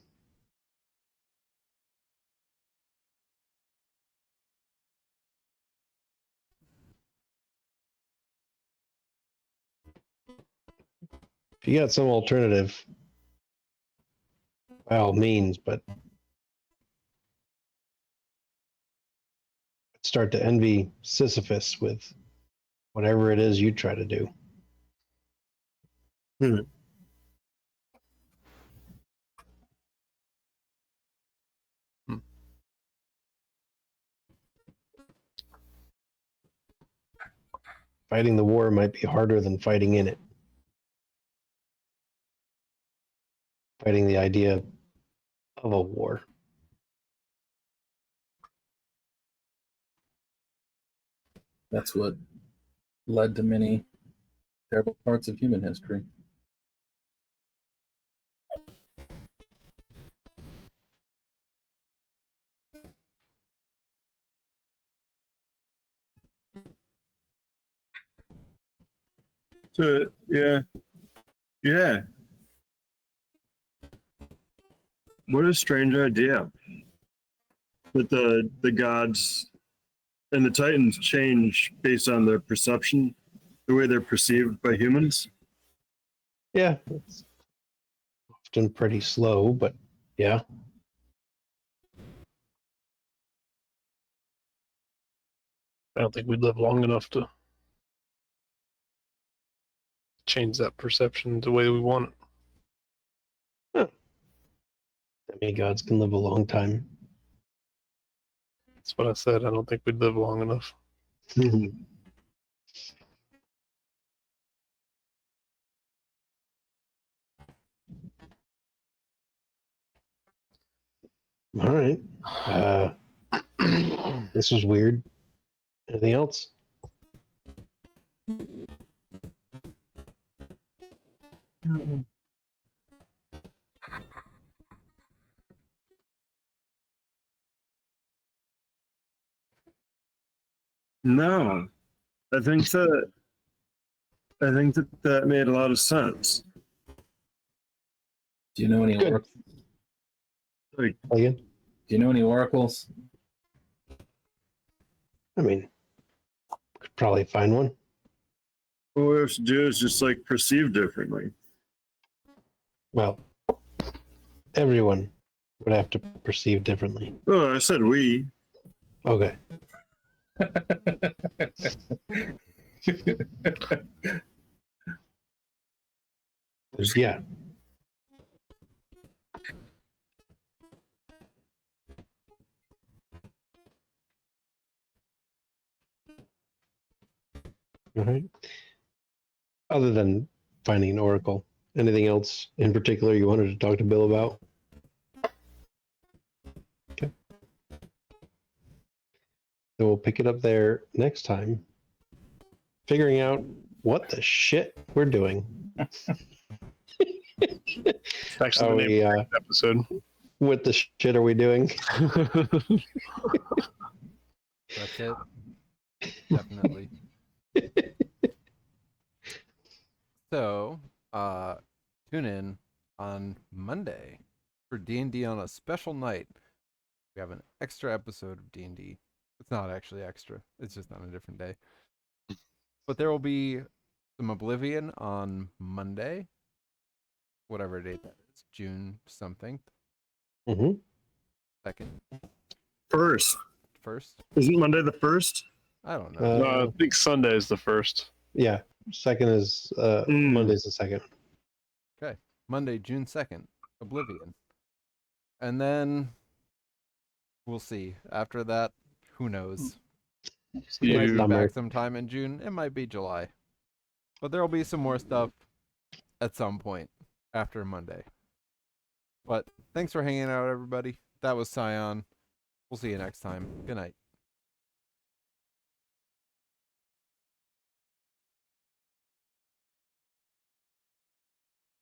Speaker 2: If you got some alternative, by all means, but I'd start to envy Sisyphus with whatever it is you try to do. Fighting the war might be harder than fighting in it. Fighting the idea of a war.
Speaker 3: That's what led to many terrible parts of human history.
Speaker 5: So yeah. What a strange idea that the gods And the Titans change based on their perception, the way they're perceived by humans.
Speaker 2: Yeah, it's often pretty slow, but yeah.
Speaker 4: I don't think we'd live long enough to change that perception the way we want it.
Speaker 2: Demigods can live a long time.
Speaker 4: That's what I said. I don't think we'd live long enough.
Speaker 2: All right. This was weird. Anything else?
Speaker 5: No, I think that made a lot of sense.
Speaker 3: Do you know any
Speaker 2: Good.
Speaker 5: Like,
Speaker 2: Again?
Speaker 3: Do you know any oracles?
Speaker 2: I mean, could probably find one.
Speaker 5: what we have to do is just like perceive differently.
Speaker 2: Well, everyone would have to perceive differently.
Speaker 5: Oh, I said we.
Speaker 2: Okay. Yeah. All right. Other than finding an oracle, anything else in particular you wanted to talk to Bill about? Okay. So we'll pick it up there next time, figuring out what the shit we're doing.
Speaker 4: It's actually
Speaker 2: Are
Speaker 4: the name
Speaker 2: we,
Speaker 4: of the episode.
Speaker 2: what the shit are we doing?
Speaker 1: That's it. Definitely. So, tune in on Monday for D&D on a special night. We have an extra episode of D&D. It's not actually extra. It's just on a different day. But there will be some Oblivion on Monday. Whatever date that is. June something.
Speaker 2: Mm-hmm.
Speaker 1: 2nd.
Speaker 5: First. Isn't Monday the first?
Speaker 1: I don't know.
Speaker 4: No, I think Sunday is the first.
Speaker 2: Yeah. Second is Monday's the second.
Speaker 1: Monday, June 2nd. Oblivion. And then we'll see. After that, who knows? We might be
Speaker 2: Summer.
Speaker 1: back sometime in June. It might be July. But there will be some more stuff at some point after Monday. But thanks for hanging out, everybody. That was Scion. We'll see you next time. Good night.